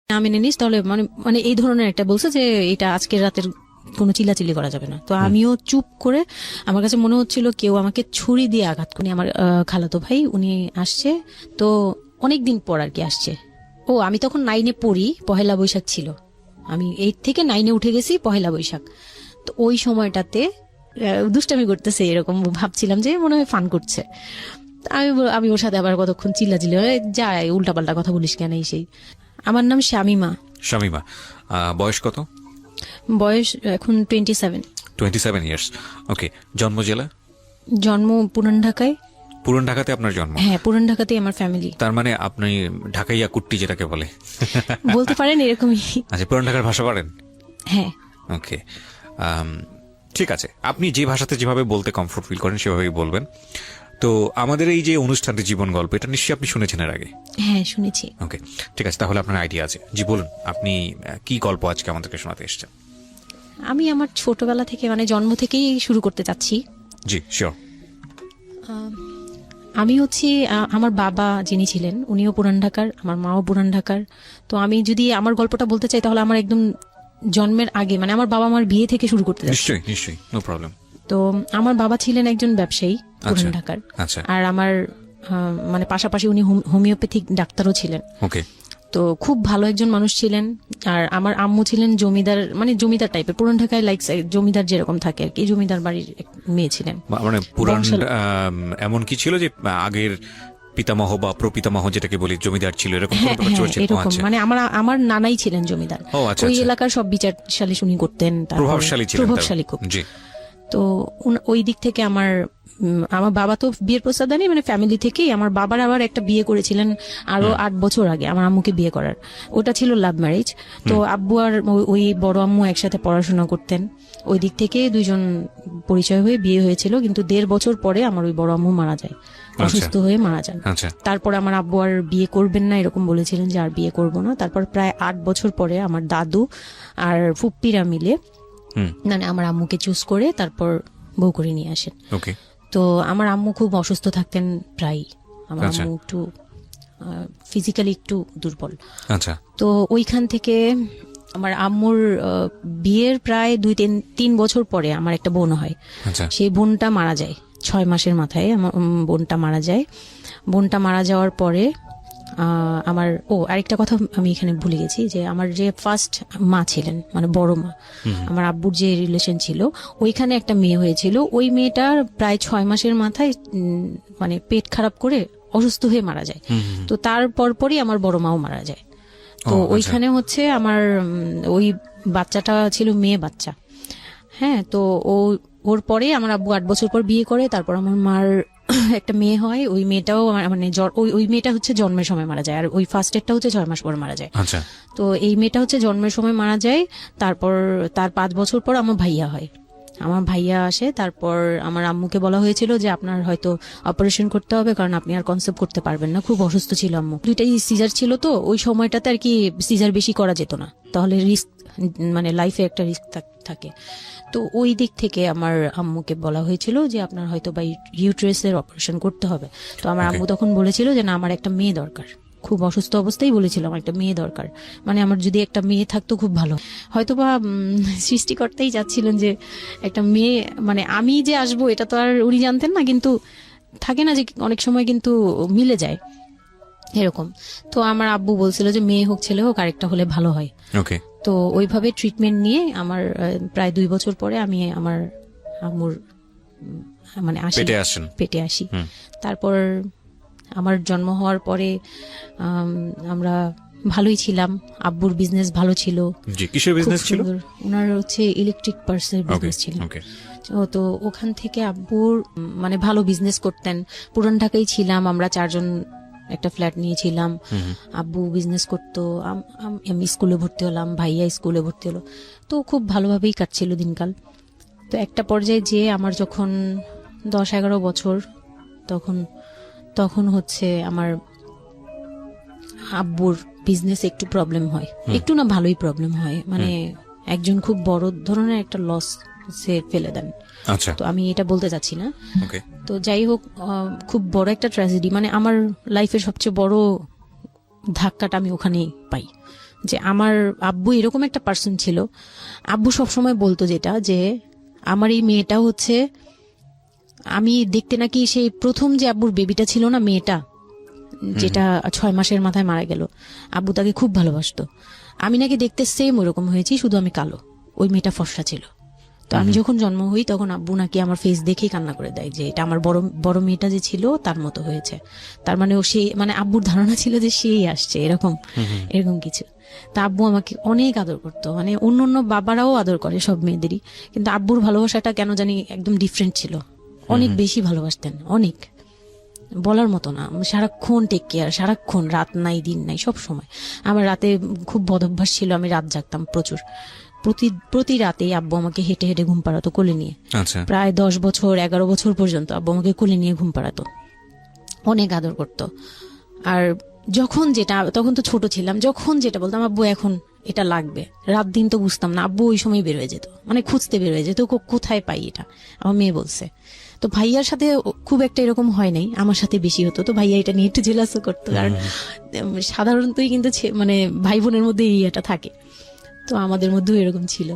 না মেনে নিস তাহলে মানে মানে এই ধরনের একটা বলছে যে এটা আজকের রাতের কোনো চিল্লাচিল্লি করা যাবে না। তো আমিও চুপ করে, আমার কাছে মনে হচ্ছিল কেউ আমাকে ছুরি দিয়ে আঘাত করে। আমার খালাতো ভাই উনি আসছে, তো অনেকদিন পর আর কি আসছে। ও আমি তখন 9-এ পড়ি, পহেলা বৈশাখ ছিল, আমি 8 থেকে 9-এ উঠে গেছি পহেলা বৈশাখ। তো ওই সময়টাতে দুষ্টামি করতেছে এরকম ভাবছিলাম যে মনে হয় ফান করছে। আমি ওর সাথে আবার কতক্ষণ চিল্লাচিল্লি যায়, উল্টাপাল্টা কথা বলিস কেন এই সেই। আমার নাম শামিমা। শামিমা, বয়স কত? বয়স এখন 27। 27 ইয়ার্স। ওকে, জন্ম জেলা? জন্ম পুরান ঢাকায়। পুরান ঢাকাতে আপনার জন্ম? হ্যাঁ, পুরান ঢাকাতেই আমার ফ্যামিলি। তার মানে আপনি ঢাকাইয়া কুট্টি যেটাকে বলে বলতে পারেন এরকমই। আচ্ছা, পুরান ঢাকার ভাষা পারেন? হ্যাঁ। ওকে, ঠিক আছে, আপনি যে ভাষাতে যেভাবে বলতে কমফোর্ট ফিল করেন সেভাবেই বলবেন। তো আমাদের এই যে অনুষ্ঠানটি জীবন গল্প, এটা নিশ্চয়ই আপনি শুনেছেন এর আগে? হ্যাঁ, শুনেছি। ওকে, ঠিক আছে, তাহলে আপনার আইডিয়া আছে। জি বলুন, আপনি কি গল্প আজকে আমাদেরকে শোনাতে এসেছেন? আমি আমার ছোটবেলা থেকে মানে জন্ম থেকেই শুরু করতে চাচ্ছি। জি শিওর। আমি হচ্ছি আমার বাবা যিনি ছিলেন উনিও পুরান ঢাকার, আমার মাও পুরান ঢাকার। তো আমি যদি আমার গল্পটা বলতে চাই তাহলে আমার একদম জন্মের আগে, মানে আমার বাবা আমার বিয়ে থেকে শুরু করতে চাচ্ছি। নিশ্চয়ই নিশ্চয়ই, নো প্রবলেম। তো আমার বাবা ছিলেন একজন ব্যবসায়ী পুরান ঢাকার। আচ্ছা। আর আমার মানে পাশাপাশি উনি হোমিওপ্যাথিক ডাক্তারও ছিলেন। ওকে। তো খুব ভালো একজন মানুষ ছিলেন। আর আমার আম্মু ছিলেন জমিদার, মানে জমিদার টাইপের, পুরান ঢাকায় লাইক জমিদার যেরকম থাকে আর কি, জমিদার বাড়ির মেয়ে ছিলেন। মানে পুরান এমন কি ছিল যে আগের পিতামহ বা প্রপিতামহ যেটাকে বলি জমিদার ছিল, এরকম কোনো ব্যাপার চলছিল? এরকম, মানে আমার নানাই ছিলেন জমিদার। ওই এলাকার সব বিচারশালী উনি করতেন, প্রভাবশালী ছিলেন, প্রভাবশালী খুব। জি। তো ওই দিক থেকে আমার বাবা তো বিয়ের প্রস্তাব দেয়নি, মানে ফ্যামিলি থেকেই। আমার বাবার আবার একটা বিয়ে করেছিলেন আরো 8 বছর আগে আমার আম্মুকে বিয়ে করার, ওটা ছিল লাভ ম্যারেজ। তো আব্বু আর ওই বড় আম্মু একসাথে পড়াশোনা করতেন, ওই দিক থেকে দুইজন পরিচয় হয়ে বিয়ে হয়েছিল। কিন্তু 1.5 বছর পরে আমার ওই বড় আম্মু মারা যায়, অসুস্থ হয়ে মারা যান। তারপর আমার আব্বু আর বিয়ে করবেন না এরকম বলেছিলেন যে আর বিয়ে করব না। তারপর প্রায় 8 বছর পরে আমার দাদু আর ফুপ্পিরা মিলে মানে আমার আম্মুকে চুজ করে তারপর বউ করে নিয়ে আসেন। তো আমার আম্মু খুব অসুস্থ থাকতেন প্রায়, আমার আম্মু একটু ফিজিক্যালি একটু দুর্বল। আচ্ছা। তো ওইখান থেকে আমার আম্মুর বিয়ের প্রায় 2-3 বছর পরে আমার একটা বোন হয়। সেই বোনটা মারা যায় 6 মাসের মাথায়, আমার বোনটা মারা যায়। বোনটা মারা যাওয়ার পরে আমার আরেকটা কথা আমি এখানে ভুলে গেছি, যে আমার যে ফার্স্ট মা ছিলেন, মানে বড় মা, আমার আব্বুর যে রিলেশন ছিল, ওইখানে একটা মেয়ে হয়েছিল। ওই মেয়েটার প্রায় 6 মাসের মাথায় মানে পেট খারাপ করে অসুস্থ হয়ে মারা যায়। তো তার পরপরই আমার বড় মাও মারা যায়। তো ওইখানে হচ্ছে আমার ওই বাচ্চাটা ছিল মেয়ে বাচ্চা। হ্যাঁ, তো ওর পরে আমার আব্বু 8 বছর পর বিয়ে করে। তারপর আমার মার একটা মেয়ে হয়, ওই মেয়েটাও মানে ওই মেয়েটা হচ্ছে জন্মের সময় মারা যায়, আর ওই ফার্স্টেরটা হচ্ছে 6 মাস পর মারা যায়। তো এই মেয়েটা হচ্ছে জন্মের সময় মারা যায়। তারপর তার 5 বছর পর আমার ভাইয়া হয়, আমার ভাইয়া আসে। তারপর আমার আম্মুকে বলা হয়েছিল যে আপনার হয়তো অপারেশন করতে হবে, কারণ আপনি আর কনসেপ্ট করতে পারবেন না, খুব অসুস্থ ছিল আম্মু। 2টাই সিজার ছিল, তো ওই সময়টাতে আর কি সিজার বেশি করা যেত না, তাহলে রিস্ক, মানে লাইফে একটা রিস্ক থাকে। তো ওই দিক থেকে আমার আম্মুকে বলা হয়েছিল যে আপনার হয়তো বা ইউটেরাসের অপারেশন করতে হবে। তো আমার আম্মু তখন বলেছিল যে না, আমার একটা মেয়ে দরকার, খুব অসুস্থ অবস্থায় বলেছিল আমার একটা মেয়ে দরকার, মানে আমার যদি একটা মেয়ে থাকতো খুব ভালো। হয়তোবা সৃষ্টিকর্তাই চাচ্ছিলেন যে একটা মেয়ে, মানে আমি যে আসবো এটা তো আর উনি জানতেন না, কিন্তু থাকে না যে অনেক সময় কিন্তু মিলে যায় এরকম। তো আমার আব্বু বলছিল যে মেয়ে হোক ছেলে হোক, আরেকটা হলে ভালো হয়। তো ওইভাবে ট্রিটমেন্ট নিয়ে আমার প্রায় 2 বছর পরে আমি আমার আম্মুর মানে পেটে আসি। তারপর আমার জন্ম হওয়ার পরে আমরা ভালোই ছিলাম, আব্বুর বিজনেস ভালো ছিল। কিসের বিজনেস ছিল? ওনার হচ্ছে ইলেকট্রিক পার্সের বিজনেস ছিল। তো ওখান থেকে আব্বুর মানে ভালো বিজনেস করতেন। পুরান ঢাকায় ছিলাম আমরা 4 জন, একটা ফ্ল্যাট নিয়েছিলাম। আব্বু বিজনেস করতো, আমি স্কুলে ভর্তি হলাম, ভাইয়া স্কুলে ভর্তি হলো। তো খুব ভালোভাবেই কাটছিল দিনকাল। তো একটা পর্যায়ে যে আমার যখন 10-11 বছর, তখন হচ্ছে আমার আব্বুর বিজনেস একটু প্রবলেম হয়, একটু না ভালোই প্রবলেম হয়, মানে একজন খুব বড় ধরনের একটা লস সে ফেলে দেন। তো আমি এটা বলতে চাচ্ছি না। তো যাই হোক, খুব বড় একটা ট্র্যাজেডি, মানে আমার লাইফের সবচেয়ে বড় ধাক্কাটা আমি ওখানেই পাই, যে আমার আব্বু এরকম একটা পার্সন ছিল। আব্বু সবসময় বলতো যেটা, যে আমার এই মেয়েটা হচ্ছে, আমি দেখতে নাকি সেই প্রথম যে আব্বুর বেবিটা ছিল না, মেয়েটা যেটা 6 মাসের মাথায় মারা গেল, আব্বু তাকে খুব ভালোবাসতো। আমি নাকি দেখতে সেম ওরকম হয়েছি, শুধু আমি কালো, ওই মেয়েটা ফর্সা ছিল। তো আমি যখন জন্ম হই তখন আব্বু নাকি আমার ফেস দেখেই কান্না করে দেয় যে এটা আমার বড় বড় মেয়েটা যে ছিল তার মতো হয়েছে। তার মানে ও সেই, মানে আব্বুর ধারণা ছিল যে সেই আসছে, এরকম এরকম কিছু। তা আব্বু আমাকে অনেক আদর করতো, মানে অন্য অন্য বাবারাও আদর করে সব মেয়েদেরই, কিন্তু আব্বুর ভালোবাসাটা কেন জানি একদম ডিফারেন্ট ছিল, অনেক বেশি ভালোবাসতেন, অনেক বলার মতো না। সারাক্ষণ টেক কেয়ার, সারাক্ষণ, রাত নাই দিন নাই, সব সময়। আমার রাতে খুব বদ অভ্যাস ছিল, আমি রাত জাগতাম প্রচুর। প্রতি রাতেই আব্বু আমাকে হেঁটে হেঁটে ঘুম পাড়াতো কোলে নিয়ে। আচ্ছা। প্রায় 10 বছর 11 বছর পর্যন্ত আব্বু আমাকে কোলে নিয়ে ঘুম পাড়াতো, অনেক আদর করতো। আর যখন যেটা, তখন তো ছোট ছিলাম, যখন যেটা বলতাম আব্বু এখন এটা লাগবে, রাত দিন তো বুঝতাম না, আব্বু ওই সময় বের হয়ে যেত, মানে খুঁজতে বের হয়ে যেত কোথায় পাই এটা। আমার মেয়ে বলছে। তো ভাইয়ার সাথে খুব একটা এরকম হয় নাই, আমার সাথে বেশি হতো। তো ভাইয়া এটা নিয়ে একটু জেলাসও করতো, কারণ সাধারণতই কিন্তু মানে ভাই বোনের মধ্যে এই এটা থাকে। তো আমাদের মধ্যেও এরকম ছিল।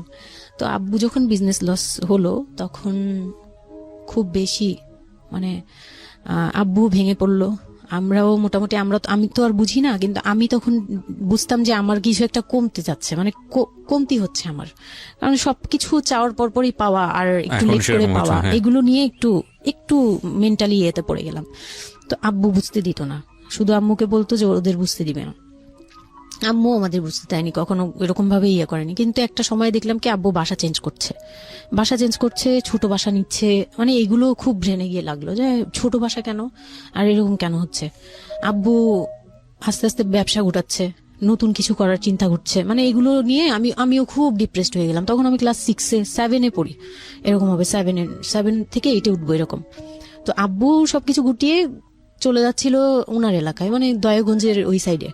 তো আব্বু যখন বিজনেস লস হলো তখন খুব বেশি, মানে আব্বু ভেঙে পড়লো। আমরাও মোটামুটি, আমি তো আর বুঝি না, কিন্তু আমি তখন বুঝতাম যে আমার কিছু একটা কমতে যাচ্ছে, মানে কমতি হচ্ছে আমার, কারণ সবকিছু চাওয়ার পরপরই পাওয়া আর একটু লেট করে পাওয়া, এগুলো নিয়ে একটু মেন্টালি ইয়েতে পড়ে গেলাম। তো আব্বু বুঝতে দিত না, শুধু আম্মুকে বলতো যে ওদের বুঝতে দিবে না। আম্মু আমাদের বুঝতে দেয়নি, কখনো এরকম ভাবে ইয়ে করেনি। কিন্তু একটা সময় দেখলাম কি আব্বু বাসা চেঞ্জ করছে, ছোট বাসা নিচ্ছে, মানে এগুলো খুব ব্রেনে গিয়ে লাগলো যে ছোট বাসা কেন, আর এরকম কেন হচ্ছে। আব্বু আস্তে আস্তে ব্যবসা গোটাচ্ছে, নতুন কিছু করার চিন্তা করছে, মানে এগুলো নিয়ে আমিও খুব ডিপ্রেসড হয়ে গেলাম। তখন আমি ক্লাস 6-7 পড়ি, এরকম হবে 7 থেকে 8 উঠবো এরকম। তো আব্বু সবকিছু গুটিয়ে চলে যাচ্ছিল ওনার এলাকায়, মানে দয়াগঞ্জের ওই সাইডে,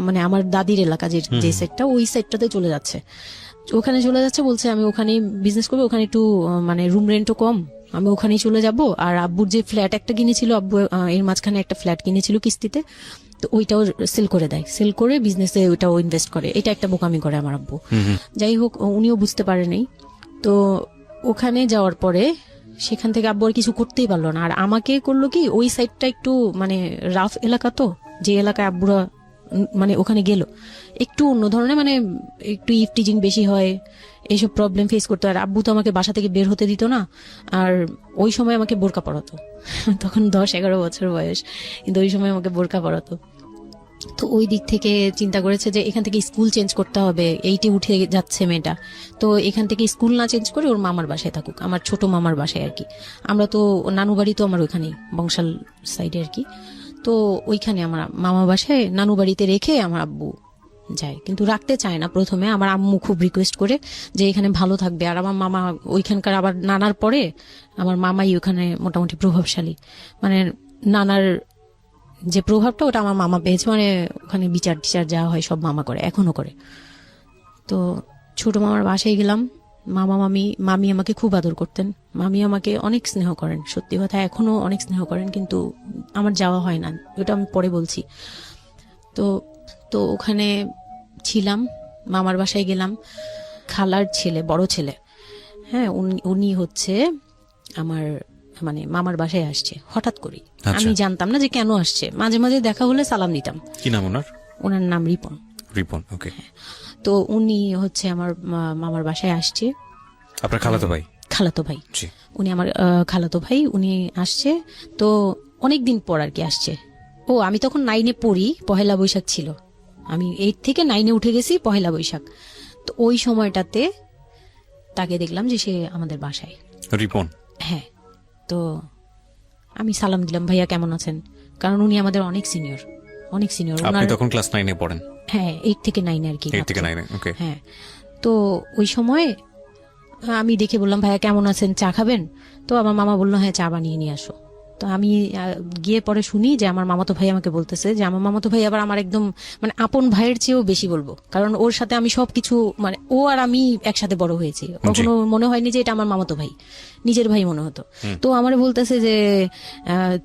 মানে আমার দাদির এলাকা যে সাইডটা, ওই সাইডটাতে চলে যাচ্ছে। ওখানে চলে যাচ্ছে, বলছে আমি ওখানে বিজনেস করবো, ওখানে একটু মানে রুম রেন্টও কম, আমি ওখানেই চলে যাব। আর আব্বুর যে ফ্ল্যাট একটা কিনেছিল, আব্বু এর মাঝখানে একটা ফ্ল্যাট কিনেছিল কিস্তিতে, তো ওইটাও সেল করে দেয়, সেল করে বিজনেসে ওইটাও ইনভেস্ট করে। এটা একটা বোকামি করে আমার আব্বু। যাই হোক, উনিও বুঝতে পারেনি। তো ওখানে যাওয়ার পরে সেখান থেকে আব্বু আর কিছু করতেই পারলো না। আর আমাকে করলো কি, ওই সাইডটা একটু মানে রাফ এলাকা, তো যে এলাকায় আব্বুরা মানে ওখানে গেল একটু অন্য ধরনের, মানে একটু ইফটিজিং বেশি হয়, এইসব প্রবলেম ফেস করতে। আর আব্বু তো আমাকে বাসা থেকে বের হতে দিত না, আর ওই সময় আমাকে বোরকা পরাতো। তখন 10-11 বছর বয়স, কিন্তু ওই সময় আমাকে বোরকা পরাতো। তো ওই দিক থেকে চিন্তা করেছে যে এখান থেকে স্কুল চেঞ্জ করতে হবে, এইটি উঠে যাচ্ছে মেয়েটা, তো এখান থেকে স্কুল না চেঞ্জ করে ওর মামার বাসায় থাকুক, আমার ছোট মামার বাসায় আর কি। আমরা তো নানু বাড়ি তো আমার ওইখানেই, বংশাল সাইডে আর কি। তো ওইখানে আমার মামা বাসায় নানু বাড়িতে রেখে আমার আব্বু যায়, কিন্তু রাখতে চায় না প্রথমে। আমার আম্মু খুব রিকোয়েস্ট করে যে এখানে ভালো থাকবে। আর আমার মামা ওইখানকার, আবার নানার পরে আমার মামাই ওখানে মোটামুটি প্রভাবশালী, মানে নানার যে প্রভাবটা ওটা আমার মামা পেয়েছে, মানে ওখানে বিচার টিচার যা হয় সব মামা করে, এখনো করে। তো ছোট মামার বাসায় গেলাম, মামি আমাকে খুব আদর করতেন, মামি আমাকে অনেক স্নেহ করেন, সত্যি কথা এখনো অনেক স্নেহ করেন, কিন্তু আমার যাওয়া হয় না, ওটা আমি পরে বলছি। তো ওখানে ছিলাম, মামার বাসায় গেলাম। খালার ছেলে, বড় ছেলে, হ্যাঁ, উনি হচ্ছে আমার মানে মামার বাসায় আসছে হঠাৎ করে। আমি জানতাম না যে কেন আসছে, মাঝে মাঝে দেখা হলে সালাম দিতাম। কি নাম ওনার? ওনার নাম রিপন। ওকে। তো উনি হচ্ছে আমার মামার বাসায় আসছে। আপনার খালাতো ভাই? খালাতো ভাই, উনি আমার খালাতো ভাই, উনি আসছে। তো অনেকদিন পর আর কি আসছে। আমি তখন 9-এ পড়ি, পহেলা বৈশাখ ছিল, আমি 8 থেকে 9-এ উঠে গেছি, পহেলা বৈশাখ। তো ওই সময়টাতে তাকে দেখলাম যে সে আমাদের বাসায়। রিপন? হ্যাঁ। তো আমি সালাম দিলাম, ভাইয়া কেমন আছেন, কারণ উনি আমাদের অনেক সিনিয়র। আপনি তখন ক্লাস 9-এ পড়েন? হ্যাঁ, 8 থেকে 9 আর কি। 8 থেকে 9, ওকে। হ্যাঁ। তো ওই সময় আমি দেখে বললাম, ভাইয়া কেমন আছেন, চা খাবেন? তো আমার মামা বললো, হ্যাঁ চা বানিয়ে নিয়ে আসো। তো আমি গিয়ে পরে শুনি যে আমার মামাতো ভাই আমাকে বলতেছে যে আমার মামাতো ভাই আবার আমার একদম মানে আপন ভাইয়ের চেয়েও বেশি বলবো, কারণ ওর সাথে আমি সবকিছু, মানে ও আর আমি একসাথে বড় হয়েছি, কখনো মনে হয়নি যে এটা আমার মামাতো ভাই, নিজের ভাই মনে হতো। তো আমার বলতেছে যে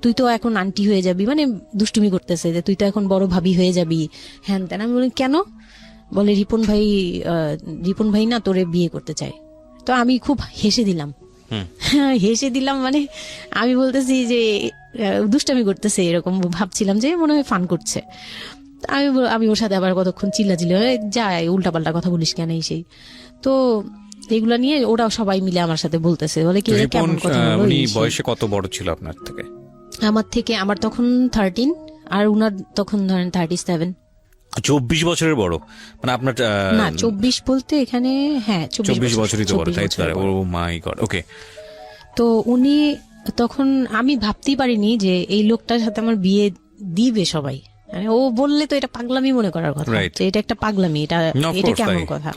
তুই তো এখন আন্টি হয়ে যাবি, মানে দুষ্টুমি করতেছে যে তুই তো এখন বড় ভাবি হয়ে যাবি, হ্যান তেন। আমি বলি কেন? বলে রিপন ভাই না তোরে বিয়ে করতে চায়। তো আমি খুব হেসে দিলাম। হেসে দিলাম মানে আমি বলতেছি যে দুষ্টামি করতেছে, এরকম ভাবছিলাম যে মনে হয় ফান করছে। আমি ওর সাথে আবার কতক্ষণ চিল্লাচিল্লি যায়, উল্টাপাল্টা কথা বলিস কেন এই সেই। তো এগুলা নিয়ে ওরা সবাই মিলে আমার সাথে বলতেছে, বলে কি কেমন কথা বলো। উনি বয়সে কত বড় ছিল আপনার থেকে? আমার তখন 13 আর উনার তখন ধরেন 37। 24 বছরের বড় মানে আপনার? না 24 বলতে এখানে, হ্যাঁ 24 বছরই তো বড়, তাই তো? ও মাই গড, ওকে। তো উনি তখন, আমি ভাবতেই পারিনি যে এই লোকটার সাথে আমার বিয়ে দিবে সবাই। মানে ও বললে তো এটা পাগলামি মনে করার কথা, যে এটা একটা পাগলামি, এটা কেমন কথা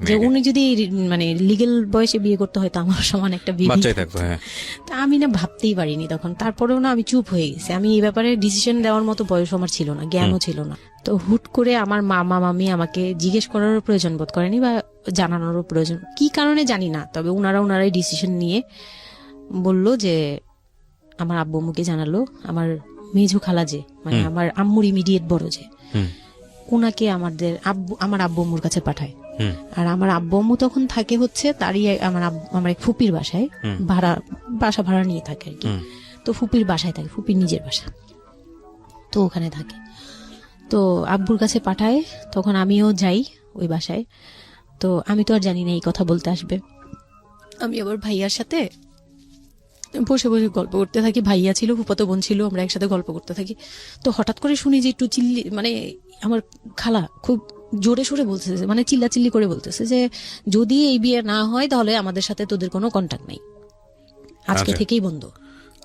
যে উনি যদি মানে লিগেল বয়সে বিয়ে করতে হয় তো আমার সমান একটা বিয়ে থাকতো। হ্যাঁ, তা আমি না ভাবতেই পারিনি তখন। তারপরেও না আমি চুপ হয়ে গেছি, আমি এই ব্যাপারে ডিসিশন দেওয়ার মতো বয়স আমার ছিল না, জ্ঞানও ছিল না। তো হুট করে আমার মামা মামি আমাকে জিজ্ঞেস করারও প্রয়োজন বোধ করেনি বা জানানোরও প্রয়োজন, কি কারণে জানি না, তবে ওনারাই ডিসিশন নিয়ে বলল যে আমার আব্বু আম্মুকে জানালো, আমার মেঝো খালা যে মানে আমার আম্মুর ইমিডিয়েট বড় যে, ওনাকে আমার আব্বু আম্মুর কাছে পাঠায়। আর আমার আব্বু আম্মু তখন থাকে হচ্ছে তারই আমার এক ফুপির বাসায়, বাসা ভাড়া নিয়ে থাকে আর কি। তো ফুপির বাসায় থাকে, ফুপির নিজের বাসা, তো ওখানে থাকে। তো আব্বুর কাছে পাঠায়, তখন আমিও যাই ওই বাসায়। তো আমি তো আর জানি না এই কথা বলতে আসবে। আমি আবার ভাইয়ার সাথে বসে বসে গল্প করতে থাকি, ভাইয়া ছিল, ফুফাতো বোন ছিল, আমরা একসাথে গল্প করতে থাকি। তো হঠাৎ করে শুনি যে একটু মানে আমার খালা খুব জোরে সোরে বলতেছে, মানে চিল্লাচিল্লি করে বলতেছে যে যদি এই বিয়ে না হয় তাহলে আমাদের সাথে তোদের কোনো কন্ট্যাক্ট নাই, আজকে থেকেই বন্ধ।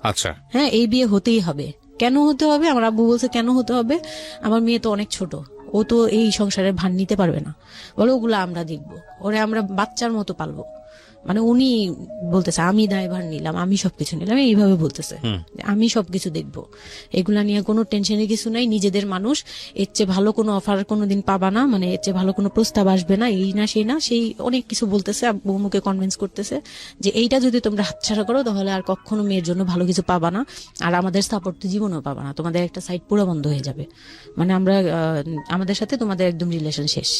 আচ্ছা, হ্যাঁ, এই বিয়ে হতেই হবে। কেন হতে হবে? আমার আব্বু বলছে কেন হতে হবে, আমার মেয়ে তো অনেক ছোট, ও তো এই সংসারের ভার নিতে পারবে না, বলে ওগুলো আমরা দেখবো, ওরে আমরা বাচ্চার মতো পালবো। মানে উনি বলতেছে আমি দায়ভার নিলাম, আমি সবকিছু নিলাম, এইভাবে বলতেছে আমি সবকিছু দেখবো, এগুলা নিয়ে কোনো টেনশনের কিছু নাই, নিজেদের মানুষ, এর চেয়ে ভালো কোনো অফার কোনোদিন পাবা না, মানে এর চেয়ে ভালো কোনো প্রস্তাব আসবে না, এই না সেই না, সেই অনেক কিছু বলতেছে। বউমুকে কনভিন্স করতেছে যে এইটা যদি তোমরা হাতছাড়া করো তাহলে আর কখনো মেয়ের জন্য ভালো কিছু পাবা না, আর আমাদের সাপোর্ট তো জীবনেও পাবা না, তোমাদের একটা সাইড পুরো বন্ধ হয়ে যাবে, মানে আমরা আমাদের সাথে তোমাদের একদম রিলেশন শেষ,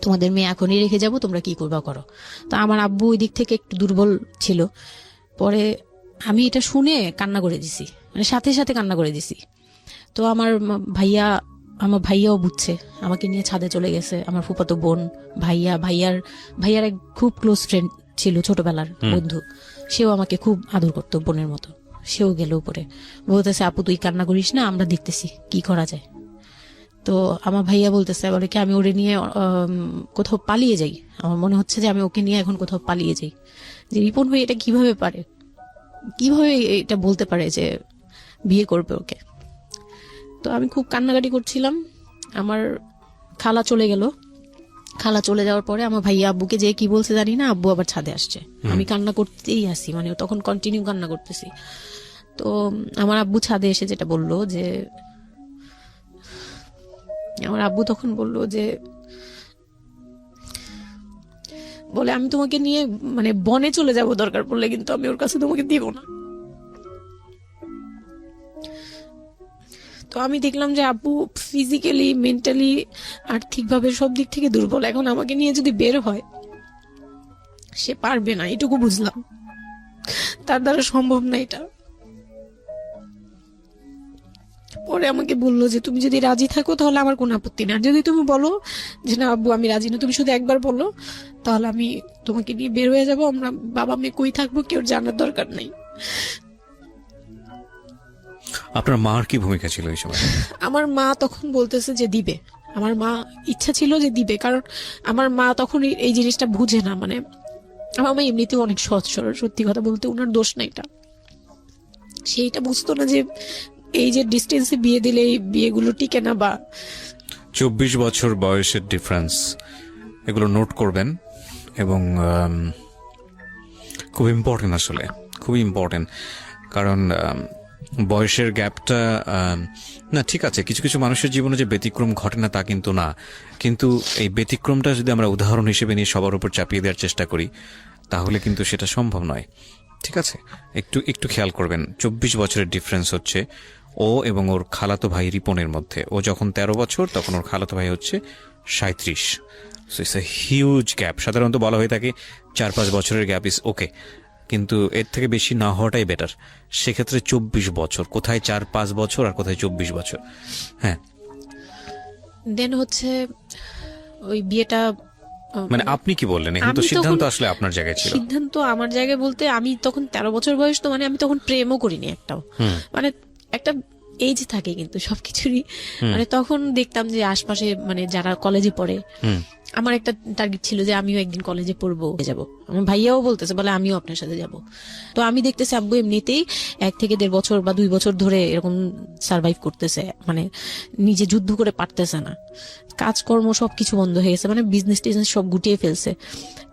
তোমাদের মেয়ে এখনই রেখে যাবো, তোমরা কি করবা করো। তো আমার আব্বু ওই দিক থেকে একটু দুর্বল ছিল। পরে আমি এটা শুনে কান্না করে দিছি, মানে সাথে সাথে কান্না করে দিছি। তো আমার ভাইয়াও বুঝছে, আমাকে নিয়ে ছাদে চলে গেছে। আমার ফুফাতো বোন, ভাইয়ার এক খুব ক্লোজ ফ্রেন্ড ছিল, ছোটবেলার বন্ধু, সেও আমাকে খুব আদর করতো বোনের মতো, সেও গেল উপরে, বলতেছে আপু তুই কান্না করিস না, আমরা দেখতেছি কি করা যায়। তো আমার ভাইয়া বলতেছে, বলে কি আমি ওরে নিয়ে কোথাও পালিয়ে যাই, আমার মনে হচ্ছে যে আমি ওকে নিয়ে এখন কোথাও পালিয়ে যাই, যে রিপন ভাই এটা কিভাবে এটা বলতে পারে যে বিয়ে করবে ওকে। তো আমি খুব কান্নাকাটি করছিলাম। আমার খালা চলে গেল, খালা চলে যাওয়ার পরে আমার ভাইয়া আব্বুকে যে কি বলছে জানি না, আব্বু আবার ছাদে আসছে, আমি কান্না করতেই আসি, মানে তখন কন্টিনিউ কান্না করতেছি। তো আমার আব্বু ছাদে এসে যেটা বললো যে, আমার আব্বু তখন বললো যে, বলে আমি তোমাকে নিয়ে মানে বনে চলে যাব দরকার পড়লে, কিন্তু আমি ওর কাছে তোমাকে দিব না। তো আমি দেখলাম যে আব্বু ফিজিক্যালি, মেন্টালি, আর্থিকভাবে সব দিক থেকে দুর্বল, এখন আমাকে নিয়ে যদি বের হয় সে পারবে না, এটুকু বুঝলাম, তার দ্বারা সম্ভব না এটা। পরে আমাকে বললো যে তুমি যদি রাজি থাকো তাহলে আমার কোনো আপত্তি না, যদি তুমি বলো যে না আব্বু আমি রাজি না, তুমি শুধু একবার বলো, তাহলে আমি তোমাকে নিয়ে বের হয়ে যাবো, আমরা বাবা মেয়ে কই থাকবো কেউ জানার দরকার নেই। আপনার মার কি ভূমিকা ছিল এই সময়? আমার মা তখন বলতেছে যে দিবে, আমার মা ইচ্ছা ছিল যে দিবে, কারণ আমার মা তখন এই জিনিসটা বুঝে না, মানে আমার মা এমনিতেও অনেক সহজ সরল, সত্যি কথা বলতে ওনার দোষ না এটা, সেইটা বুঝতো না যে এই যে ডিস্টেন্সে বিয়ে দিলে এই বিয়েগুলো টিকে না, বা 24 বছর বয়সের ডিফারেন্স, এগুলো নোট করবেন এবং খুব ইম্পর্টেন্ট, আসলে খুবই ইম্পর্টেন্ট, কারণ বয়সের গ্যাপটা না ঠিক আছে, কিছু কিছু মানুষের জীবনে যে ব্যতিক্রম ঘটে না তা কিন্তু না, কিন্তু এই ব্যতিক্রমটা যদি আমরা উদাহরণ হিসেবে নিয়ে সবার উপর চাপিয়ে দেওয়ার চেষ্টা করি তাহলে কিন্তু সেটা সম্ভব নয়। ঠিক আছে, একটু খেয়াল করবেন, 24 বছরের ডিফারেন্স হচ্ছে ও এবং ওর খালাতো ভাই রিপনের মধ্যে। ও যখন 13 বছর তখন ওর খালাতো ভাই হচ্ছে 37। So it's a huge gap. সাধারণত বলা হয়ে থাকে 4-5 বছরের গ্যাপ ইজ ওকে, কিন্তু এর থেকে বেশি না হওয়াটাই বেটার। সেক্ষেত্রে 24 বছর, কোথায় 4-5 বছর আর কোথায় 24 বছর। হ্যাঁ, দেন হচ্ছে ওই বিয়েটা মানে আপনি কি বললেন? এখন তো আমি সিদ্ধান্ত তখন- আসলে আপনার জায়গায় ছিল। সিদ্ধান্ত আমার জায়গায় বলতে আমি তখন 13 বছর বয়স, তো মানে আমি তখন প্রেমও করিনি একটাও। মানে একটা এজ থাকে কিন্তু সবকিছুরই, মানে তখন দেখতাম যে আশপাশে মানে যারা কলেজে পড়ে, আমার একটা টার্গেট ছিল যে আমিও একদিন কলেজে পড়বো, যাব। আমার ভাইয়াও বলতেছে, বলে আমিও আপনার সাথে যাব। তো আমি দেখতেছি আব্বু এমনিতেই 1 থেকে 1.5 বছর বা 2 বছর ধরে এরকম সার্ভাইভ করতেছে, মানে নিজে যুদ্ধ করে পারতেছে না, কাজকর্ম সবকিছু বন্ধ হয়ে গেছে, মানে বিজনেস টিজনেস সব গুটিয়ে ফেলছে।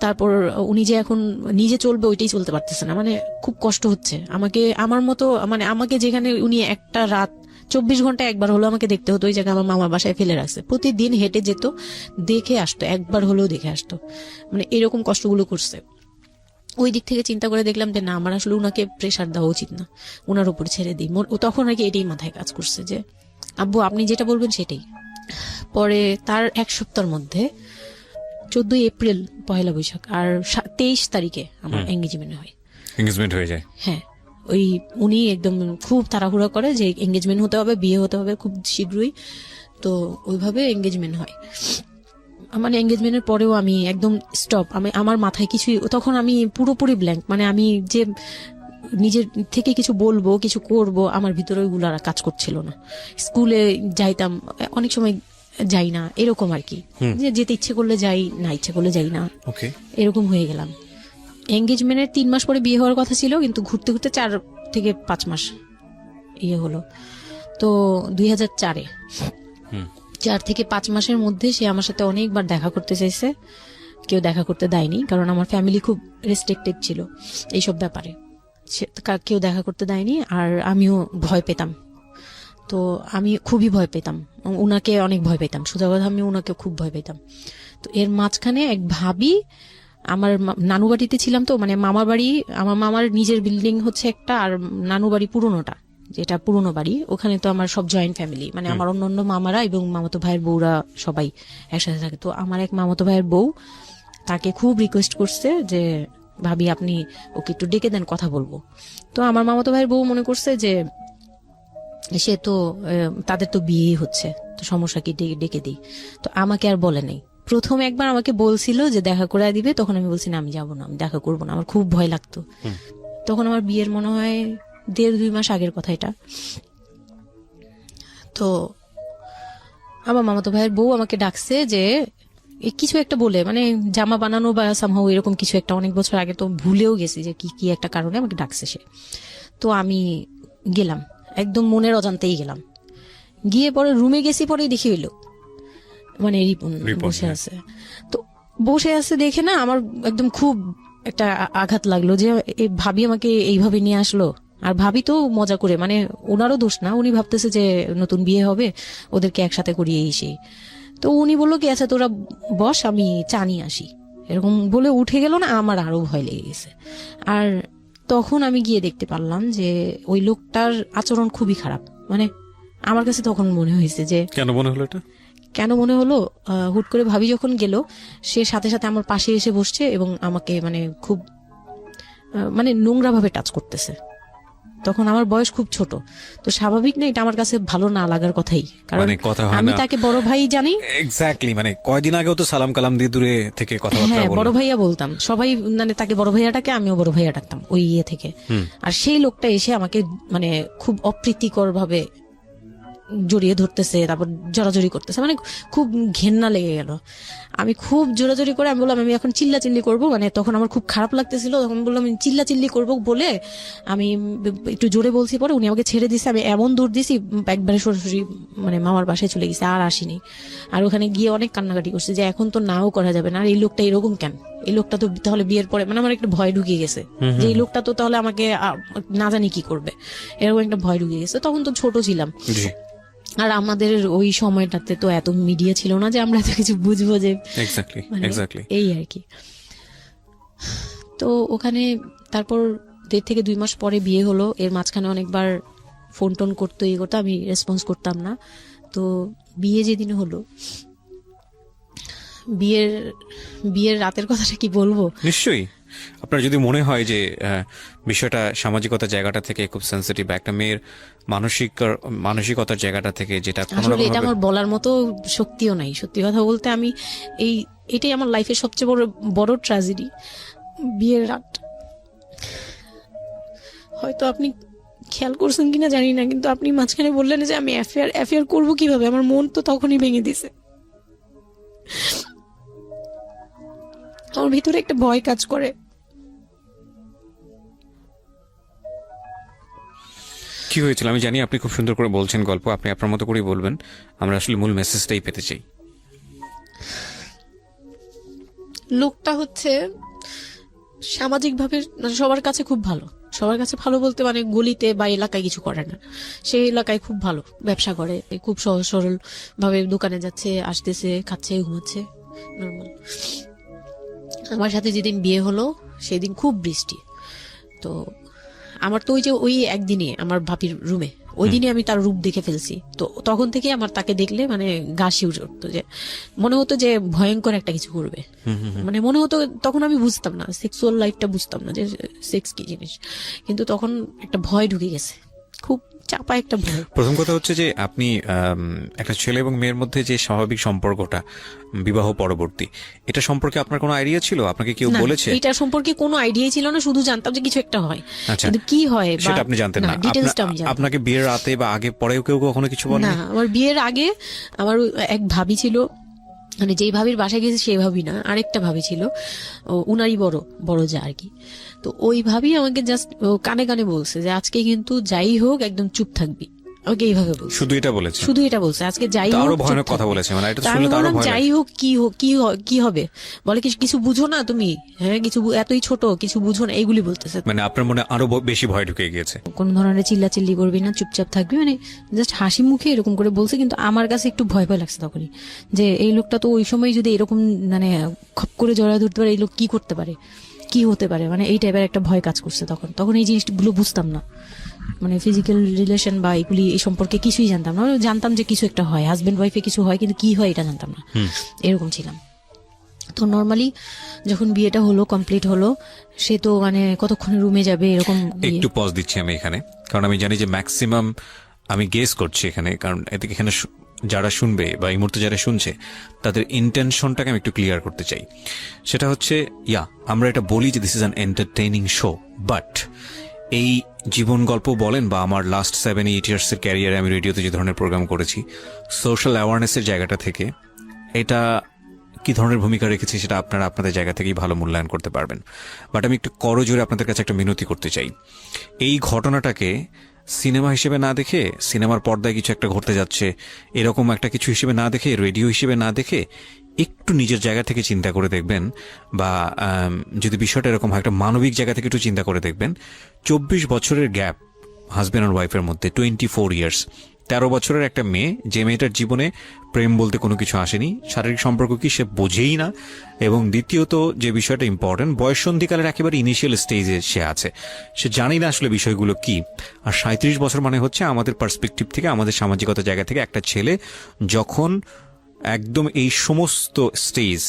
তারপর উনি যে এখন নিজে চলবে ওইটাই চলতে পারতেছে না, মানে খুব কষ্ট হচ্ছে আমাকে। আমার মতো মানে আমাকে যেখানে উনি একটা রাত 24 ঘন্টা একবার হলো আমাকে দেখতে হতো, ওই জায়গায় আমার মামার বাসায় ফেলে রাখছে। প্রতিদিন হেঁটে যেত, দেখে আসতো, একবার হলেও দেখে আসতো, মানে এরকম কষ্টগুলো করছে। ওই দিক থেকে চিন্তা করে দেখলাম যে না, আমার আসলে উনাকে প্রেশার দেওয়া উচিত না, উনার উপর ছেড়ে দিই। তখন আর কি এটাই মাথায় কাজ করছে যে আব্বু আপনি যেটা বলবেন সেটাই। পরে তার 1 সপ্তাহের মধ্যে 14 এপ্রিল পহেলা বৈশাখ আর 23 তারিখে আমার এঙ্গেজমেন্ট হয়। এঙ্গেজমেন্ট হয়ে যায়। হ্যাঁ, ওই উনি একদম খুব তাড়াহুড়া করে যে এঙ্গেজমেন্ট হতে হবে, বিয়ে হতে হবে খুব শীঘ্রই। তো ওইভাবে এঙ্গেজমেন্ট হয়। মানে এঙ্গেজমেন্টের পরেও আমি একদম স্টপ, আমার মাথায় কিছুই, তখন আমি পুরোপুরি ব্ল্যাঙ্ক। মানে আমি যে নিজের থেকে কিছু বলবো, কিছু করব, আমার ভিতরে ওইগুলো আর কাজ করছিল না। স্কুলে যাইতাম, অনেক সময় যাই না, এরকম আর কি, যে যেতে ইচ্ছে করলে যাই, না ইচ্ছে করলে যাই না, ওকে। এরকম হয়ে গেলাম। এঙ্গেজমেন্টের 3 মাস পরে বিয়ে হওয়ার কথা ছিল, কিন্তু ঘুরতে ঘুরতে 4 থেকে 5 মাস ইয়ে হলো। তো 2004-এ 4 থেকে 5 মাসের মধ্যে সে আমার সাথে অনেকবার দেখা করতে চাইছে, কেউ দেখা করতে দেয়নি, কারণ আমার ফ্যামিলি খুব রেস্ট্রিক্টেড ছিল এইসব ব্যাপারে, কেউ দেখা করতে দেয়নি। আর আমিও ভয় পেতাম, তো আমি খুবই ভয় পেতাম, উনাকে অনেক ভয় পেতাম, সোজা কথা আমি উনাকে খুব ভয় পেতাম। তো এর মাঝখানে এক ভাবি, আমার নানু বাড়িতে ছিলাম, তো মানে মামার বাড়ি, আমার মামার নিজের বিল্ডিং হচ্ছে একটা, আর নানু বাড়ি পুরোনোটা, যেটা পুরোনো বাড়ি, ওখানে তো আমার সব জয়েন্ট ফ্যামিলি, মানে আমার অন্য মামারা এবং মামাতো ভাইয়ের বউরা সবাই একসাথে থাকে। তো আমার এক মামাতো ভাইয়ের বউ তাকে খুব রিকোয়েস্ট করছে যে ভাবি আপনি ওকে একটু ডেকে দেন, কথা বলবো। তো আমার মামাতো ভাইয়ের বউ মনে করছে যে সে তো তাদের তো বিয়ে হচ্ছে, তো সমস্যা কি, ডেকে দিই। তো আমাকে আর বলে নাই। প্রথম একবার আমাকে বলছিল যে দেখা করে দিবে, তখন আমি বলছি না, আমি যাবো না, আমি দেখা করবো না, আমার খুব ভয় লাগতো। তখন আমার বিয়ের মনে হয় 1.5-2 মাস আগের কথা এটা। তো আমার মামাতো ভাইয়ের বউ আমাকে ডাকছে যে কিছু একটা বলে, মানে জামা বানানো বা সামহাও এরকম কিছু একটা, অনেক বছর আগে, তো ভুলেও গেছি যে কি কি একটা কারণে আমাকে ডাকছে সে। তো আমি গেলাম, একদম মনের অজান্তেই গেলাম। গিয়ে পরে রুমে গেছি, পরেই দেখি হইলো মানে রিপন বসে আছে। তো বসে আছে দেখে না আমার একদম খুব একটা আঘাত লাগলো যে এই ভাবি আমাকে এইভাবে নিয়ে আসলো। আর ভাবি তো মজা করে, মানে ওনারও দোষ না, উনি ভাবতেছে যে নতুন বিয়ে হবে, ওদেরকে একসাথে করিয়ে এসে। তো উনি বললো কি আচ্ছা তোরা বস, আমি চা নিয়ে আসি, এরকম বলে উঠে গেল না। আমার আরো ভয় লেগে গেছে। আর তখন আমি গিয়ে দেখতে পারলাম যে ওই লোকটার আচরণ খুবই খারাপ। মানে আমার কাছে তখন মনে হয়েছে যে কেন মনে হলো এটা? কেন মনে হলো, হুট করে ভাবি যখন গেল, সে সাথে সাথে আমার পাশে এসে বসছে এবং আমাকে মানে খুব মানে নোংরা ভাবে টাচ করতেছে। তখন আমার বয়স খুব ছোট, তো স্বাভাবিক না এটা আমার কাছে ভালো না লাগার কথাই, কারণ মানে কথা হয় আমি না। তাকে বড় ভাই জানি। এক্স্যাক্টলি, মানে কয়দিন আগেও তো সালাম কালাম দিয়ে দূরে থেকে কথাবার্তা হ্যাঁ, বললাম। বড় ভাইয়া বলতাম, সবাই মানে তাকে বড় ভাইয়া ডাকে, আমিও বড় ভাইয়া ডাকতাম ওই ইয়ে থেকে। আর সেই লোকটা এসে আমাকে মানে খুব অপ্রীতিকর ভাবে জড়িয়ে ধরতেছে, তারপর জড়াজড়ি করতেছে, মানে খুব ঘেন্না লেগে গেল। আমি খুব জোরাজোরি করে আমি বললাম আমি এখন চিল্লাচিল্লি করবো, মানে তখন আমার খুব খারাপ লাগতেছিল, তখন বললাম আমি চিল্লাচিল্লি করবো বলে আমি একটু জোরে বলছি। পরে উনি আমাকে ছেড়ে দিছে, আমি এমন দূর দিছি একবারে সরাসরি মানে মামার বাসায় চলে গেছে, আর আসিনি। আর ওখানে গিয়ে অনেক কান্নাকাটি করছে যে এখন তো নাও করা যাবে না, আর এই লোকটা এরকম কেন, এই লোকটা তো তাহলে বিয়ের পরে, মানে আমার একটা ভয় ঢুকিয়ে গেছে যে এই লোকটা তো তাহলে আমাকে না জানি কি করবে, এরকম একটা ভয় ঢুকিয়ে গেছে। তখন তো ছোট ছিলাম, আর আমাদের ওই সময়টাতে তো এত মিডিয়া ছিল না যে আমরা এত কিছু বুঝবো যে এই আর কি। তো ওখানে তারপর 1.5 থেকে 2 মাস পরে বিয়ে হলো। এর মাঝখানে অনেকবার ফোন টোন করতো, এই করতো, আমি রেসপন্স করতাম না। তো বিয়ে যেদিন হলো বিয়ের রাতের কথাটা কি বলবো? নিশ্চয়ই আপনার যদি মনে হয় যে বিষয়টা সামাজিকতার জায়গাটা থেকে খুব সেন্সিটিভ, একটা মেয়ের মানসিকতার জায়গাটা থেকে, যেটা কোনো আসলে এটা রকম আমার বলার মতো শক্তিও নাই। সত্যি কথা বলতে আমি এটাই আমার লাইফের সবচেয়ে বড় ট্র্যাজেডি, বিয়ের রাত। হয়তো আপনি খেয়াল করছেন কিনা জানি না, কিন্তু আপনি মাঝখানে বললেন যে আমি অ্যাফেয়ার করবো কিভাবে, আমার মন তো তখনই ভেঙে দিছে। আমার ভিতরে একটা ভয় কাজ করে। কি হয়েছিল আমি জানি, আপনি খুব সুন্দর করে বলছেন গল্প, আপনি আপনার মতো করেই বলবেন, আমরা আসলে মূল মেসেজটাই পেতে চাই। লোকটা হচ্ছে সামাজিকভাবে সবার কাছে খুব ভালো, সবার কাছে ভালো বলতে মানে গলিতে বা এলাকায় কিছু করে না, সেই এলাকায় খুব ভালো ব্যবসা করে, খুব সহজ সরল ভাবে দোকানে যাচ্ছে, আসতেছে, খাচ্ছে, ঘুমাচ্ছে, নর্মাল। আমার সাথে যেদিন বিয়ে হলো সেদিন খুব বৃষ্টি, তো আমার তো ওই একদিনে আমার ভাবির রুমে ওই দিনে আমি তার রূপ দেখে ফেলছি। তো তখন থেকে আমার তাকে দেখলে মানে গা শিউরে উঠতো, যে মনে হতো যে ভয়ঙ্কর একটা কিছু করবে। মানে মনে হতো, তখন আমি বুঝতাম না, সেক্সুয়াল লাইফটা বুঝতাম না যে সেক্স কি জিনিস, কিন্তু তখন একটা ভয় ঢুকে গেছে, খুব চাপা একটা ভয়। প্রথম কথা হচ্ছে যে আপনি একটা ছেলে এবং মেয়ের মধ্যে যে স্বাভাবিক সম্পর্কটা বিবাহ পরবর্তী, এটা সম্পর্কে আপনার কোনো আইডিয়া ছিল? আপনাকে কেউ না, বলেছে? এটা সম্পর্কে কোনো আইডিয়াই ছিল না, শুধু জানতাম যে কিছু একটা হয়, আচ্ছা, কিন্তু কি হয় বা সেটা আপনি জানতেন না? ডিটেইলসটা আমি জানতাম না। আপনাকে বিয়ের রাতে বা আগে পরেও কেউ কখনো কিছু বলে না, আমার বিয়ের আগে আমার এক ভাবি ছিল, মানে যেই ভাবির বাসায় গেছে সেই ভাবি না, আরেকটা ভাবি ছিল, উনারই বড় যা আর কি। তো ওই ভাবি আমাকে জাস্ট কানে কানে বলছে যে আজকে কিন্তু যাই হোক একদম চুপ থাকবি, আমাকে এইভাবে বলছে। শুধু এটা বলেছে? শুধু এটা বলছে, আজকে যাই হোক আরো চুপ ভয়ানক কথা থাকবি। বলেছে, মানে এটা তা আমি শুনলে তো আরো বললাম, ভয় যাই হোক কি হবে, বলে কিছু বুঝো না তুমি, হ্যাঁ কিছু এতই ছোট, কিছু বুঝো না, এইগুলি বলতেছে। মানে আপনার মনে আরো বেশি ভয় ঢুকে গিয়েছে? কোন ধরনের চিল্লাচিল্লি করবি না, চুপচাপ থাকবি, মানে জাস্ট হাসি মুখে এরকম করে বলছে। কিন্তু আমার কাছে একটু ভয় ভয় লাগছে তখনই, যে এই লোকটা তো ওই সময় যদি এরকম মানে খপ করে জড়ায় ধরতে পারে, এই লোক কি করতে পারে, কি হতে পারে, মানে এই টাইপের একটা ভয় কাজ করছে তখন এই জিনিসগুলো বুঝতাম না, মানে ফিজিক্যাল রিলেশন বা এগুলি এই সম্পর্কে কিছুই জানতাম না। জানতাম যে কিছু একটা হয়, হাজবেন্ড ওয়াইফে কিছু হয়, কিন্তু কি হয় এটা জানতাম না, এরকম ছিলাম। তো নর্মালি যখন বিয়েটা হলো, কমপ্লিট হলো, সে তো মানে কতক্ষণে রুমে যাবে এরকম। একটু পজ দিচ্ছি আমি এখানে, কারণ আমি জানি যে ম্যাক্সিমাম আমি গেস করছি এখানে, কারণ এদিকে এখানে যারা শুনবে বা এই মুহূর্তে যারা শুনছে তাদের ইন্টেনশনটাকে আমি একটু ক্লিয়ার করতে চাই। সেটা হচ্ছে আমরা এটা বলি যে this is an entertaining show, but এই জীবন গল্প বলেন বা আমার লাস্ট 7-8 ইয়ার্সের ক্যারিয়ারে আমি রেডিওতে যে ধরনের প্রোগ্রাম করেছি, সোশ্যাল অ্যাওয়ারনেসের জায়গাটা থেকে এটা কি ধরনের ভূমিকা রেখেছি সেটা আপনারা আপনাদের জায়গা থেকেই ভালো মূল্যায়ন করতে পারবেন। বাট আমি একটু করজোরে আপনাদের কাছে একটা মিনতি করতে চাই, এই ঘটনাটাকে সিনেমা হিসেবে না দেখে, সিনেমার পর্দায় কিছু একটা ঘটতে যাচ্ছে এরকম একটা কিছু হিসেবে না দেখে, রেডিও হিসেবে না দেখে, একটু নিজের জায়গা থেকে চিন্তা করে দেখবেন, বা যদি বিষয়টা এরকম হয় একটা মানবিক জায়গা থেকে একটু চিন্তা করে দেখবেন। 24 বছরের গ্যাপ হাজব্যান্ড আর ওয়াইফের মধ্যে, 24 ইয়ার্স, 13 বছরের একটা মেয়ে, যে মেয়েটার জীবনে প্রেম বলতে কোনো কিছু আসেনি, শারীরিক সম্পর্ক কি সে বোঝেই না, এবং দ্বিতীয়ত যে বিষয়টা ইম্পর্টেন্ট, বয়ঃসন্ধিকালের একেবারে ইনিশিয়াল স্টেজে সে আছে, সে জানি না আসলে বিষয়গুলো কি। আর 37 বছর মানে হচ্ছে আমাদের পার্সপেক্টিভ থেকে, আমাদের সামাজিকতা জায়গা থেকে একটা ছেলে যখন একদম এই সমস্ত স্টেজ,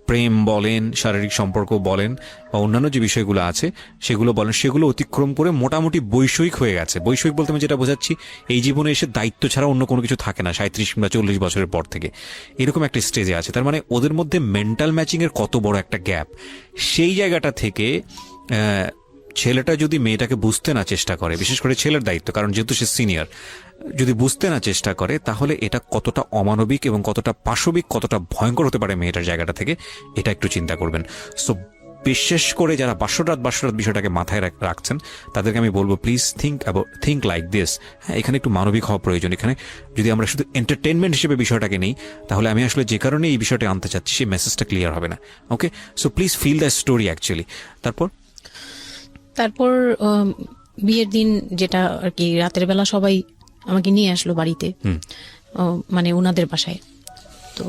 প্রেম বলেন, শারীরিক সম্পর্ক বলেন, বা অন্যান্য যে বিষয়গুলো আছে সেগুলো বলেন, সেগুলো অতিক্রম করে মোটামুটি বৈষয়িক হয়ে গেছে। বৈষয়িক বলতে আমি যেটা বোঝাচ্ছি, এই জীবনে এসে দায়িত্ব ছাড়া অন্য কোনো কিছু থাকে না 37 কিংবা 40 বছরের পর থেকে, এরকম একটা স্টেজে আছে। তার মানে ওদের মধ্যে মেন্টাল ম্যাচিং এর কত বড় একটা গ্যাপ। সেই জায়গাটা থেকে ছেলেটা যদি মেয়েটাকে বুঝতে না চেষ্টা করে, বিশেষ করে ছেলের দায়িত্ব, কারণ যেহেতু সে সিনিয়র, যদি বুঝতে না চেষ্টা করে, তাহলে এটা কতটা অমানবিক এবং কতটা পাশবিক, কতটা ভয়ঙ্কর হতে পারে মেয়েটার জায়গাটা থেকে, এটা একটু চিন্তা করবেন। সো বিশেষ করে যারা বাসরাত বিষয়টাকে মাথায় রাখছেন, তাদেরকে আমি বলবো, প্লিজ থিঙ্ক লাইক দিস। হ্যাঁ, এখানে একটু মানবিক হওয়া প্রয়োজন। এখানে যদি আমরা শুধু এন্টারটেনমেন্ট হিসেবে বিষয়টাকে নেই, তাহলে আমি আসলে যে কারণে এই বিষয়টা আনতে চাচ্ছি সেই মেসেজটা ক্লিয়ার হবে না। Okay, so please feel the story actually. তারপর বিয়ের দিন যেটা আর কি, রাতের বেলা সবাই আমাকে নিয়ে আসলো বাড়িতে, মানে ওনাদের বাসায়। তো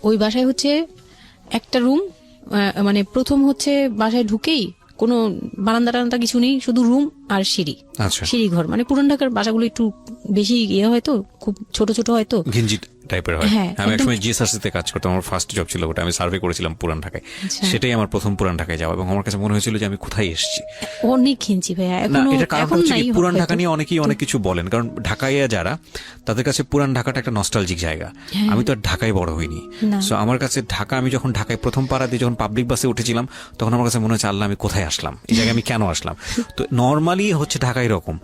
ওই বাসায় হচ্ছে একটা রুম, মানে প্রথম হচ্ছে বাসায় ঢুকেই কোনো বারান্দা টারান্দা কিছু নেই, শুধু রুম আর সিঁড়ি, সিঁড়ি ঘর। মানে পুরান ঢাকার বাসাগুলো একটু বেশি হয়তো, খুব ছোট ছোট হয়তো, টাইপের হয়। হ্যাঁ, আমি একদম। একসময় জিএসআরসিতে কাজ করতাম, আমার ফার্স্ট জব ছিল ওটা, আমি সার্ভে করেছিলাম পুরান ঢাকায়। আচ্ছা। সেটাই আমার প্রথম পুরান ঢাকায় যাওয়া, এবং আমার কাছে মনে হয়েছিল যে আমি কোথায় এসেছি। অনেক ঘিঞ্চি ভাইয়া, না, এখনো এটা কারণ এখন হচ্ছে নাই কি, পুরান হয়তো। ঢাকা নিয়ে অনেকেই অনেক কিছু বলেন, কারণ ঢাকায় যারা, তাদের কাছে পুরান ঢাকাটা একটা নস্টালজিক জায়গা। হ্যাঁ। আমি তো আর ঢাকায় বড় হইনি, না। সো আমার কাছে ঢাকা, আমি যখন ঢাকায় প্রথম পাড়া দিয়ে যখন পাবলিক বাসে উঠেছিলাম, তখন আমার কাছে মনে হচ্ছে আল্লাহ আমি কোথায় আসলাম, এই জায়গায় আমি কেন আসলাম। তো নর্মালি হচ্ছে ঢাকা এরকম।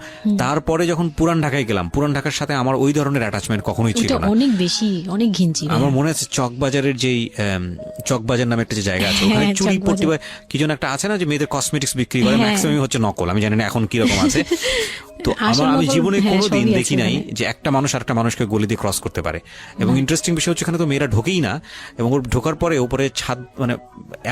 তারপরে যখন পুরান ঢাকায় গেলাম, পুরান ঢাকার সাথে আমার ওই ধরনের অ্যাটাচমেন্ট কখনোই ছিল ওটা না। অনেক বেশি, অনেক ঘিঞ্চি ভাইয়া। আমার মনে আছে চকবাজারের যেই চকবাজার নামে একটা যে জায়গা আছে, ওখানে হ্যাঁ, চুরি চকবাজার। পট্টি বা কি যেন একটা আছে না, যে মেয়েদের কসমেটিক্স বিক্রি করে, হ্যাঁ। ম্যাক্সিমাম হচ্ছে নকল, আমি জানি না এখন কি রকম আছে। তো আসল আমি নকল, জীবনে হ্যাঁ, কোনোদিন সবই আছে দেখি নাই ওখানে। যে একটা মানুষ আরেকটা মানুষকে গলি দিয়ে ক্রস করতে পারে। এবং ইন্টারেস্টিং বিষয় হচ্ছে এখানে তো মেয়েরা ঢোকেই না, এবং ওর ঢোকার পরে উপরে ছাদ, মানে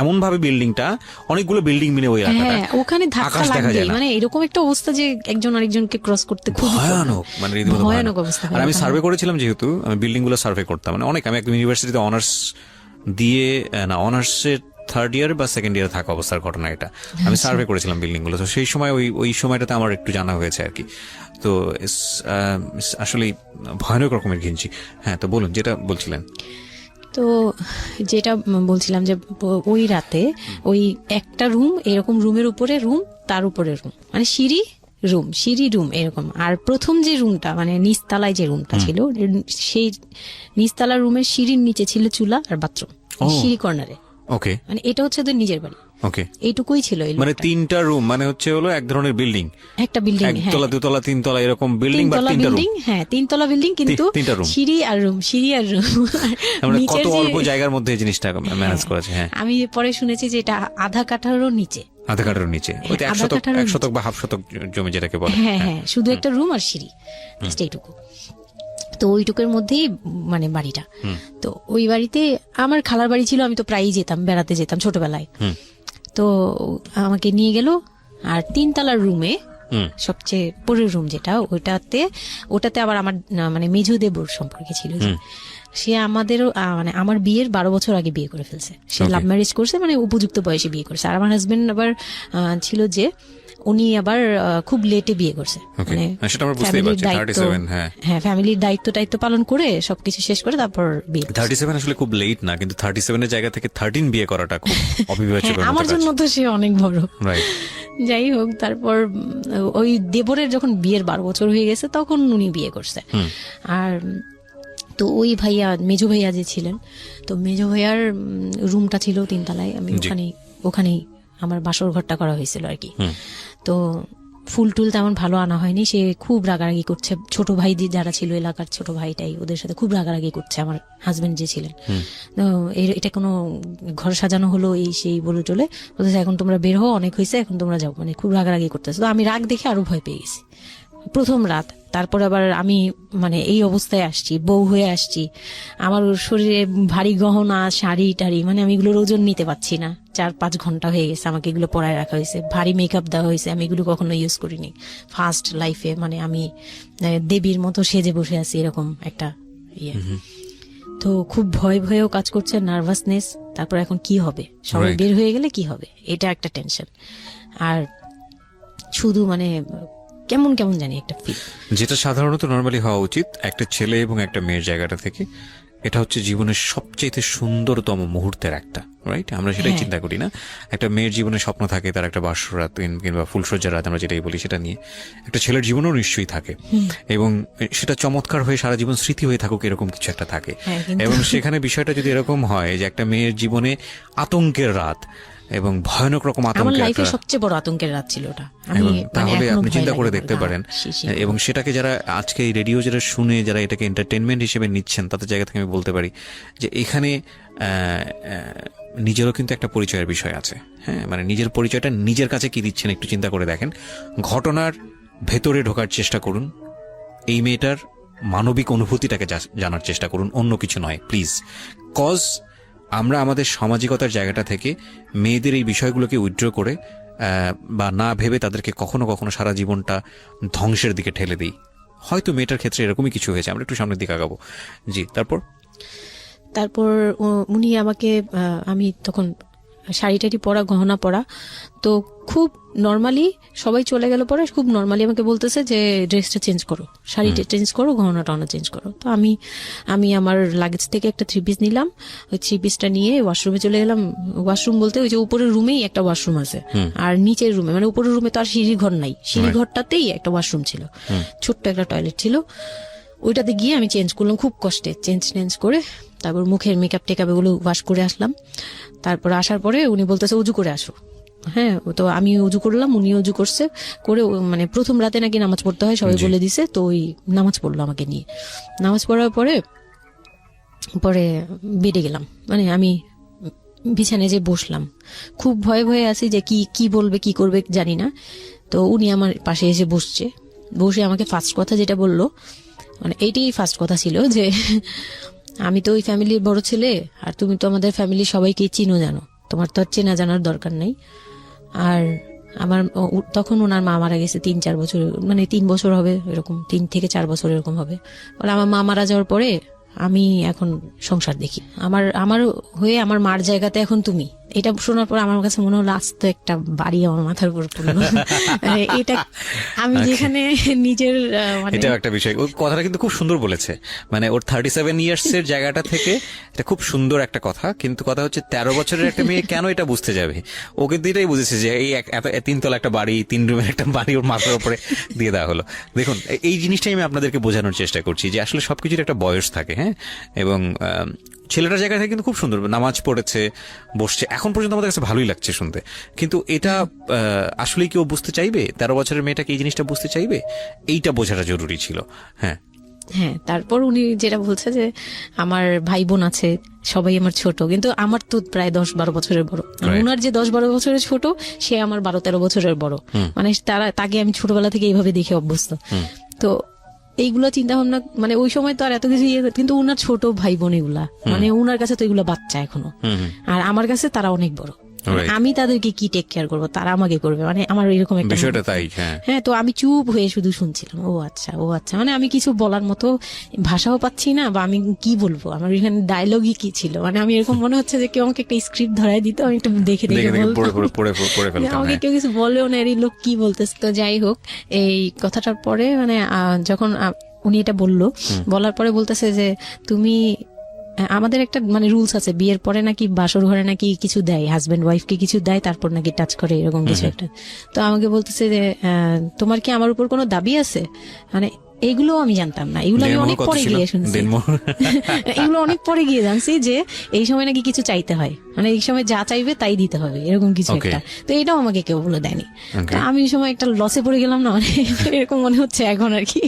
এমন ভাবে বিল্ডিংটা, অনেকগুলো বিল্ডিং মিলে ওই এলাকাটা, হ্যাঁ, ওখানে ধাক্কা আকাশ দেখা যায় লাগবে, না। মানে এরকম একটা অবস্থা যে একজন আরেকজনকে ক্রস করতে খুব ভয়ানক, মানে রীতিমতো ভয়ানক ভয়ানক অবস্থা। আর আমি ভাইয়া, সার্ভে করেছিলাম, যেহেতু আমি বিল্ডিং গুলো সার্ভে করতাম, মানে অনেক, আমি একদম ইউনিভার্সিটিতে অনার্স দিয়ে, না অনার্সের থার্ড ইয়ার বা সেকেন্ড ইয়ারে থাকা অবস্থার ঘটনা এটা। আমি সার্ভে করেছিলাম বিল্ডিং গুলো, তো সেই সময় ওই সময়টাতে আমার একটু জানা হয়েছে আর কি। তো আসলে ভয়ানক রকমের ঘিঞ্জি। হ্যাঁ, তো বলুন যেটা বলছিলেন। তো যেটা বলছিলাম যে ওই রাতে ওই একটা রুম, এরকম রুমের উপরে রুম, তার উপরে রুম, মানে সিঁড়ি রুম এরকম। আর প্রথম যে রুমটা, মানে নিচতলায় যে রুমটা ছিল, সেই নিচতলা রুমের সিঁড়ির নিচে ছিল চুলা আর বাথরুম, সিঁড়ি কর্নারে। ওকে, মানে এটা হচ্ছে ওদের নিজের বাড়ি, ওকে, এইটুকুই ছিল এই মানে লোকটার। 3টা রুম, মানে হচ্ছে হলো এক ধরনের বিল্ডিং, একটা বিল্ডিং, হ্যাঁ, একতলা দুতলা তিনতলা এরকম বিল্ডিং, বা 3টা রুম। বিল্ডিং, হ্যাঁ 3 তলা বিল্ডিং, কিন্তু 3টা room। সিঁড়ি আর রুম। মানে কত নিচের যে- অল্প জায়গার মধ্যে এই জিনিসটা ম্যানেজ করেছে। হ্যাঁ, আমি পরে শুনেছি যে এটা আধা কাঠারও নিচে। আধা কাঠার নিচে, ওই তো হ্যাঁ, 1 আধা শতক, কাঠারও 1 শতক বা হাফ শতক জমি যেটাকে বলে। হ্যাঁ হ্যাঁ, শুধু একটা রুম আর সিঁড়ি, জাস্ট এইটুকু। তো ওইটুকুর মধ্যেই মানে বাড়িটা। তো ওই বাড়িতে আমার খালার বাড়ি ছিল, আমি তো প্রায়ই যেতাম, বেড়াতে যেতাম ছোটবেলায়। তো আমাকে নিয়ে গেল, আর 3 তলার রুমে সবচেয়ে পরের রুম যেটা, ওটাতে আবার আমার মানে মেজো দেবর সম্পর্কে ছিল যে, সে আমাদেরও মানে আমার বিয়ের 12 বছর আগে বিয়ে করে ফেলছে। সে লাভ ম্যারেজ করছে, মানে উপযুক্ত বয়সে বিয়ে করছে। আর আমার হাজবেন্ড আবার ছিল যে, উনি আবার খুব লেটে বিয়ে করছে, মানে সেটা আমরা বুঝতেই পারছি। 37, হ্যাঁ ফ্যামিলির দায়িত্ব পালন করে সবকিছু শেষ করে তারপর বিয়ে করছে। 37 আসলে খুব লেট না, কিন্তু 37 এর জায়গা থেকে 13 বিয়ে করাটা খুব অবিবেচক। হ্যাঁ, আমার জন্য তো সে অনেক বড়। রাইট। যাই হোক, তারপর ওই দেবরের যখন বিয়ের 12 বছর হয়ে গেছে, তখন উনি বিয়ে করছে। আর তো ওই ভাইয়া, মেজো ভাইয়া যে ছিলেন, তো মেজো ভাইয়ার রুমটা ছিল 3 তলায়। আমি ওখানেই আমার বাসর ঘরটা করা হয়েছিল আর কি। তো ফুল টুল তেমন ভালো আনা হয়নি, সে খুব রাগারাগি করছে। ছোট ভাই যারা ছিল এলাকার, ছোট ভাইটাই ওদের সাথে খুব রাগারাগি করছে, আমার হাজবেন্ড যে ছিলেন। তো এটা কোনো ঘর সাজানো হলো এই সেই বলে চলে বলতেছে, এখন তোমরা বের হও, অনেক হয়েছে, এখন তোমরা যাও, মানে খুব রাগারাগি করতেছে। তো আমি রাগ দেখে আরো ভয় পেয়ে গেছি প্রথম রাত। তারপর আবার আমি মানে এই অবস্থায় আসছি, বউ হয়ে আসছি, আমার শরীরে ভারী গহনা, শাড়ি টাড়ি, মানে আমি এগুলোর ওজন নিতে পারছি না। 4-5 ঘন্টা হয়ে গেছে আমাকে এগুলো পরায় রাখা হয়েছে, ভারী মেকআপ দেওয়া হয়েছে, আমি এগুলো কখনো ইউজ করিনি ফার্স্ট লাইফে। মানে আমি দেবীর মতো সেজে বসে আছি, এরকম একটা ইয়ে। তো খুব ভয়েও কাজ করছে, নার্ভাসনেস। তারপর এখন কি হবে, সবাই বের হয়ে গেলে কি হবে, এটা একটা টেনশন। আর শুধু মানে কেমন জানি একটা ফিল, যেটা সাধারণত নরমালি হওয়া উচিত একটা ছেলে এবং একটা মেয়ের জায়গাটা থেকে। এটা হচ্ছে জীবনের সবচেয়ে সুন্দরতম মুহূর্তের একটা, রাইট? আমরা সেটাই চিন্তা করি না। একটা মেয়ের জীবনে স্বপ্ন থাকে তার একটা বাসরাত কিংবা ফুলসজ্জার রাত, আমরা যেটাই বলি সেটা নিয়ে। একটা ছেলের জীবনেও নিশ্চয়ই থাকে, এবং সেটা চমৎকার হয়ে সারা জীবন স্মৃতি হয়ে থাকুক, এরকম কিছু একটা থাকে। এবং সেখানে বিষয়টা যদি এরকম হয় যে একটা মেয়ের জীবনে আতঙ্কের রাত এবং ভয়ানক রকম আমার আতঙ্কের লাইফে একটা, সবচেয়ে বড় আতঙ্কের রাত ছিল ওটা। এবং মানে তাহলে এখনো আপনি ভয় চিন্তা করে লাগে দেখতে বলতে, পারেন। শিশি। এবং সেটাকে যারা আজকে এই রেডিও যারা শুনে, যারা এটাকে এন্টারটেনমেন্ট হিসেবে নিচ্ছেন, তাদের জায়গা থেকে আমি বলতে পারি যে এখানে নিজেরও কিন্তু একটা পরিচয়ের বিষয় আছে। হ্যাঁ, মানে নিজের পরিচয়টা নিজের কাছে কি দিচ্ছেন একটু চিন্তা করে দেখেন। ঘটনার ভেতরে ঢোকার চেষ্টা করুন, এই মেয়েটার মানবিক অনুভূতিটাকে জানার চেষ্টা করুন, অন্য কিছু নয় প্লিজ। কজ আমরা আমাদের সামাজিকতার জায়গাটা থেকে মেয়েদের এই বিষয়গুলোকে উইথড্র করে বা না ভেবে তাদেরকে কখনো কখনো সারা জীবনটা ধ্বংসের দিকে ঠেলে দিই। হয়তো মেয়েটার ক্ষেত্রে এরকমই কিছু হয়েছে, আমরা একটু সামনের দিকে আগাবো। জি, তারপর উনি আমাকে, আমি তখন শাড়ি টাড়ি পরা, গহনা পরা। তো খুব নর্মালি সবাই চলে গেল পরে খুব নর্মালি আমাকে বলতেছে যে ড্রেসটা চেঞ্জ করো, শাড়িটা চেঞ্জ করো, গহনা টহনা চেঞ্জ করো। তো আমি আমার লাগেজ থেকে একটা 3 পিস নিলাম, ওই 3 পিসটা নিয়ে ওয়াশরুমে চলে গেলাম। ওয়াশরুম বলতে ওই যে উপরের রুমেই একটা ওয়াশরুম আছে, আর নিচের রুমে মানে উপরের রুমে তো আর সিঁড়ি ঘর নাই, সিঁড়ি ঘরটাতেই একটা ওয়াশরুম ছিল, ছোট্ট একটা টয়লেট ছিল। ওইটাতে গিয়ে আমি চেঞ্জ করলাম খুব কষ্টে, চেঞ্জ করে তারপর মুখের মেকআপ টেকআপ এগুলো ওয়াশ করে আসলাম। তারপর আসার পরে উনি বলতেছে উজু করে আসো। হ্যাঁ, তো আমি উজু করলাম, উনি উজু করছে করে মানে প্রথম রাতে নাকি নামাজ পড়তে হয় সবাই বলে দিছে, তো ওই নামাজ পড়লো আমাকে নিয়ে। নামাজ পড়ার পরে বেডে গেলাম, মানে আমি বিছানায় যে বসলাম, খুব ভয়ে ভয়ে আছি যে কি বলবে কি করবে জানি না। তো উনি আমার পাশে এসে বসে আমাকে ফার্স্ট কথা যেটা বললো, মানে এইটাই ফার্স্ট কথা ছিল যে আমি তো ওই ফ্যামিলির বড় ছেলে, আর তুমি তো আমাদের ফ্যামিলির সবাইকে চিনো জানো, তোমার তো আর চেনা জানার দরকার নেই। আর আমার তখন ওনার মা মারা গেছে 3-4 বছর, মানে 3 বছর হবে এরকম, 3 থেকে 4 বছর এরকম হবে। বলে আমার মা মারা যাওয়ার পরে আমি এখন সংসার দেখি, আমার হয়ে আমার মার জায়গাতে এখন তুমি। এটা শোনার পর আমার কাছে মনে হলো আস্তে একটা বাড়ি আমার মাথার উপর পড়লো। এটা আমি যেখানে নিজের মানে এটাও একটা বিষয়। ওই কথাটা কিন্তু খুব সুন্দর বলেছে, মানে ওর 37 ইয়ার্স এর জায়গাটা থেকে এটা খুব সুন্দর একটা কথা। কিন্তু কথা হচ্ছে 13 বছরের একটা মেয়ে কেন এটা বুঝতে যাবে? ও কিন্তু এটাই বুঝেছে যে এই 3 তলা একটা বাড়ি, 3 রুমের একটা বাড়ি ওর মাথার উপরে দিয়ে দেওয়া হলো। দেখুন, এই জিনিসটাই আমি আপনাদেরকে বোঝানোর চেষ্টা করছি যে আসলে সবকিছুর একটা বয়স থাকে। হ্যাঁ, এবং ছেলেটার জায়গা থেকে কিন্তু খুব সুন্দর নামাজ পড়েছে, বসছে, এখন পর্যন্ত আমাদের কাছে ভালোই লাগছে শুনতে। কিন্তু এটা আসলে কেউ বুঝতে চাইবে? 13 বছরের মেয়েটাকে এই জিনিসটা বুঝতে চাইবে? এইটা বোঝাটা জরুরি ছিল। হ্যাঁ, তারপর উনি যেটা বলছে যে আমার ভাই বোন আছে, সবাই আমার ছোট, কিন্তু আমার তো প্রায় 10-12 বছরের বড়। ওনার যে 10-12 বছরের ছোট, সে আমার 12-13 বছরের বড়। মানে তাকে আমি ছোটবেলা থেকে এইভাবে দেখে অভ্যস্ত। তো এইগুলো চিন্তা ভাবনা, মানে ওই সময় তো আর এত কিছু কিন্তু উনার ছোট ভাই বোন এগুলা, মানে উনার কাছে তো এগুলো বাচ্চা এখনো, আর আমার কাছে তারা অনেক বড়। আমি তাদেরকে কি টেক কেয়ার করবো, তারা আমাকে করবে, মানে আমার এরকম একটা বিষয়টা তাই। হ্যাঁ, তো আমি চুপ হয়ে শুধু শুনছিলাম। ও আচ্ছা, মানে আমি কিছু বলার মতো ভাষাও পাচ্ছি না, বা আমি কি বলবো, আমার এখানে ডায়লগই কি ছিল, মানে আমি এরকম মনে হচ্ছে যে কেউ আমাকে একটা স্ক্রিপ্ট ধরাই দিত, আমি একটু দেখে আমাকে কেউ কিছু বলেও না, এই লোক কি বলতেছে। তো যাই হোক, এই কথাটার পরে মানে যখন উনি এটা বলার পরে বলতেছে যে তুমি, আমাদের একটা মানে রুলস আছে, বিয়ের পরে নাকি বাসর ঘরে নাকি কিছু দেয়, হাজবেন্ড ওয়াইফকে কিছু দেয়, তারপর নাকি টাচ করে, এরকম কিছু একটা। তো আমাকে বলতেছে যে তোমার কি আমার উপর কোনো দাবি আছে, মানে এইগুলো আমি জানতাম না, এগুলো আমি অনেক পরে গিয়ে শুনছি। এগুলো অনেক পরে গিয়ে জানছি যে এই সময় নাকি কিছু চাইতে হয়, মানে এই সময় যা চাইবে তাই দিতে হবে, এরকম কিছু একটা। তো এটাও আমাকে কেউ বলে দেয়নি। তো আমি এই সময় একটা লসে পড়ে গেলাম না, মানে এরকম মনে হচ্ছে এখন আর কি।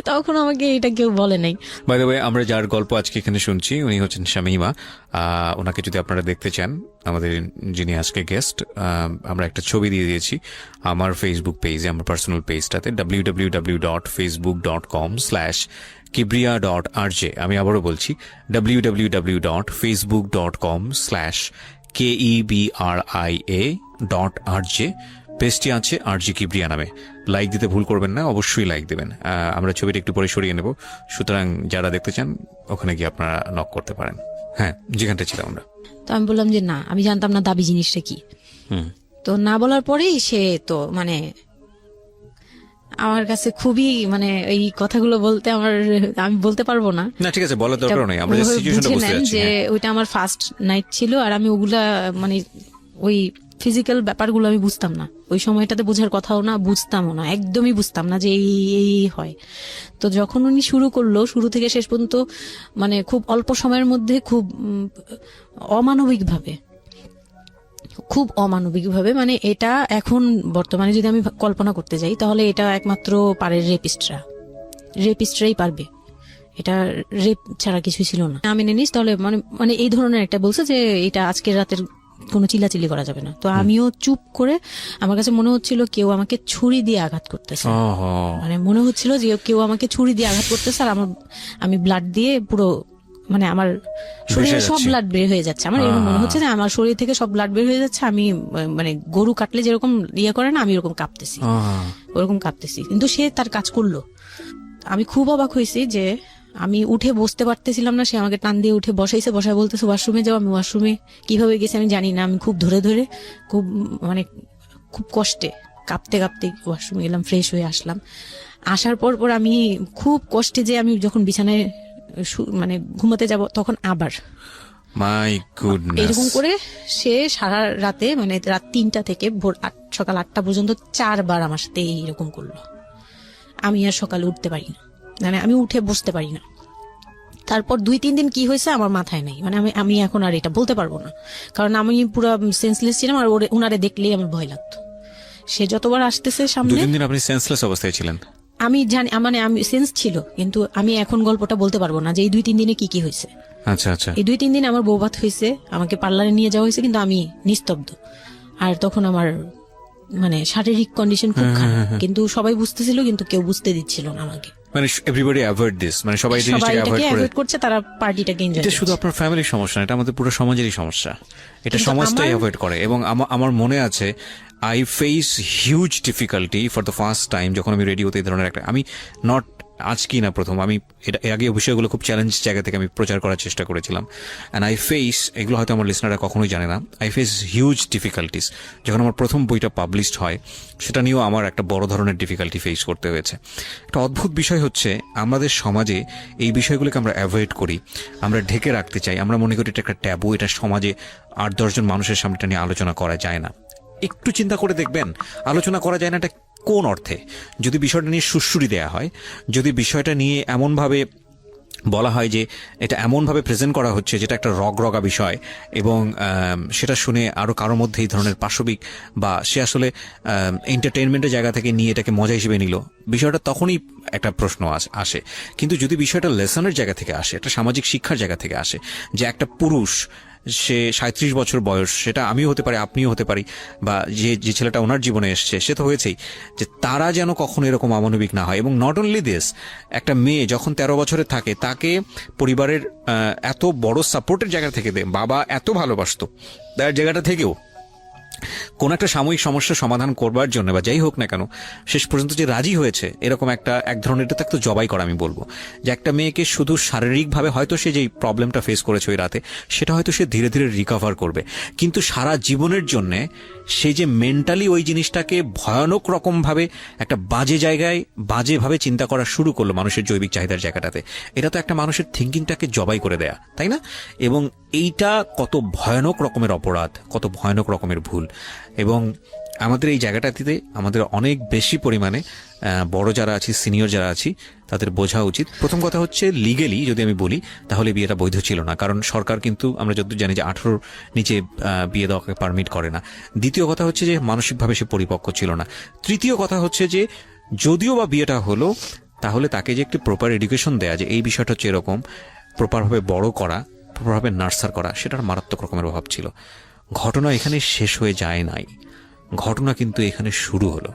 তখন আমাকে এটা কেউ বলে নাই। বাই দ্য ওয়ে, আমরা যার গল্প আজকে এখানে শুনছি উনি হচ্ছেন শামীমা। ওনাকে যদি আপনারা দেখতে চান, আমাদের যিনি আজকে গেস্ট, আমরা একটা ছবি দিয়ে দিয়েছি আমার ফেসবুক পেজে, আমার পার্সোনাল পেজটাতে, www.facebook.com/kibriya.rj। আমি আবারও বলছি, www.facebook.com/KEBRIA.RJ। পেজটি আছে আরজি কিবরিয়া নামে। লাইক দিতে ভুল করবেন না, অবশ্যই লাইক দেবেন। আমরা ছবিটা একটু পরে সরিয়ে নেব, সুতরাং যারা দেখতে চান ওখানে গিয়ে আপনারা নক করতে পারেন। হ্যাঁ, যেখানটা ছিলাম আমরা। তো আমি বললাম যে না, আমি জানতাম না দাবি জিনিসটা কি। তো না বলার পরেই সে তো মানে আমার কাছে খুবই, মানে এই কথাগুলো বলতে আমি বলতে পারবো না। না, ঠিক আছে, বলার দরকার নেই, আমরা সিচুয়েশনটা বুঝতে যাচ্ছি। যে ওইটা আমার ফার্স্ট নাইট ছিল, আর আমি ওগুলা মানে ওই ফিজিক্যাল ব্যাপারগুলো আমি বুঝতাম না, ওই সময়টাতে বোঝার কথাও না, বুঝতামও না, একদমই বুঝতাম না যে এই হয়। তো যখন উনি শুরু করলো, শুরু থেকে শেষ পর্যন্ত মানে খুব অল্প সময়ের মধ্যে খুব অমানবিকভাবে, মানে এটা এখন বর্তমানে যদি আমি কল্পনা করতে যাই, তাহলে এটা একমাত্র পারে রেপিস্টরাই পারবে, এটা রেপ ছাড়া কিছু ছিল না। আমি মেনে নিস তাহলে, মানে এই ধরনের একটা বলছে যে এটা আজকের রাতের কোনো চিল্লাচিল্লি করা যাবে না। তো আমিও চুপ করে, আমার কাছে মনে হচ্ছিল কেউ আমাকে ছুরি দিয়ে আঘাত করতেছে, মানে মনে হচ্ছিল যে কেউ আমাকে ছুরি দিয়ে আঘাত করতেছে, আর আমি ব্লাড দিয়ে পুরো, মানে আমার শরীরে সব ব্লাড বের হয়ে যাচ্ছে। আমার এরকম মনে হচ্ছে যে আমার শরীর থেকে সব ব্লাড বের হয়ে যাচ্ছে, আমি মানে গরু কাটলে যেরকম করে না, আমি ওরকম কাঁপতেছি। কিন্তু সে তার কাজ করলো। আমি খুব অবাক হয়েছি যে আমি উঠে বসতে পারতেছিলাম না, সে আমাকে টান দিয়ে উঠে বসায় বলতেছে ওয়াশরুমে যাও। আমি ওয়াশরুমে কিভাবে গেছি আমি জানি না, আমি খুব ধরে খুব মানে খুব কষ্টে কাঁপতে ওয়াশরুমে গেলাম, ফ্রেশ হয়ে আসলাম। আসার পর আমি খুব কষ্টে যে আমি যখন বিছানায় মানে ঘুমাতে যাব তখন আবার মাই গুডনেস, এরকম করে সে সারা রাতে মানে রাত 3টা থেকে ভোর সকাল 8টা পর্যন্ত 4 বার আমার সাথে এইরকম করলো। আমি আর সকালে উঠতে পারি না, মানে আমি উঠে বসতে পারি না। তারপর 2-3 দিন কি হয়েছে আমার মাথায় নাই, মানে আমি এখন আর এটা বলতে পারবো না, কারণ আমি পুরো সেন্সলেস ছিলাম আর ওনারে দেখলেই আমার ভয় লাগতো। সে যতবার আসতেছে সামনে। 2-3 দিন আপনি সেন্সলেস অবস্থায় ছিলেন? আমি জানি, মানে আমি সেন্স ছিল, কিন্তু আমি এখন গল্পটা বলতে পারবো না যে এই 2-3 দিনে কি হয়েছে। আচ্ছা আচ্ছা। এই 2-3 দিন আমার বৌভাত হয়েছে, আমাকে পার্লারে নিয়ে যাওয়া হয়েছে, কিন্তু আমি নিস্তব্ধ। আর তখন আমার মানে শারীরিক কন্ডিশন খুব খারাপ, কিন্তু সবাই বুঝতেছিল, কিন্তু কেউ বুঝতে দিচ্ছিল না আমাকে। মানে এভরিবডি অ্যাভয়েড দিস, মানে সবাই জিনিসটাকে অ্যাভয়েড করছে, তারা পার্টিটাকে এনজয় করছে। এটা শুধু আপনার ফ্যামিলির সমস্যা না, এটা আমাদের পুরো সমাজেরই সমস্যা। এটা সমাজটাই অ্যাভয়েড করে। এবং আমার মনে আছে I face huge difficulty for the first time যখন আমি রেডিওতে এই ধরনের একটা, আমি নট আজকেই না প্রথম, আমি এর আগে বিষয়গুলো খুব চ্যালেঞ্জ জায়গা থেকে আমি প্রচার করার চেষ্টা করেছিলাম। অ্যান্ড আই ফেস, এগুলো হয়তো আমার লিসনাররা কখনোই জানে না, আই ফেস হিউজ ডিফিকাল্টিস। যখন আমার প্রথম বইটা পাবলিশড হয় সেটা নিয়েও আমার একটা বড় ধরনের ডিফিকাল্টি ফেস করতে হয়েছে। একটা অদ্ভুত বিষয় হচ্ছে আমাদের সমাজে এই বিষয়গুলোকে আমরা অ্যাভয়েড করি, আমরা ঢেকে রাখতে চাই, আমরা মনে করি এটা একটা ট্যাবু, এটা সমাজে 8-10 জন মানুষের সামনে এটা নিয়ে আলোচনা করা যায় না। একটু চিন্তা করে দেখবেন আলোচনা করা যায় না এটা কোন অর্থে? যদি বিষয়টা নিয়ে সুড়সুড়ি দেয়া হয়, যদি বিষয়টা নিয়ে এমনভাবে বলা হয় যে এটা এমনভাবে প্রেজেন্ট করা হচ্ছে যেটা একটা রগরগা বিষয়, এবং সেটা শুনে আরো কারোর মধ্যে এই ধরনের পাশবিক বা সে আসলে এন্টারটেইনমেন্টের জায়গা থেকে নিয়ে এটাকে মজা হিসেবে নিল, বিষয়টা তখনই একটা প্রশ্ন আসে। কিন্তু যদি বিষয়টা লেসনের জায়গা থেকে আসে, একটা সামাজিক শিক্ষার জায়গা থেকে আসে, যে একটা পুরুষ, সে 37 বছর বয়স, সেটা আমিও হতে পারি, আপনিও হতে পারি, বা যে ছেলেটা ওনার জীবনে এসছে সে তো হয়েছেই, যে তারা যেন কখনো এরকম অমানবিক না হয়। এবং নট অনলি দিস, একটা মেয়ে যখন 13 বছরের থাকে তাকে পরিবারের এত বড় সাপোর্টের জায়গা থেকে বাবা এত ভালোবাসতো, তার জায়গাটা থেকেও কোন একটা সাময়িক সমস্যার সমাধান করবার জন্য বা যাই হোক না কেন শেষ পর্যন্ত যে রাজি হয়েছে, এরকম এক ধরনের এটা তো জবাই করা আমি বলবো, যে একটা মেয়েকে শুধু শারীরিকভাবে হয়তো সে যেই প্রবলেমটা ফেস করেছে ওই রাতে সেটা হয়তো সে ধীরে ধীরে রিকভার করবে, কিন্তু সারা জীবনের জন্য সে যে মেন্টালি ওই জিনিসটাকে ভয়ানক রকম ভাবে একটা বাজে জায়গায় বাজেভাবে চিন্তা করা শুরু করলো মানুষের জৈবিক চাহিদার জায়গাটাতে, এটা তো একটা মানুষের থিঙ্কিংটাকে জবাই করে দেয়া, তাই না? এবং এইটা কত ভয়ানক রকমের অপরাধ, কত ভয়ানক রকমের ভুল। এবং আমাদের এই জায়গাটাতে আমাদের অনেক বেশি পরিমাণে বড় যারা আছি, সিনিয়র যারা আছি, তাদের বোঝা উচিত। প্রথম কথা হচ্ছে লিগেলি যদি আমি বলি তাহলে বিয়েটা বৈধ ছিল না, কারণ সরকার কিন্তু আমরা যতদূর জানি যে 18 নিচে বিয়ে দেওয়াকে পারমিট করে না। দ্বিতীয় কথা হচ্ছে যে মানসিকভাবে সে পরিপক্ক ছিল না। তৃতীয় কথা হচ্ছে যে যদিও বা বিয়েটা হলো, তাহলে তাকে যে একটি প্রপার এডুকেশন দেয়া, যে এই বিষয়টা হচ্ছে এরকম, প্রপারভাবে বড় করা, প্রপারভাবে নার্সার করা, সেটার মারাত্মক রকমের অভাব ছিল। ঘটনা এখানে শেষ হয়ে যায় নাই, ঘটনা কিন্তু এখানে শুরু হলো।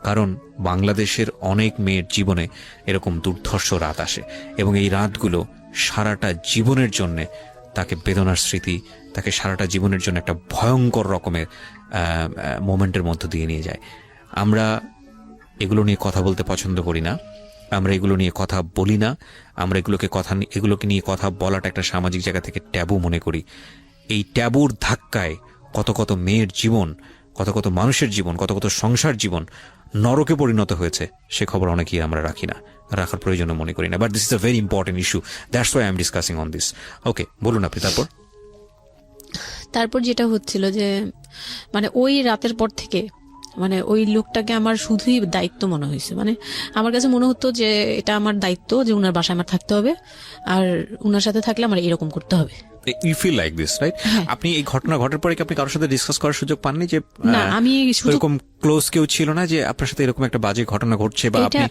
কারণ বাংলাদেশের অনেক মেয়ের জীবনে এরকম দুর্ধর্ষ রাত আসে, এবং এই রাতগুলো সারাটা জীবনের জন্য তাকে বেদনার স্মৃতি, তাকে সারাটা জীবনের জন্য একটা ভয়ঙ্কর রকমের মোমেন্টের মধ্য দিয়ে নিয়ে যায়। আমরা এগুলো নিয়ে কথা বলতে পছন্দ করি না, আমরা এগুলো নিয়ে কথা বলি না, আমরা এগুলোকে নিয়ে কথা বলাটা একটা সামাজিক জায়গা থেকে ট্যাবু মনে করি। এই ট্যাবুর ধাক্কায় কত কত মেয়ের জীবন, কত কত মানুষের জীবন, কত কত সংসার জীবন নরকে পরিণত হয়েছে, সে খবর অনেকেই আমরা রাখি না, রাখার প্রয়োজন মনে করি না। But this is a very important issue, that's why I am discussing on this. Okay, বলুন আপনি। তারপর যেটা হচ্ছিল যে মানে ওই রাতের পর থেকে মানে ওই লোকটাকে আমার শুধুই দায়িত্ব মনে হয়েছে। মানে আমার কাছে মনে হতো যে এটা আমার দায়িত্ব, যে উনার বাসায় আমার থাকতে হবে, আর উনার সাথে থাকলে আমার এরকম করতে হবে। You feel like this, right? আপনি এই ঘটনা ঘটার পরে কি আপনি কারোর সাথে ডিসকাস করার সুযোগ পাননি? যে না, আমি এরকম ক্লোজ কেউ ছিল না যে আপনার সাথে এরকম একটা বাজে ঘটনা ঘটছে, বা আপনি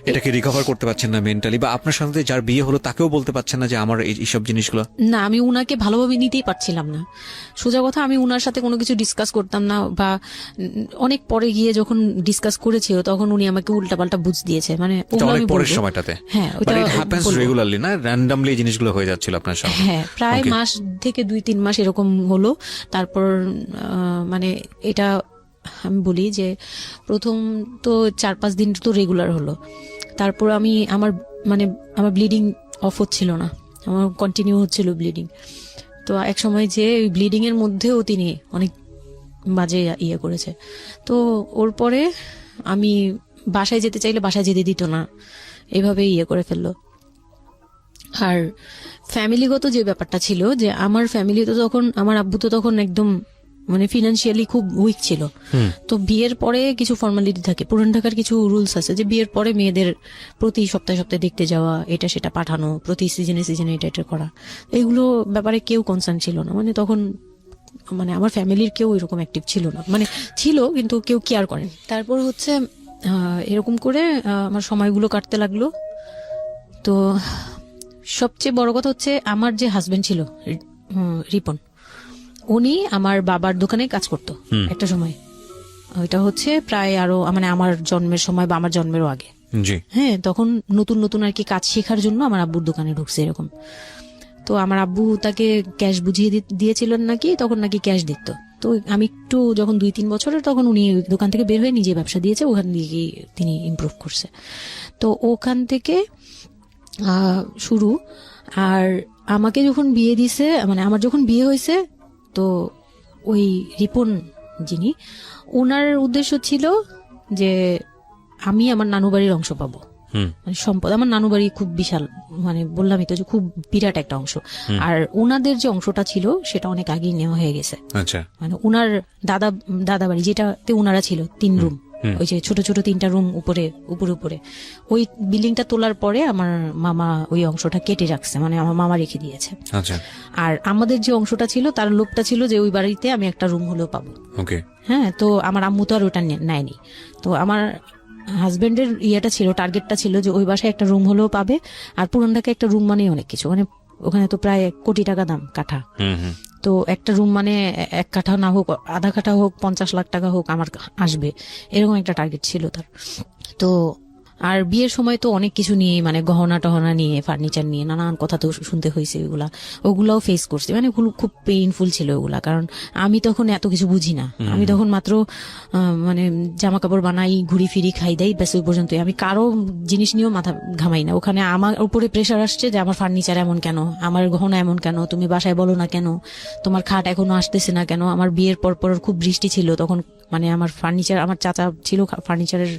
এটাকে রিকভার করতে পারছেন না মেন্টালি, বা আপনার সাথে যার বিয়ে হলো তাকেও বলতে পারছেন না যে আমার এইসব জিনিসগুলো? না, আমি উনাকে ভালোভাবে নিতেই পারছিলাম না। সোজা কথা, আমি উনার সাথে কোনো কিছু ডিসকাস করতাম না, বা অনেক পরে গিয়ে যখন ডিসকাস করেছিল তখন উনি আমাকে উল্টাপাল্টা বুঝ দিয়েছে। মানে অনেক পরের সময়টাতে, হ্যাঁ, বাট ইট হ্যাপেন্স রেগুলারলি, না র্যান্ডমলি এই জিনিসগুলো হয়ে যাচ্ছিল আপনার সাথে? হ্যাঁ, প্রায় মাস থেকে 2-3 মাস এরকম হলো। তারপর মানে এটা আমি বলি যে প্রথম তো 4-5 দিন তো রেগুলার হলো। তারপর আমি আমার মানে আমার ব্লিডিং অফ হচ্ছিল না, আমার কন্টিনিউ হচ্ছিল ব্লিডিং। তো এক সময় যে ওই ব্লিডিং এর মধ্যেও তিনি অনেক বাজে ইয়ে করেছে। তো ওর পরে আমি বাসায় যেতে চাইলে বাসায় যেতে দিত না, এভাবে ইয়ে করে ফেললো। আর ফ্যামিলিগত যে ব্যাপারটা ছিল, যে আমার ফ্যামিলি তো তখন, আমার আব্বু তো তখন একদম মানে ফিনান্সিয়ালি খুব উইক ছিল। তো বিয়ের পরে কিছু ফর্মালিটি থাকে, পুরান ঢাকার কিছু রুলস আছে যে বিয়ের পরে মেয়েদের প্রতি সপ্তাহে সপ্তাহে দেখতে যাওয়া, এটা সেটা পাঠানো, প্রতি সিজনে সিজনে এটা এটা করা, এগুলো ব্যাপারে কেউ কনসার্ন ছিল না। মানে তখন মানে আমার ফ্যামিলির কেউ এরকম অ্যাক্টিভ ছিল না, মানে ছিল কিন্তু কেউ কেয়ার করেন। তারপর হচ্ছে এরকম করে আমার সময়গুলো কাটতে লাগলো। তো সবচেয়ে বড় কথা হচ্ছে আমার যে হাজবেন্ড ছিল রিপন, উনি আমার বাবার দোকানে কাজ করতো একটা সময়। ওইটা হচ্ছে প্রায় আরো মানে আমার জন্মের সময় বা আমার জন্মেরও আগে। হ্যাঁ, তখন নতুন নতুন আর কি কাজ শেখার জন্য আমার আব্বুর দোকানে ঢুকছে এরকম। তো আমার আব্বু তাকে ক্যাশ বুঝিয়ে দিয়েছিলেন নাকি, তখন নাকি ক্যাশ দিত। তো আমি একটু যখন 2-3 বছরের, তখন উনি দোকান থেকে বের হয়ে নিজে ব্যবসা দিয়েছে, ওখান থেকে তিনি ইমপ্রুভ করছে। তো ওখান থেকে শুরু। আর আমাকে যখন বিয়ে দিছে, মানে আমার যখন বিয়ে হয়েছে, তো ওই রিপন যিনি, ওনার উদ্দেশ্য ছিল যে আমি আমার নানু বাড়ির অংশ পাবো, মানে সম্পদ। আমার নানু বাড়ি খুব বিশাল, মানে বললামই তো যে খুব বিরাট একটা অংশ। আর ওনাদের যে অংশটা ছিল সেটা অনেক আগেই নেওয়া হয়ে গেছে। মানে ওনার দাদা বাড়ি যেটাতে ওনারা ছিল 3 রুম, ওই যে ছোট ছোট 3টা রুম উপরে ওই বিল্ডিংটা তোলার পরে আমার মামা ওই অংশটা কেটে রাখছে, মানে আমার মামা রেখে দিয়েছে। আর আমাদের যে অংশটা ছিল তার লোভটা ছিল যে ওই বাড়িতে আমি একটা রুম হলেও পাবো। হ্যাঁ, তো আমার আম্মু তো আর ওটা নেয়নি। তো আমার হাজবেন্ডের ইয়েটা ছিল, টার্গেটটা ছিল যে ওই বাসায় একটা রুম হলেও পাবে। আর পুরান ঢাকায় একটা রুম মানে অনেক কিছু, মানে ওখানে তো প্রায় 1 কোটি টাকা দাম কাঠা। তো একটা রুম মানে 1 কাঠা না হোক, আধা কাঠা হোক, 50 লাখ টাকা হোক আমার আসবে, এরকম একটা টার্গেট ছিল তার। তো আর বিয়ের সময় তো অনেক কিছু নিয়ে, মানে গহনা টহনা নিয়ে, ফার্নিচার নিয়ে নানান কথা তো শুনতে হয়েছে, ওগুলাও ফেস করছি। মানে খুব পেইনফুল ছিল ওগুলা, কারণ আমি তখন এত কিছু বুঝি না। আমি তখন মাত্র মানে জামা কাপড় বানাই, ঘুরি ফিরি, খাই দেই, ব্যাস ওই পর্যন্তই। আমি কারো জিনিস নিয়েও মাথা ঘামাই না। ওখানে আমার উপরে প্রেশার আসছে যে আমার ফার্নিচার এমন কেন, আমার গহনা এমন কেন, তুমি বাসায় বলো না কেন, তোমার খাট এখনো আসতেছে না কেন। আমার বিয়ের পর খুব বৃষ্টি ছিল তখন, মানে আমার ফার্নিচার, আমার চাচা ছিল ফার্নিচারের,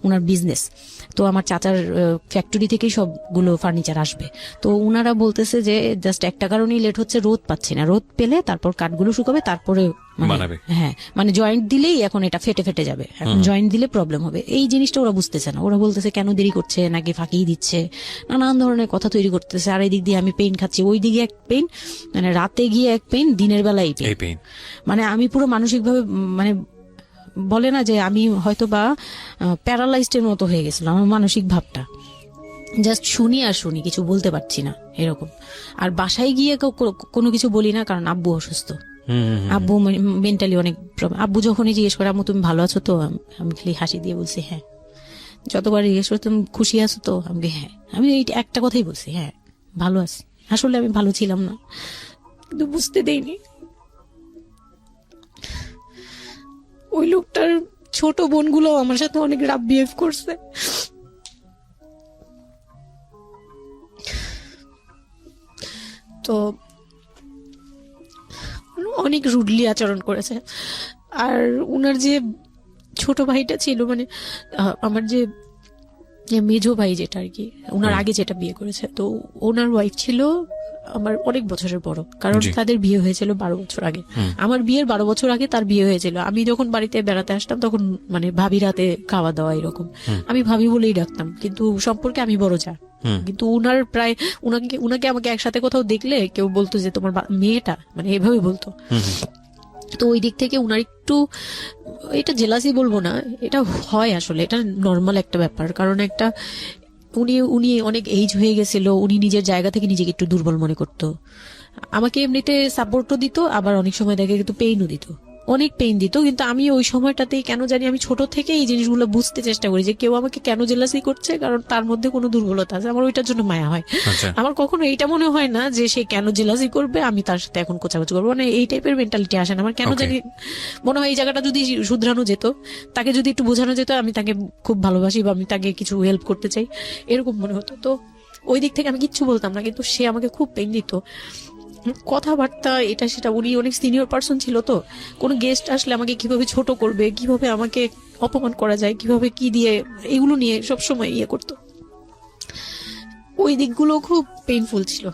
ওনার বিজনেস। তো আমার চাচার ফ্যাক্টরি থেকেই সবগুলো ফার্নিচার আসবে। তো উনারা বলতেছে যে জাস্ট একটা কারণেই লেট হচ্ছে, রোদ পাচ্ছি না, রোদ পেলে তারপর কাঠগুলো শুকাবে, তারপরে হ্যাঁ, মানে জয়েন্ট দিলেই এখন এটা ফেটে ফেটে যাবে, এখন জয়েন্ট দিলে প্রবলেম হবে। এই জিনিসটা ওরা বুঝতেছে না। ওরা বলতেছে কেন দেরি করছে, নাকি ফাঁকিই দিচ্ছে, নানান ধরনের কথা তৈরি করতেছে। আর এই দিক দিয়ে আমি পেইন খাচ্ছি, ওই দিকে এক পেইন, মানে রাতে গিয়ে এক পেইন, দিনের বেলায় পেইন। মানে আমি পুরো মানসিকভাবে, মানে বলে না যে আমি হয়তো বা প্যারালাইজড মতো হয়ে গেছিলাম, আমার মানসিক ভাবটা জাস্ট শুনি আর শুনি, কিছু বলতে পারছি না এরকম। আর বাসায় গিয়ে কোনো কিছু বলি না, কারণ আব্বু অসুস্থ, আব্বু মেন্টালি অনেক প্রবলেম। আব্বু যখনই জিজ্ঞেস করে আম্মু তুমি ভালো আছো তো, আমি খালি হাসি দিয়ে বলছি হ্যাঁ। যতবার জিজ্ঞেস করে তুমি খুশি আছো তো, আমি হ্যাঁ। আমি এই একটা কথাই বলছি, হ্যাঁ ভালো আছি। আসলে আমি ভালো ছিলাম না, কিন্তু বুঝতে দেইনি। ওই লোকটার ছোট বোনগুলো আমার সাথে অনেক রাফ বিহেভ করছে। তো অনেক রুডলি আচরণ করেছে। আর উনার যে ছোট ভাইটা ছিল, মানে আমার যে মেজো ভাই যেটা আর কি, ওনার আগে যেটা বিয়ে করেছে, তো ওনার ওয়াইফ ছিল আমার অনেক বছরের বড়, কারণ তাদের বিয়ে হয়েছিল 12 বছর আগে। আমার বিয়ের 12 বছর আগে তার বিয়ে হয়েছিল। আমি যখন বাড়িতে বেড়াতে আসতাম তখন মানে ভাবি রাতে খাওয়া দাওয়া এরকম, আমি ভাবি বলেই ডাকতাম, কিন্তু সম্পর্কে আমি বড় যা। কিন্তু উনার প্রায় উনাকে আমাকে একসাথে কোথাও দেখলে কেউ বলতো যে তোমার মেয়েটা, মানে এভাবে বলতো। তো ওই দিক থেকে উনার একটু, এটা জেলাসি বলবো না, এটা হয় আসলে, এটা নর্মাল একটা ব্যাপার। কারণ একটা উনি অনেক এজ হয়ে গেছিল, উনি নিজের জায়গা থেকে নিজেকে একটু দুর্বল মনে করতো। আমাকে এমনিতে সাপোর্টও দিত, আবার অনেক সময় দেখে কিন্তু পেইনও দিত। অনেক পেইন দিত, কিন্তু আমি ওই সময়টাতেই কেন জানি আমি ছোট থেকে এই জিনিসগুলো বুঝতে চেষ্টা করি যে কেউ আমাকে কেন জেলাসি করছে, কারণ তার মধ্যে কোনো দুর্বলতা আছে, আমার ওইটার জন্য মায়া হয়। আচ্ছা। আমার কখনো এইটা মনে হয় না যে সে কেন জেলাসি করবে, আমি তার সাথে এখন কোচাকুচি করবো, মানে এই টাইপের মেন্টালিটি আসে না আমার। কেন Okay. জানি মনে হয় এই জায়গাটা যদি শুধরানো যেত, তাকে যদি একটু বোঝানো যেত আমি তাকে খুব ভালোবাসি বা আমি তাকে কিছু হেল্প করতে চাই, এরকম মনে হতো। তো ওই দিক থেকে আমি কিচ্ছু বলতাম না, কিন্তু সে আমাকে খুব পেইন দিত, কথাবার্তা এটা সেটা। উনি অনেক সিনিয়র পার্সন ছিল, তো কোনো গেস্ট আসলে আমাকে কিভাবে ছোট করবে, কিভাবে আমাকে অপমান করা যায়, কিভাবে কি দিয়ে, এগুলো নিয়ে সবসময় ইয়ে করতো। ওই দিকগুলো খুব পেইনফুল ছিল।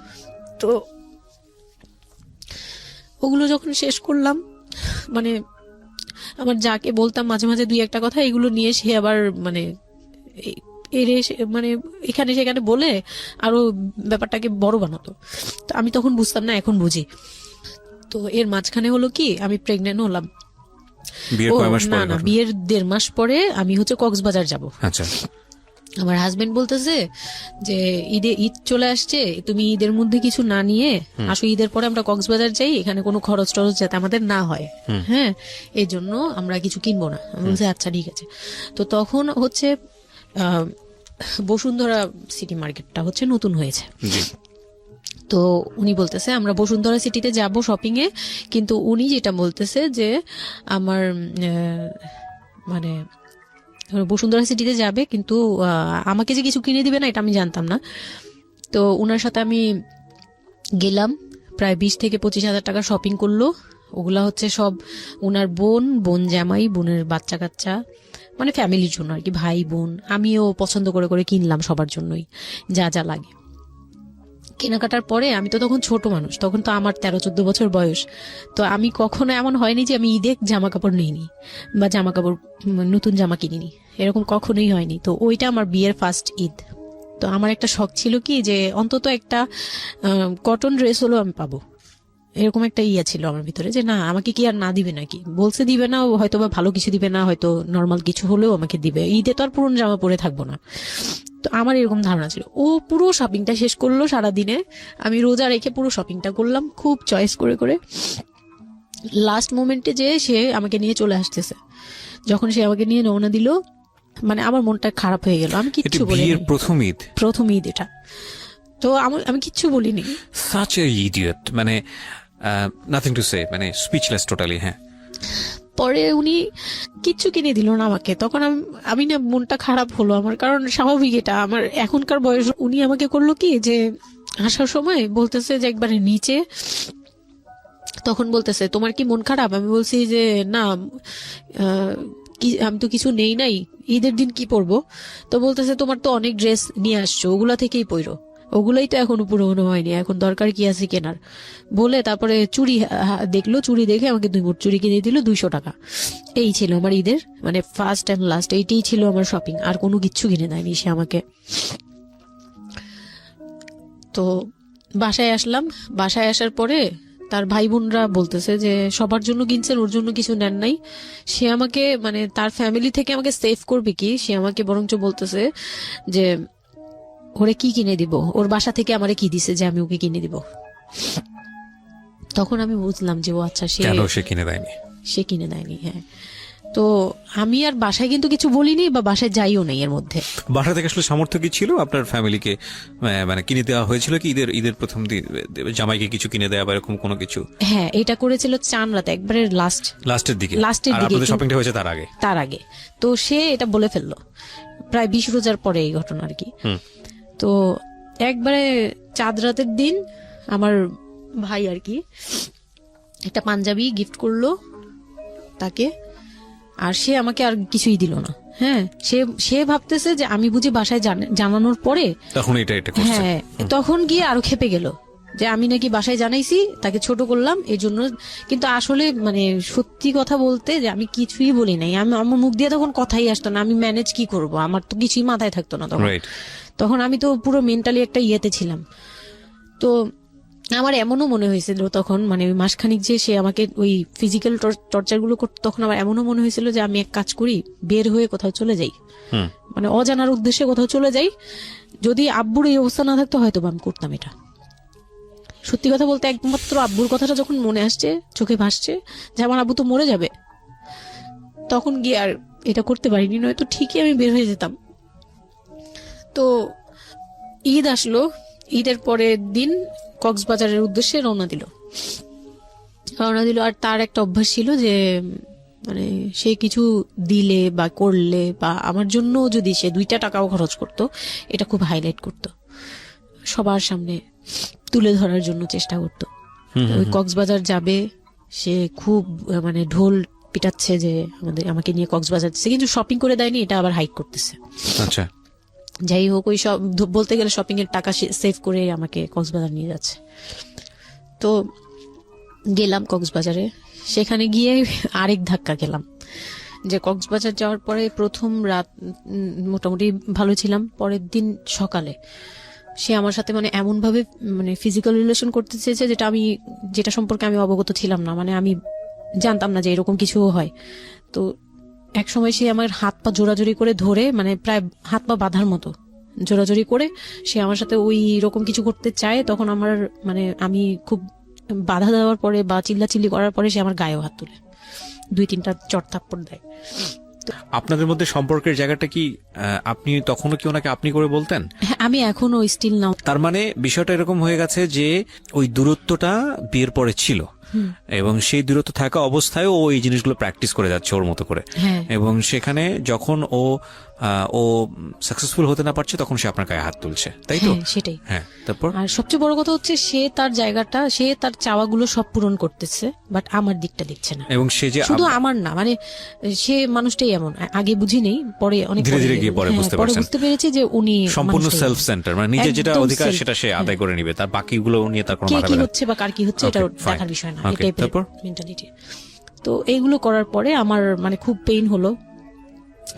তো ওগুলো যখন শেষ করলাম, মানে আমার যাকে বলতাম মাঝে মাঝে দুই একটা কথা, এগুলো নিয়ে সে আবার মানে মানে এখানে সেখানে বলে আরো ব্যাপারটাকে বড় বানাতো। তো আমি তখন বুঝতাম না, এখন বুঝি। তো এর মাঝখানে হলো কি, আমি প্রেগনেন্ট হলাম। না, বিয়ের 1.5 মাস পরে আমি হচ্ছে কক্সবাজার যাব। আচ্ছা। আমার হাজবেন্ড বলতেছে যে ঈদ চলে আসছে, তুমি ঈদের মধ্যে কিছু না নিয়ে আসো, ঈদের পরে আমরা কক্সবাজার যাই, এখানে কোনো খরচ টরচ যাতে আমাদের না হয়, হ্যাঁ, এই জন্য আমরা কিছু কিনবো না। আমি বলছি আচ্ছা ঠিক আছে। তো তখন হচ্ছে বসুন্ধরা সিটি মার্কেটটা হচ্ছে নতুন হয়েছে। তো উনি বলতেছে আমরা বসুন্ধরা সিটিতে যাব শপিং এ, কিন্তু উনি যেটা বলতেছে যে আমার মানে বসুন্ধরা সিটিতে যাবে, কিন্তু আমাকে যে কিছু কিনে দিবে না এটা আমি জানতাম না। তো উনার সাথে আমি গেলাম, প্রায় 20 থেকে 25 হাজার টাকা শপিং করলো। ওগুলা হচ্ছে সব উনার বোন জামাই, বোনের বাচ্চা কাচ্চা, মানে ফ্যামিলির জন্য আর কি, ভাই বোন। আমিও পছন্দ করে করে কিনলাম সবার জন্যই যা যা লাগে। কেনাকাটার পরে আমি তো তখন ছোট মানুষ, তখন তো আমার 13-14 বছর বয়স। তো আমি কখনো এমন হয়নি যে আমি ঈদে জামা কাপড় নিইনি বা জামা কাপড় নতুন জামা কিনিনি, এরকম কখনোই হয়নি। তো ওইটা আমার বিয়ের ফার্স্ট ঈদ। তো আমার একটা শখ ছিল কি যে অন্তত একটা কটন ড্রেস হলো আমি পাবো, এরকম একটা ইয়া ছিল আমার ভিতরে, যে না আমাকে কি আর না দিবে নাকি, বলছে দিবে না, হয়তো বা ভালো কিছু দিবে না, হয়তো নর্মাল কিছু হলেও আমাকে দিবে, ঈদে তো আর পুরনো জামা পরে থাকবো না। তো আমার এরকম ধারণা ছিল। ও পুরো শপিংটা শেষ করলো সারাদিনে, আমি রোজা রেখে পুরো শপিংটা করলাম খুব চয়েস করে করে। লাস্ট মোমেন্টে যে সে আমাকে নিয়ে চলে আসতেছে, যখন সে আমাকে নিয়ে রওনা দিল, মানে আমার মনটা খারাপ হয়ে গেল। আমি কিচ্ছু বলিনি, প্রথম ঈদ এটা। তো আমি কিচ্ছু বলিনি। সাচ এ ইডিয়ট, মানে নাথিং টু সে, মানে স্পিচলেস টোটালি। হ্যাঁ, পরে উনি কিচ্ছু কিনে দিল না আমাকে, তখন আমি না মনটা খারাপ হলো আমার, কারণ স্বাভাবিক এটা আমার এখনকার বয়স। উনি আমাকে করলো কি যে আসার সময় বলতেছে যে একবারে নিচে, তখন বলতেছে তোমার কি মন খারাপ? আমি বলছি যে না, আমি তো কিছু নেই নাই, ঈদের দিন কি পরবো? তো বলতেছে তোমার তো অনেক ড্রেস নিয়ে আসছো, ওগুলা থেকেই পরো, ওগুলাই তো এখনো পুরোনো হয়নি, এখন দরকার কি আছে কেনার? বলে তারপরে চুড়ি দেখলো, চুড়ি দেখে আমাকে 2 মুঠ চুড়ি কিনে দিল 200 টাকা। এই ছিল আমার ঈদের মানে ফার্স্ট অ্যান্ড লাস্ট, এইটাই ছিল আমার শপিং, আর কোনো কিচ্ছু কিনে দেয়নি সে আমাকে। তো বাসায় আসলাম, বাসায় আসার পরে তার ভাই বোনরা বলতেছে যে সবার জন্য কিনছেন, ওর জন্য কিছু নেন নাই। সে আমাকে মানে তার ফ্যামিলি থেকে আমাকে সেভ করবে কি, সে আমাকে বরঞ্চ বলতেছে যে ওরে কি কিনে দিব, ওর বাসা থেকে আমারে কি দিছে যে আমি ওকে কিনে দিব। তখন আমি বুঝলাম যে ও আচ্ছা, সে কিনে দেয়নি। হ্যাঁ, তো আমি আর বাসায় কিন্তু কিছু বলিনি বা বাসায় যাইও নাই। এর মধ্যে বাসা থেকে আসলে সামর্থ্য কি ছিল আপনার ফ্যামিলিকে, মানে কিনে দেওয়া হয়েছিল কি ঈদের প্রথম দিন জামাইকে কিছু কিনে দেওয়া বা এরকম কোনো কিছু? হ্যাঁ, এটা করেছিল চান রাতে, একবারে লাস্টের দিকে শপিংটা হয়েছে তার আগে। তো সে এটা বলে ফেললো প্রায় 20 রোজার পরে এই ঘটনা আর কি। তো একবারে চাঁদ রাতের দিন আমার ভাই আর কি একটা পাঞ্জাবি গিফট করলো তাকে, আর সে আমাকে আর কিছুই দিল না। হ্যাঁ, সে ভাবতেছে যে আমি বুঝি বাসায় জানানোর পরে তখন এটা করছে। হ্যাঁ, তখন গিয়ে আরো খেপে গেল যে আমি নাকি বাসায় জানাইছি, তাকে ছোট করলাম এই জন্য। কিন্তু আসলে মানে সত্যি কথা বলতে যে আমি কিছুই বলি নাই, আমার মুখ দিয়ে তখন কথাই আসতো না, আমি ম্যানেজ কি করব, আমার তো কিছুই মাথায় থাকতো না তখন আমি তো পুরো মেন্টালি একটা ইয়েতে ছিলাম। তো আমার এমনও মনে হয়েছিল তখন, মানে ওই মাসখানিক যে সে আমাকে ওই ফিজিক্যাল টর্চার গুলো করতো, তখন আমার এমনও মনে হয়েছিল যে আমি এক কাজ করি, বের হয়ে কোথাও চলে যাই, মানে অজানার উদ্দেশ্যে কোথাও চলে যাই। যদি আব্বুর এই অবস্থা না থাকতো হয়তো আমি করতাম এটা। সত্যি কথা বলতে একমাত্র আব্বুর কথাটা যখন মনে আসছে, চোখে ভাসছে যে আমার আব্বু তো মরে যাবে, তখন গিয়ে আর এটা করতে পারিনি, নয়তো ঠিকই আমি বের হয়ে যেতাম। তো ঈদ আসলো, ঈদের পরের দিন কক্সবাজারের উদ্দেশ্যে রওনা দিল। আর তার একটা অভ্যাস ছিল যে মানে সে কিছু দিলে বা করলে বা আমার জন্য যদি সে 2টা টাকাও খরচ করত, এটা খুব হাইলাইট করত, সবার সামনে তুলে ধরার জন্য চেষ্টা করত। ওই কক্সবাজার যাবে, সে খুব মানে ঢোল পিটাচ্ছে যে আমাকে নিয়ে কক্সবাজার যাচ্ছে, কিন্তু শপিং করে দেয়নি, এটা আবার হাইড করতেছে। আচ্ছা, যাই হোক, ওই সব বলতে গেলে শপিং এর টাকা সেভ করে আমাকে কক্সবাজার নিয়ে যাচ্ছে। তো গেলাম কক্সবাজারে, সেখানে গিয়ে আরেক ধাক্কা খেলাম যে কক্সবাজার যাওয়ার পরে প্রথম রাত মোটামুটি ভালো ছিলাম, পরের দিন সকালে সে আমার সাথে মানে এমন ভাবে মানে ফিজিক্যাল রিলেশন করতে চেয়েছে যেটা সম্পর্কে আমি অবগত ছিলাম না, মানে আমি জানতাম না যে এরকম কিছু হয়। তো এক সময় সে আমার হাত পা জোরাজোরি করে ধরে, মানে প্রায় হাত পা বাঁধার মতো জোরাজোরি করে সে আমার সাথে ওই রকম কিছু করতে চায়। তখন আমার মানে আমি খুব বাধা দেওয়ার পরে বা চিল্লাচিল্লি করার পরে সে আমার গায়েও হাত তুলে 2-3টা চট থাপ্পড় দেয়। আপনাদের মধ্যে সম্পর্কের জায়গাটা কি আপনি তখনও কি ওনাকে আপনি করে বলতেন? হ্যাঁ, আমি এখনো স্টিল নাও। তার মানে বিষয়টা এরকম হয়ে গেছে যে ওই দূরত্বটা বিয়ের পরে ছিল, এবং সেই দূরত্ব থাকা অবস্থায় ও এই জিনিসগুলো প্র্যাকটিস করে যাচ্ছে ওর মতো করে, এবং সেখানে যখন ও সাকসেসফুল হতে না পারছে তখন সে আপনার গায়ে হাত তুলছে, তাই তো? সেটাই। হ্যাঁ, তারপর আর সবচেয়ে বড় কথা হচ্ছে সে তার জায়গাটা, সে তার চাওয়াগুলো সব পূরণ করতেছে, বাট আমার দিকটা দেখছে না। এবং সে যে শুধু আমার না, মানে সে মানুষটাই এমন, আগে বুঝি নেই, পরে অনেক ধীরে ধীরে গিয়ে পরে বুঝতে পেরেছি যে উনি সম্পূর্ণ সেলফ সেন্টার, মানে নিজের যেটা অধিকার সেটা সে আদায় করে নিবে, তার বাকিগুলো নিয়ে তার কোনো মাথা কি হচ্ছে বা কার কি হচ্ছে এটা দেখার বিষয় না, এটাই মেন্টালিটি। তো এইগুলো করার পরে আমার মানে খুব পেইন হলো,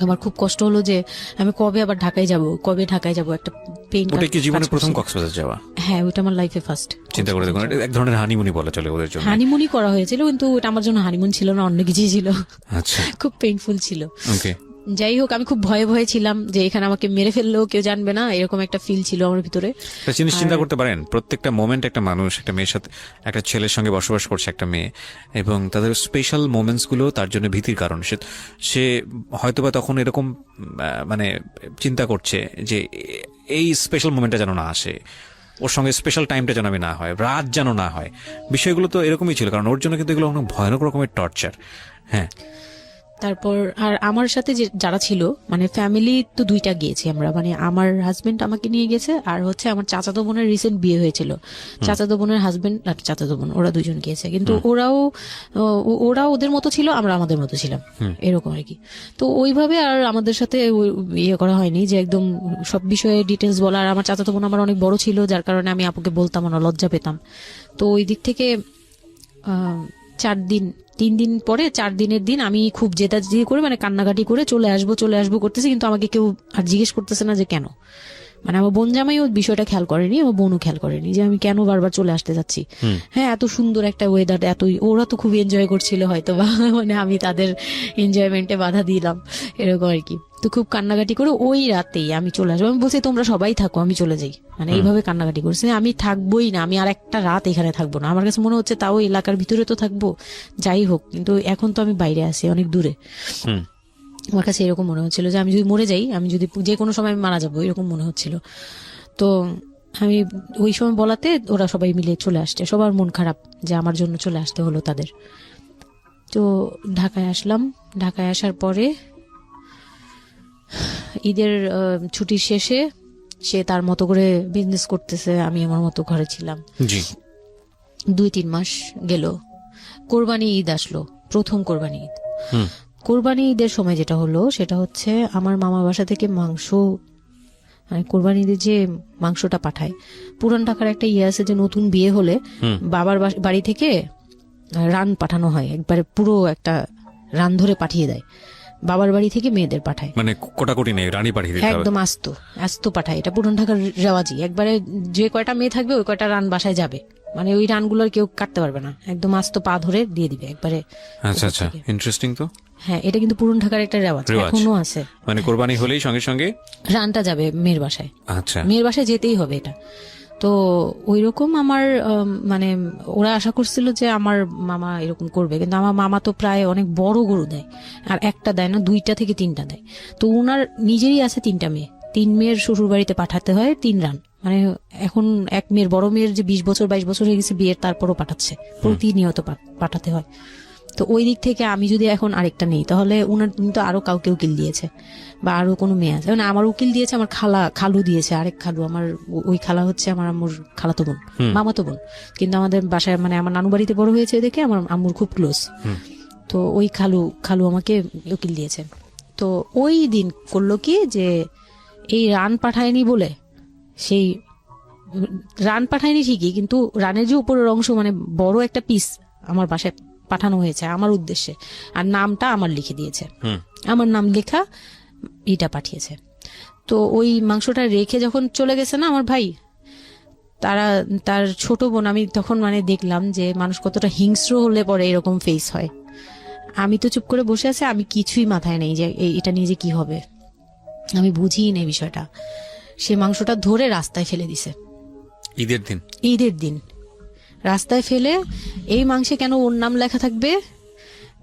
আমার খুব কষ্ট হলো যে আমি কবে আবার ঢাকায় যাব, একটা পেইন। ওটা কি জীবনে প্রথম কক্সবাজার যাওয়া? হ্যাঁ, ওটা আমার লাইফে ফার্স্ট। চিন্তা করে দেখুন, এক ধরনের হানিমুনি বলা চলে ওদের জন্য। হানিমুনি করা হয়েছিল, কিন্তু ওটা আমার জন্য হানিমুন ছিল না, অন্য কিছুই ছিল। আচ্ছা, খুব পেইনফুল ছিল। ওকে। যাই হোক, আমি খুব ভয়ে ছিলাম যে এখানে আমাকে মেরে ফেললেও কেউ জানবে না, এরকম একটা ফিল ছিল আমার ভিতরে। জিনিস চিন্তা করতে পারেন, প্রত্যেকটা মোমেন্ট একটা মানুষ একটা মেয়ের সাথে, একটা ছেলের সঙ্গে বসবাস করছে একটা মেয়ে, এবং তাদের স্পেশাল মোমেন্টস গুলো তার জন্য ভীতির কারণ। সে হয়তোবা তখন এরকম মানে চিন্তা করছে যে এই স্পেশাল মোমেন্টটা যেন না আসে, ওর সঙ্গে স্পেশাল টাইমটা যেন আমি না হয়, রাত যেন না হয়। বিষয়গুলো তো এরকমই ছিল, কারণ ওর জন্য কিন্তু এগুলো অনেক ভয়ানক রকমের টর্চার। হ্যাঁ, তারপর আর আমার সাথে যারা ছিল, মানে ফ্যামিলি তো 2টা গিয়েছি আমরা, মানে আমার হাজবেন্ড আমাকে নিয়ে গেছে, আর হচ্ছে আমার চাচাতো বোনের রিসেন্ট বিয়ে হয়েছিল, চাচাতো বোনের হাজবেন্ড আর চাচাতো বোন, ওরা 2জন গিয়েছে। কিন্তু ওরা ওদের মতো ছিল, আমরা আমাদের মতো ছিলাম, এরকম আর কি। তো ওইভাবে আর আমাদের সাথে ইয়ে করা হয়নি যে একদম সব বিষয়ে ডিটেলস বলা। আর আমার চাচাতো বোন আমার অনেক বড় ছিল, যার কারণে আমি আপুকে বলতাম না, লজ্জা পেতাম। তো ওই দিক থেকে 3 দিন পরে 4 দিনের দিন আমি খুব জেদাজেদি করে, মানে কান্নাকাটি করে চলে আসবো করতেছি, কিন্তু আমাকে কেউ আর জিজ্ঞেস করতেছে না যে কেন। মানে আমার বোন জামাই ওই বিষয়টা খেয়াল করেনি, আমার বোনও খেয়াল করেনি যে আমি কেন বারবার চলে আসতে যাচ্ছি। হ্যাঁ, এত সুন্দর একটা ওয়েদার, ওরা তো খুব এনজয় করছিল হয়তো বা, মানে আমি তাদের এনজয়মেন্টে বাধা দিলাম, এরকম আর কি। তো খুব কান্নাকাটি করে ওই রাতেই আমি চলে আসবো। আমি বলছি তোমরা সবাই থাকো, আমি চলে যাই, মানে এইভাবে কান্নাকাটি করছি, আমি থাকবোই না, আমি আর একটা রাত এখানে থাকবো না। আমার কাছে মনে হচ্ছে তাও এলাকার ভিতরে তো থাকবো, যাই হোক, কিন্তু এখন তো আমি বাইরে আছি, অনেক দূরে। আমার কাছে এরকম মনে হচ্ছিল যে আমি যদি মরে যাই, আমি যদি যে কোনো সময় মারা যাবো, এরকম মনে হচ্ছিল। তো আমি ওই সময় বলাতে ওরা সবাই মিলে চলে আসছে, সবার মন খারাপ যে আমার জন্য চলে আসতে হলো তাদের। তো ঢাকায় আসলাম। ঢাকায় আসার পরে ঈদের ছুটির শেষে সে তার মতো করে বিজনেস করতেছে, আমি আমার মতো ঘরে ছিলাম। 2-3 মাস গেল, কোরবানি ঈদ আসলো, প্রথম কোরবানি ঈদ। কোরবানি ঈদের সময় যেটা হলো সেটা হচ্ছে আমার মামা বাসা থেকে মাংস, মানে কোরবানি ঈদের যে মাংসটা পাঠায়, পুরান ঢাকার একটা ইয়ে আছে যে নতুন বিয়ে হলে বাবার বাড়ি থেকে রান পাঠানো হয়, একবারে পুরো একটা রান ধরে পাঠিয়ে দেয়, বাবার বাড়ি থেকে মেয়েদের পাঠায়, মানে কোটাকুটি নেই, রানী পাঠিয়ে দিতে হবে, একদম আস্ত পাঠায়। এটা পুরান ঢাকার রেওয়াজি, একবারে যে কয়টা মেয়ে থাকবে ওই কয়টা রান বাসায় যাবে, মানে ওই রানগুলোর কেউ কাটতে পারবে না, একদম আস্ত পা ধরে দিয়ে দিবে একবারে। আচ্ছা আচ্ছা, ইন্টারেস্টিং তো। হ্যাঁ, এটা কিন্তু পুরান ঢাকার একটা রেওয়াজ, এখনো আছে। মানে কোরবানি হলেই সঙ্গে সঙ্গে রানটা যাবে মেয়ের বাসায়। আচ্ছা, মেয়ের বাসায় যেতেই হবে এটা। তো ওই রকম আমার মানে ওরা আশা করছিল যে আমার মামা এরকম করবে, কিন্তু আমার মামা তো প্রায় অনেক বড় গরু দেয়, আর একটা দেয় না, 2টা থেকে 3টা দেয়। তো ওনার নিজেরই আছে 3টা মেয়ে, 3 মেয়ের শ্বশুর বাড়িতে পাঠাতে হয় 3 রান, মানে এখন এক মেয়ের, বড় মেয়ের যে 20 বছর 22 বছর হয়ে গেছে বিয়ের, তারপরও পাঠাচ্ছে, প্রতিনিয়ত পাঠাতে হয়। তো ওই দিক থেকে আমি যদি এখন আরেকটা নেই, তাহলে উনার তো আরো কাউকে উকিল দিয়েছে, বা আরো কোনো মেয়ে আছে, মানে আমার উকিল দিয়েছে, আমার খালু দিয়েছে, আরেক খালু, আমার ওই খালা হচ্ছে আমার আম্মুর খালাতো বোন, মামাতো বোন, কিন্তু আমাদের বাসায় মানে আমার নানু বাড়িতে বড় হয়েছে দেখে আমার আম্মুর খুব ক্লোজ। তো ওই খালু আমাকে উকিল দিয়েছে। তো ওই দিন করলো কি, যে এই রান পাঠায়নি বলে, সেই রান পাঠায়নি ঠিকই, কিন্তু রানের যে উপরের অংশ, মানে বড় একটা পিস আমার বাসায় পাঠানো হয়েছে আমার উদ্দেশ্যে, আর নামটা আমার লিখে দিয়েছে, আমার নাম লেখা এটা পাঠিয়েছে। তো ওই মাংসটা রেখে যখন চলে গেছে না আমার ভাই, তার ছোট বোন, আমি তখন মানে দেখলাম যে মানুষ কতটা হিংস্র হলে পরে এরকম ফেস হয়। আমি তো চুপ করে বসে আছি, আমি কিছুই মাথায় নেই যে এটা নিয়ে যে কি হবে, আমি বুঝিই নেই বিষয়টা। সে মাংসটা ধরে রাস্তায় ফেলে দিছে ঈদের দিন রাস্তায় ফেলে, এই মাংসে কেন ওর নাম লেখা থাকবে,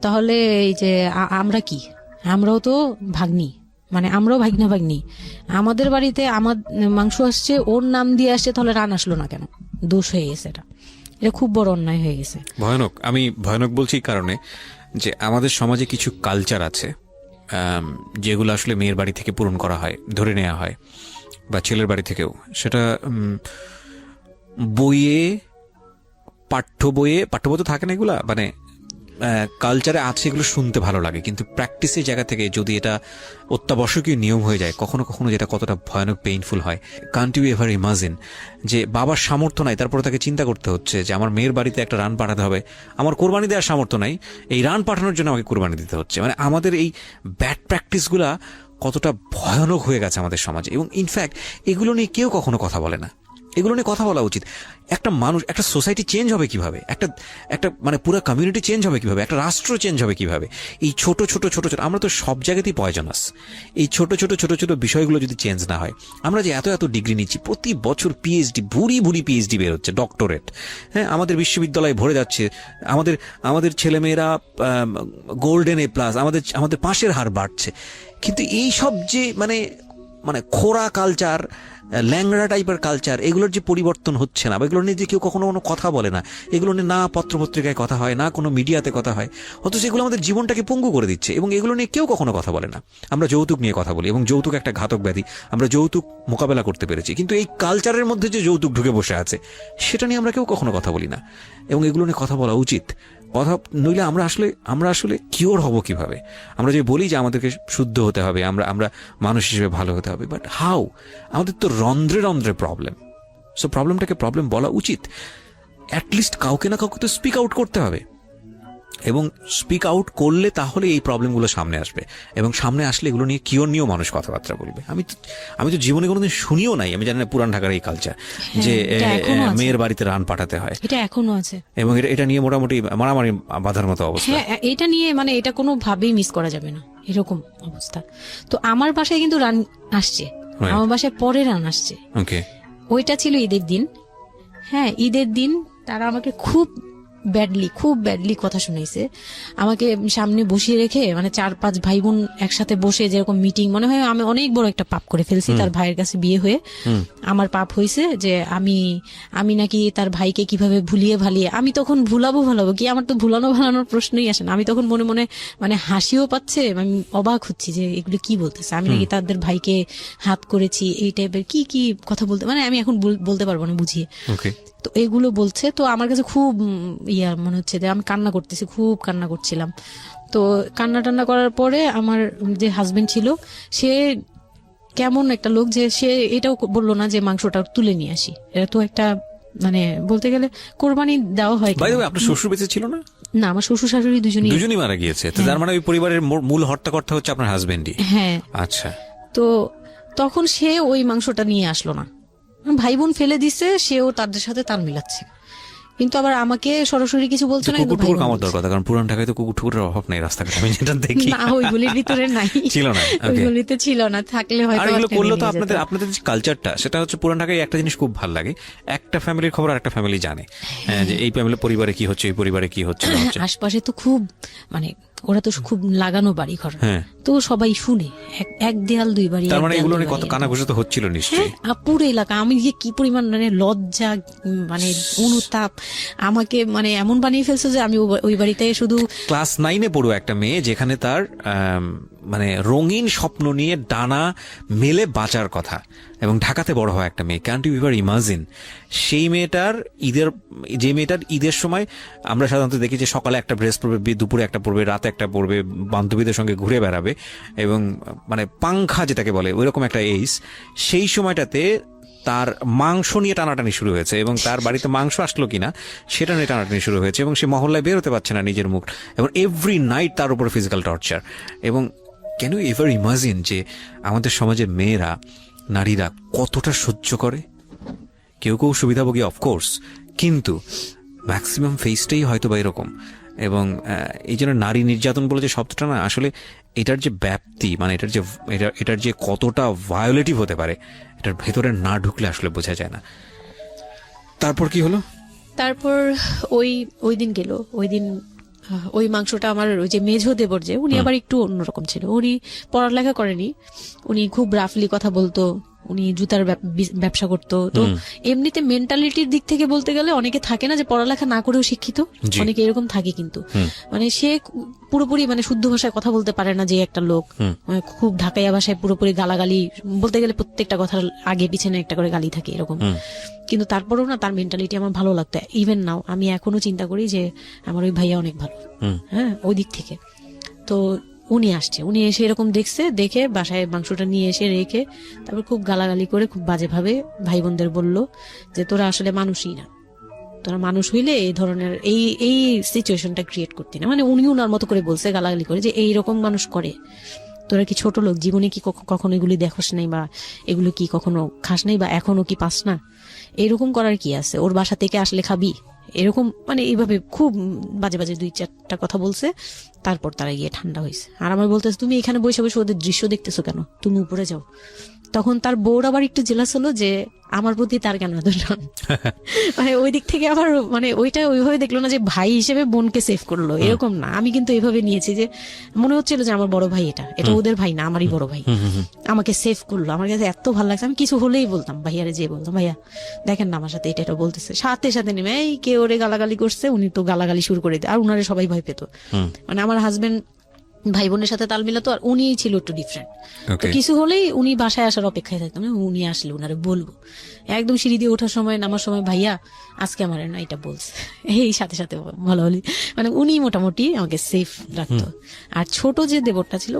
তাহলে এই যে আমরা কি, আমরাও তো ভাগ্নি, মানে আমরাও ভাগ্নি, আমাদের বাড়িতে আমার মাংস আসছে, ওর নাম দিয়ে আসছে, তাহলে রান আসলো না কেন? দোষ হয়ে গেছে, এটা খুব বড় অন্যায় হয়ে গেছে। ভয়ানক। আমি ভয়ানক বলছি এই কারণে যে আমাদের সমাজে কিছু কালচার আছে যেগুলো আসলে মেয়ের বাড়ি থেকে পূরণ করা হয়, ধরে নেওয়া হয়, বা ছেলের বাড়ি থেকেও, সেটা পাঠ্য বইয়ে তো থাকে না, এগুলা মানে কালচারে আছে, এগুলো শুনতে ভালো লাগে, কিন্তু প্র্যাকটিসের জায়গা থেকে যদি এটা অত্যাবশ্যকীয় নিয়ম হয়ে যায়, কখনো কখনো যেটা কতটা ভয়ানক পেইনফুল হয়। কান্ট ইউ এভার ইমাজিন যে বাবার সামর্থ্য নাই, তারপরে তাকে চিন্তা করতে হচ্ছে যে আমার মেয়ের বাড়িতে একটা রান পাঠাতে হবে, আমার কোরবানি দেওয়ার সামর্থ্য নাই, এই রান পাঠানোর জন্য আমাকে কোরবানি দিতে হচ্ছে। মানে আমাদের এই ব্যাড প্র্যাকটিসগুলা কতটা ভয়ানক হয়ে গেছে আমাদের সমাজে, এবং ইনফ্যাক্ট এগুলো নিয়ে কেউ কখনো কথা বলে না। এগুলো নিয়ে কথা বলা উচিত। একটা মানুষ, একটা সোসাইটি চেঞ্জ হবে কিভাবে, একটা মানে পুরো কমিউনিটি চেঞ্জ হবে কিভাবে, একটা রাষ্ট্র চেঞ্জ হবে কিভাবে, এই ছোট ছোট আমরা তো সব জায়গাতেই পয়জনাস। এই ছোট ছোট বিষয়গুলো যদি চেঞ্জ না হয়, আমরা যে এত ডিগ্রি নিচ্ছি, প্রতি বছর পিএইচডি, ভুরি পিএইচডি বের হচ্ছে, ডক্টরেট, হ্যাঁ, আমাদের বিশ্ববিদ্যালয়ে ভরে যাচ্ছে, আমাদের ছেলেমেয়েরা গোল্ডেন A+, আমাদের পাশের হার বাড়ছে, কিন্তু এই সব যে মানে খোরা কালচার, ল্যাংড়া টাইপের কালচার, এগুলোর যে পরিবর্তন হচ্ছে না, বা এগুলো নিয়ে যে কেউ কখনো কোনো কথা বলে না, এগুলো নিয়ে না পত্রপত্রিকায় কথা হয়, না কোনো মিডিয়াতে কথা হয়, অথচ এগুলো আমাদের জীবনটাকে পঙ্গু করে দিচ্ছে, এবং এগুলো নিয়ে কেউ কখনো কথা বলে না। আমরা যৌতুক নিয়ে কথা বলি, এবং যৌতুক একটা ঘাতক ব্যাধি, আমরা যৌতুক মোকাবেলা করতে পেরেছি, কিন্তু এই কালচারের মধ্যে যে যৌতুক ঢুকে বসে আছে, সেটা নিয়ে আমরা কেউ কখনো কথা বলি না, এবং এগুলো নিয়ে কথা বলা উচিত। কথা নইলে আমরা আসলে কিওর হব কিভাবে? আমরা যে বলি যে আমাদেরকে শুদ্ধ হতে হবে, আমরা মানুষ হিসেবে ভালো হতে হবে, বাট হাউ? আমাদের তো রন্ধ্রে প্রবলেম। সো প্রবলেমটাকে প্রবলেম বলা উচিত, অ্যাটলিস্ট কাউকে না কাউকে তো স্পিক আউট করতে হবে, এবং স্পিক আউট করলে তাহলে এই প্রবলেমগুলো সামনে আসবে, এবং সামনে আসলে এগুলো নিয়ে কিওর নিয়েও মানুষ কথাবার্তা বলবে। আমি তো জীবনে কোনোদিন শুনিও নাই, আমি জানি না পুরান ঢাকার এই কালচার যে মেয়ের বাড়িতে রান পাঠাতে হয়, এটা এখনো আছে, এবং এটা নিয়ে মোটামুটি মারামারি বাঁধার মতো অবস্থা। হ্যাঁ, এটা নিয়ে মানে এটা কোনো ভাবেই মিস করা যাবে না, এরকম অবস্থা। তো আমার বাসায় কিন্তু রান আসছে, আমার বাসায় পরে রান আসছে। ওকে, ওইটা ছিল ঈদের দিন। হ্যাঁ, ঈদের দিন তারা আমাকে খুব ব্যাডলি কথা শুনাইছে। আমাকে সামনে বসিয়ে রেখে, মানে 4-5 ভাই বোন একসাথে বসে যেরকম মিটিং, মনে হয় আমি অনেক বড় একটা পাপ করে ফেলছি তার ভাইয়ের কাছে বিয়ে হয়ে। আমার পাপ হয়েছে যে আমি নাকি তার ভাইকে কিভাবে ভুলিয়ে ভালিয়ে, আমি তখন ভুলাবো কি, আমার তো ভালানোর প্রশ্নই আসে না। আমি তখন মনে মনে মানে হাসিও পাচ্ছে, আমি অবাক হচ্ছি যে এগুলো কি বলতেছে, আমি নাকি তাদের ভাইকে হাত করেছি, এই টাইপের কি কথা বলতে, মানে আমি এখন বলতে পারবো না বুঝিয়ে। তো এগুলো বলছে, তো আমার কাছে খুব মনে হচ্ছে যে আমি কান্না করতেছি, খুব কান্না করছিলাম। তো কান্না করার পরে আমার যে হাজবেন্ড ছিল, সে কেমন একটা লোক যে সে এটাও বললো না যে মাংসটা তুলে নিয়ে আসি। এটা তো একটা মানে বলতে গেলে কোরবানি দেওয়া হয়। আপনার শ্বশুর বেঁচে ছিল না? না, আমার শ্বশুর শাশুড়ি দুজনই মারা গিয়েছে। তো তার মানে ওই পরিবারের মূল হর্তাকর্তা হচ্ছে আপনার হাজবেন্ডই? হ্যাঁ। আচ্ছা। তো তখন সে ওই মাংসটা নিয়ে আসলো না, ভাই বোন ফেলে দিছে, সেও তাদের সাথে তাল মিলাচ্ছে। কিন্তু আবার আমাকে সরাসরি কিছু বলছে না, কিন্তু কুকুর কামড় দেওয়ার কথা, কারণ পুরান ঢাকায় তো কুকুর ঠুকুরের অভাব নেই রাস্তাঘাটে, আমি যেটা দেখি। না, ওইগুলির ভিতরে নাই, ছিল না, ওইগুলিতে ছিল না, থাকলে হয়তো। আর এগুলো করলে তো আপনাদের যে কালচারটা, সেটা হচ্ছে পুরান ঢাকায় একটা জিনিস খুব ভালো লাগে, একটা ফ্যামিলির খবর আর একটা ফ্যামিলি জানে, যে এই ফ্যামিলি পরিবারে কি হচ্ছে, এই পরিবারে কি হচ্ছে না হচ্ছে। আশপাশে তো খুব মানে ওরা তো খুব লাগানো বাড়ি ঘর, তো সবাই শুনে, এক দেয়াল দুই বাড়ি। তার মানে এগুলো নিয়ে কত কানাঘুষা তো হচ্ছিল নিশ্চয়ই। পুরো এলাকা, আমি যে কি পরিমাণ মানে লজ্জা, মানে অনুতাপ, আমাকে মানে এমন বানিয়ে ফেলছে যে আমি ওই বাড়িতে শুধু ক্লাস 9-এ পড়ুয়া একটা মেয়ে, যেখানে তার মানে রঙিন স্বপ্ন নিয়ে ডানা মেলে বাঁচার কথা, এবং ঢাকাতে বড় হয় একটা মেয়ে, ক্যান্ট ইউ এভার ইমাজিন? সেই মেয়েটার ঈদের সময় আমরা সাধারণত দেখি যে সকালে একটা ড্রেস পরবে, দুপুরে একটা পরবে, রাতে একটা পরবে, বান্ধবীদের সঙ্গে ঘুরে বেড়াবে, এবং মানে পাংখা যেটাকে বলে ওইরকম একটা এইজ। সেই সময়টাতে তার মাংস নিয়ে টানাটানি শুরু হয়েছে, এবং তার বাড়িতে মাংস আসলো কিনা সেটা নিয়ে টানাটানি শুরু হয়েছে, এবং সে মহল্লায় বের হতে পারছে না নিজের মুখ, এবং এভরি নাইট তার উপর ফিজিক্যাল টর্চার। এবং ক্যান ইউ এভার ইমাজিন যে আমাদের সমাজের মেয়েরা, নারীরা কতটা সহ্য করে? কেউ কেউ সুবিধাভোগী অফকোর্স, কিন্তু ম্যাক্সিমাম ফেসটাই হয়তো বা এরকম। এবং এই জন্য নারী নির্যাতন বলে যে শব্দটা না, আসলে এটার যে ব্যাপ্তি, মানে এটার যে কতটা ভায়োলেটিভ হতে পারে, এটার ভেতরে না ঢুকলে আসলে বোঝা যায় না। তারপর কি হলো? তারপর ওই দিন গেল, ওই দিন ওই মাংসটা আমার ওই যে মেঝো দেবর, যে উনি আবার একটু অন্যরকম ছিল, উনি পড়ালেখা করেনি, উনি খুব রাফলি কথা বলতো, উনি জুতার ব্যবসা করতো। তো এমনিতে মেন্টালিটির দিক থেকে বলতে গেলে অনেকে থাকে না যে পড়ালেখা না করেও শিক্ষিত, অনেকে এরকম থাকে, কিন্তু মানে সে পুরোপুরি মানে শুদ্ধ ভাষায় কথা বলতে পারে না যে একটা লোক, খুব ঢাকাইয়া ভাষায় পুরোপুরি গালাগালি, বলতে গেলে প্রত্যেকটা কথার আগে পিছনে একটা করে গালি থাকে এরকম। কিন্তু তারপরেও না, তার মেন্টালিটি আমার ভালো লাগতো। ইভেন নাও আমি এখনো চিন্তা করি যে আমার ওই ভাইয়া অনেক ভালো, হ্যাঁ, ওই দিক থেকে। তো উনি আসছে, উনি এসে এরকম দেখে বাসায় মাংসটা নিয়ে এসে রেখে তারপর খুব গালাগালি করে খুব বাজে ভাবে ভাই বোনদের বলল যে তোরা আসলে মানুষই না, তোরা মানুষ হইলে এই ধরনের এই সিচুয়েশনটা ক্রিয়েট করতি না। মানে উনি ওনার মতো করে বলছে গালাগালি করে যে এইরকম মানুষ করে, তোরা কি ছোট লোক, জীবনে কি কখনো এগুলি দেখোস নাই, বা এগুলো কি কখনো খাস নাই, বা এখনো কি পাস না? এরকম করার কি আছে? ওর বাসা থেকে আসলে খাবি? এরকম মানে এইভাবে খুব বাজে বাজে 2-4টা কথা বলছে। তারপর তারা গিয়ে ঠান্ডা হয়েছে, আর আমার বলতেছে তুমি এখানে বসে বসে ওদের দৃশ্য দেখতেছো কেন, তুমি উপরে যাও। তখন তার বউর আবার একটু জেলাস হলো যে আমার প্রতি তার কেন এত টান। মানে ওই দিক থেকে আবার মানে ওইটা ওইভাবে দেখলো না যে ভাই হিসেবে বোনকে সেভ করলো, এরকম না। আমি কিন্তু এইভাবে নিয়েছি যে মনে হচ্ছিল যে আমার বড় ভাই, এটা ওদের ভাই না, আমারই বড় ভাই, আমাকে সেভ করলো। আমার কাছে এত ভালো লাগছে, আমি কিছু হলেই বলতাম ভাইয়ারে, যে বলতাম ভাইয়া দেখেন না আমার সাথে এটা বলতেছে, সাথে সাথে নেমে এই কে ওরে গালাগালি করছে, উনি তো গালাগালি শুরু করে দিত, আর উনারে সবাই ভয় পেত। মানে আমার হাজবেন্ড ভাই বোনের সাথে তাল মিলাতো, আর উনি ছিল একটু ডিফারেন্ট। তো কিছু হলেই উনি বাসায় আসার অপেক্ষায় থাকতাম, উনি আসলে উনারে বলবো। একদম সিঁড়ি দিয়ে ওঠার সময় নামার সময় ভাইয়া আজকে আমার না এটা বলছে, এই সাথে সাথে ভালো হলি। মানে উনি মোটামুটি আমাকে সেফ রাখতো। আর ছোট যে দেবরটা ছিল,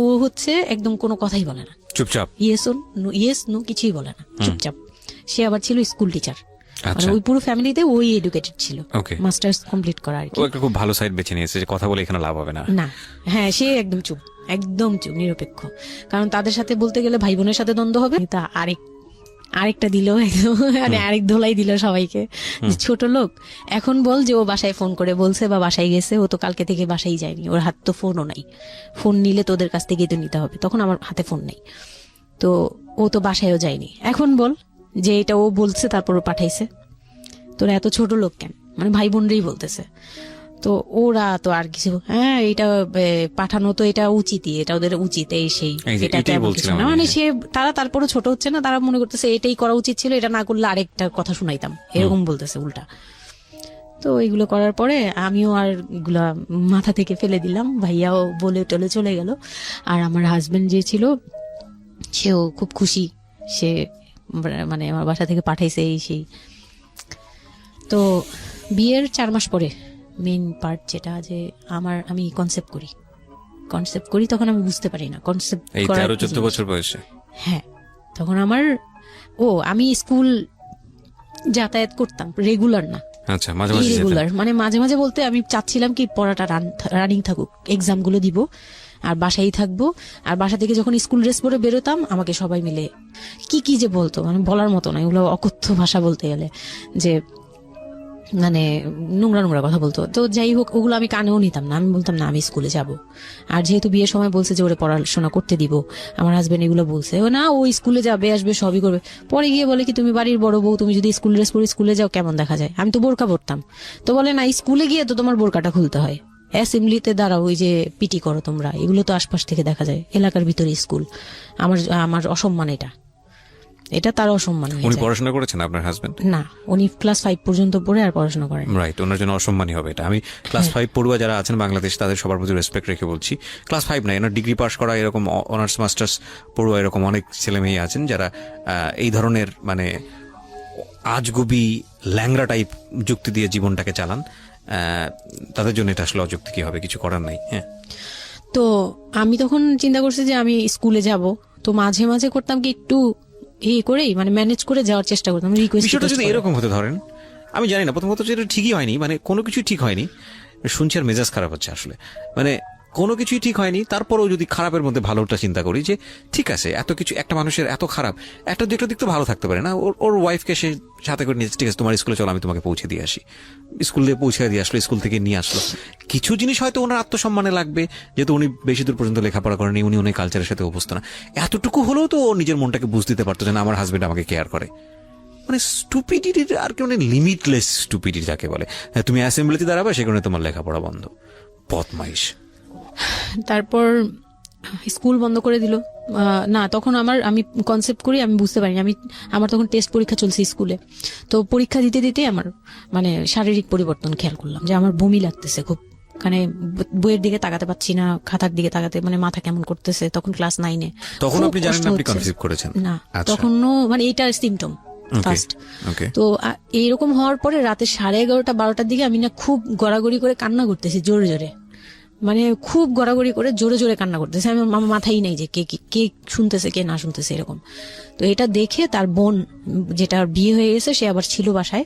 ও হচ্ছে একদম কোনো কথাই বলে না, চুপচাপ, ইয়েস নো কিছুই বলে না, চুপচাপ। সে আবার ছিল স্কুল টিচার, মানে ওই পুরো ফ্যামিলিতে ওই এডুকেটেড ছিল, মাস্টার্স কমপ্লিট করা আর কি। ও একটা খুব ভালো সাইড বেছে নিয়েছে যে কথা বলে এখানে লাভ হবে না। না, হ্যাঁ, সে একদম চুপ, নিরপেক্ষ। কারণ তাদের সাথে বলতে গেলে ভাই বোনের সাথে দ্বন্দ্ব হবে, তা আরেকটা দিল একদম, মানে আরেক ধোলাই দিল সবাইকে। ছোট লোক, এখন বল যে ও বাসায় ফোন করে বলছে বা বাসায় গেছে, ও তো কালকে থেকে বাসায় যায়নি, ওর হাত তো ফোনও নাই, ফোন নিলে তোদের কাছ থেকেই তো নিতে হবে, তখন আমার হাতে ফোন নেই, তো ও তো বাসায়ও যায়নি। এখন বল যে এটা ও বলছে তারপর ও পাঠাইছে, তোরা এত ছোট লোক কেন? মানে ভাই বোনরাই বলতেছে। তো ওরা তো আর কিছু, হ্যাঁ এটা পাঠানো তো এটা উচিতই, এটা ওদের উচিত, এই সেই, এটা তেমন কিছু না। মানে সে তারা তারপরে ছোট হচ্ছে না, তারা মনে করতেছে এটাই করা উচিত ছিল, এটা না করলে আরেকটা কথা শুনাইতাম, এরকম বলতেছে উল্টা। তো এগুলো করার পরে আমিও আর এগুলা মাথা থেকে ফেলে দিলাম, ভাইয়াও বলে টলে চলে গেল। আর আমার হাজবেন্ড যে ছিল সেও খুব খুশি, সে মানে আমার বাসা থেকে পাঠাইছে এই সেই। তো বিয়ের 4 মাস পরে মেইন পার্ট যেটা, যে আমি কনসেপ্ট করি, তখন আমি বুঝতে পারি না কনসেপ্ট করার। 13-14 বছর বয়সে? হ্যাঁ, তখন আমি স্কুল যাতায়াত করতাম, রেগুলার না, আচ্ছা, মাঝে মাঝে রেগুলার, মানে মাঝে মাঝে বলতে আমি চাচ্ছিলাম কি পড়াটা রানিং থাকুক, এক্সাম গুলো দিব আর বাসায় থাকবো। আর বাসা থেকে যখন স্কুল ড্রেস পরে বেরোতাম, আমাকে সবাই মিলে কি যে বলতো, মানে বলার মতো না, এগুলো অকথ্য ভাষা বলতে গেলে, যে মানে নোংরা নোংরা কথা বলতো। তো যাই হোক, ওগুলো আমি কানেও নিতাম না। আমি বলতাম না আমি স্কুলে যাব। আর যেহেতু বিয়ের সময় বলছে যে ওরে পড়াশোনা করতে দিব, আমার হাজবেন্ড এগুলো বলছে, ও না ও স্কুলে যাবে আসবে সবই করবে। পরে গিয়ে বলে কি তুমি বাড়ির বড় বউ, তুমি যদি স্কুল ড্রেস পরে স্কুলে যাও কেমন দেখা যায়? আমি তো বোরকা পরতাম। তো বলে না স্কুলে গিয়ে তো তোমার বোরকাটা খুলতে হয়, অ্যাসেম্বলিতে দাঁড়াও, ওই যে পিটি করো তোমরা, এগুলো তো আশপাশ থেকে দেখা যায়, এলাকার ভিতরে স্কুল। আমার আমার অসম্মান, এটা তার অসম্মান হয়ে উনি যায়। পড়াশোনা করেছেন আপনার হাজবেন্ড? না, উনি ক্লাস 5 পর্যন্ত পড়ে আর পড়াশোনা করেন। রাইট, ওনার জন্য অসম্মানই হবে এটা। আমি ক্লাস 5 পড়ুয়া যারা আছেন বাংলাদেশ, তাদের সবার প্রতি রেসপেক্ট রেখে বলছি, ক্লাস 5 না, এনার ডিগ্রি পাস করা এরকম অনার্স মাস্টার্স পড়ুয়া এরকম অনেক ছেলে মেয়ে আছেন যারা এই ধরনের মানে আজগুবি ল্যাংরা টাইপ যুক্তি দিয়ে জীবনটাকে চালান। তাদের জন্য এটা আসলে অযৌক্তিক হবে, কিছু করার নাই। হ্যাঁ, তো আমি তখন চিন্তা করছি যে আমি স্কুলে যাব, তো মাঝে মাঝে করতাম কি একটু করেই মানে ম্যানেজ করে যাওয়ার চেষ্টা করতাম, বিষয়টা যদি এরকম হতে ধরেন, আমি জানি না, প্রথমত যেটা ঠিকই হয়নি, মানে কোনো কিছুই ঠিক হয়নি, শুনছি আর মেজাজ খারাপ হচ্ছে আসলে, মানে কোনো কিছুই ঠিক হয়নি। তারপরেও যদি খারাপের মধ্যে ভালোটা চিন্তা করি যে ঠিক আছে, এত কিছু একটা মানুষের এত খারাপ, একটা দুটো দিক তো ভালো থাকতে পারে না। ওর ওয়াইফকে সে সাথে করে নিয়ে, ঠিক আছে তোমার স্কুলে চলো আমি তোমাকে পৌঁছে দিয়ে আসি, স্কুলে পৌঁছে দিয়ে আসলো, স্কুল থেকে নিয়ে আসলো। কিছু জিনিস হয়তো ওনার আত্মসম্মানে লাগবে, যেহেতু উনি বেশি দূর পর্যন্ত লেখাপড়া করেনি, উনি অনেক কালচারের সাথে অভ্যস্ত না। এতটুকু হলেও তো ও নিজের মনটাকে বুঝতে দিতে পারতো যে না, আমার হাজবেন্ড আমাকে কেয়ার করে। মানে স্টুপিডিটির আর কি, মানে লিমিটলেস স্টুপিডিটি যাকে বলে। হ্যাঁ, তুমি অ্যাসেম্বলিতে দাঁড়াবে, সেখানে তোমার লেখাপড়া বন্ধ, বদমাইশ। তারপর স্কুল বন্ধ করে দিল। না, তখন আমি কনসেপ্ট করি, আমি বুঝতে পারিনি, আমার তখন টেস্ট পরীক্ষা চলছে স্কুলে। তো পরীক্ষা দিতে দিতে আমার মানে শারীরিক পরিবর্তন খেয়াল করলাম, যে আমার বমি লাগতেছে খুব, মানে বইয়ের দিকে তাকাতে পাচ্ছি না, খাতার দিকে তাকাতে মানে মাথা কেমন করতেছে। তখন ক্লাস 9-এ। তখন আপনি জানেন না আপনি কনসিভ করেছেন? না, তখনও মানে এইটার সিমটম ফার্স্ট। তো এইরকম হওয়ার পরে রাতে 11:30 12টার দিকে আমি না খুব গড়াগড়ি করে কান্না করতেছি, জোরে জোরে, মানে খুব গড়াগড়ি করে জোরে জোরে কান্না করতেছে। আমার মাথায় নেই যে কে শুনতেছে কে না শুনতেছে এরকম। তো এটা দেখে তার বোন, যেটা বিয়ে হয়ে গেছে, সে আবার ছিল বাসায়।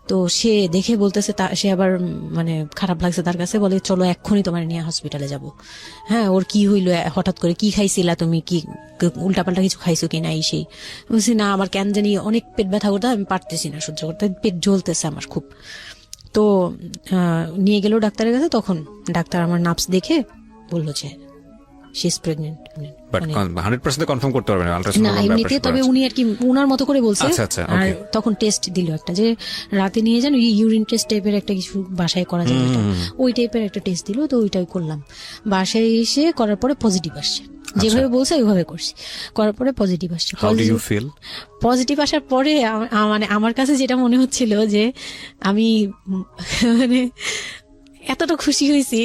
তো সে দেখে বলতেছে, সে আবার মানে খারাপ লাগছে তার কাছে, বলে চলো এক্ষুনি তোমার নিয়ে হসপিটালে যাব। হ্যাঁ, ওর কি হইলো হঠাৎ করে, কি খাইছিলা তুমি, কি উল্টাপাল্টা কিছু খাইছো কিনা, এই সেই। বলছি না, আমার কেন জানি অনেক পেট ব্যথা করতে, আমি পারতেছি না সহ্য করতে, পেট জ্বলতেছে আমার খুব। তো নিয়ে গেল ডাক্তারের কাছে। তখন ডাক্তার আমার নার্ভস দেখে বললো যে she is pregnant. But 100% confirm করতে পারবেন না এমনিতে, তবে উনি আর কি উনার মতো করে বলছে। আর তখন টেস্ট দিল একটা, যে রাতে নিয়ে যান, ইউরিন টেস্ট টাইপের একটা কিছু বাসায় করা যায়, ওই টাইপের একটা টেস্ট দিল। তো ওইটাই করলাম। বাসায় এসে করার পরে পজিটিভ আসছে, যেভাবে বলছে ওইভাবে করছি, করার পরে পজিটিভ আসছে। পজিটিভ আসার পরে মানে আমার কাছে যেটা মনে হচ্ছিল যে আমি মানে এতটা খুশি হয়েছি,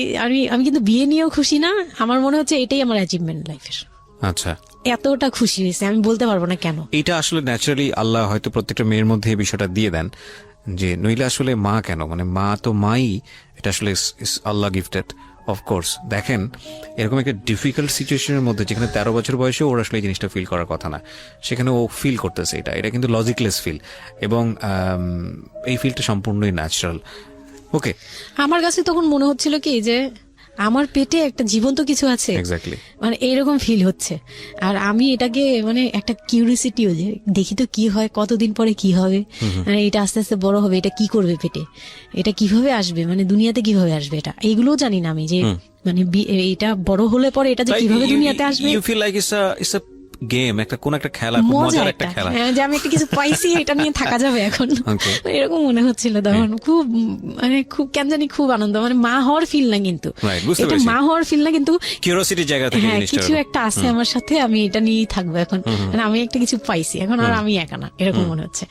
আমি কিন্তু বিয়ে নিয়েও খুশি না, আমার মনে হচ্ছে এটাই আমার অ্যাচিভমেন্ট লাইফের। আচ্ছা, এতটা খুশি হয়েছে আমি বলতে পারবো না কেন। এটা আসলে ন্যাচারালি আল্লাহ হয়তো প্রত্যেকটা মেয়ের মধ্যে এই বিষয়টা দিয়ে দেন, যে নইলে আসলে মা কেন, মানে মা তো মাই, এটা আসলে আল্লাহ গিফটেড। অফকোর্স দেখেন, এরকম একটা ডিফিকাল্ট সিচুয়েশনের মধ্যে, যেখানে 13 বছর বয়সে ওর আসলে এই জিনিসটা ফিল করার কথা না, সেখানে ও ফিল করতেছে, এটা কিন্তু লজিকলেস ফিল, এবং এই ফিলটা সম্পূর্ণই ন্যাচারাল। ওকে, আমার কাছে তখন মনে হচ্ছিল কি যে আমার পেটে একটা জীবন্ত কিছু আছে, এক্স্যাক্টলি, মানে এইরকম ফিল হচ্ছে। আর আমি এটাকে মানে একটা কিউরিসিটিও, যে দেখি তো কি হয়, কতদিন পরে কি হবে, মানে এটা আস্তে আস্তে বড় হবে, এটা কি করবে পেটে, এটা কিভাবে আসবে, মানে দুনিয়াতে কিভাবে আসবে, এটা এইগুলোও জানি না আমি, যে মানে এটা বড় হলে পরে এটা যে কিভাবে দুনিয়াতে আসবে। You feel like it's a game, কোন একটা খেলা, মজার একটা খেলা, যে আমি একটা কিছু পাইছি, এটা নিয়ে থাকা যাবে এখন, এরকম মনে হচ্ছিল তখন। খুব মানে খুব কেন জানি খুব আনন্দ, মানে মা হওয়ার ফিল না, কিন্তু এটা মা হওয়ার ফিল না, কিন্তু কিউরিওসিটির জায়গা থেকে কিছু একটা আছে আমার সাথে, আমি এটা নিয়েই থাকবো এখন, মানে আমি একটা কিছু পাইছি এখন, আর আমি একা না, এরকম মনে হচ্ছে।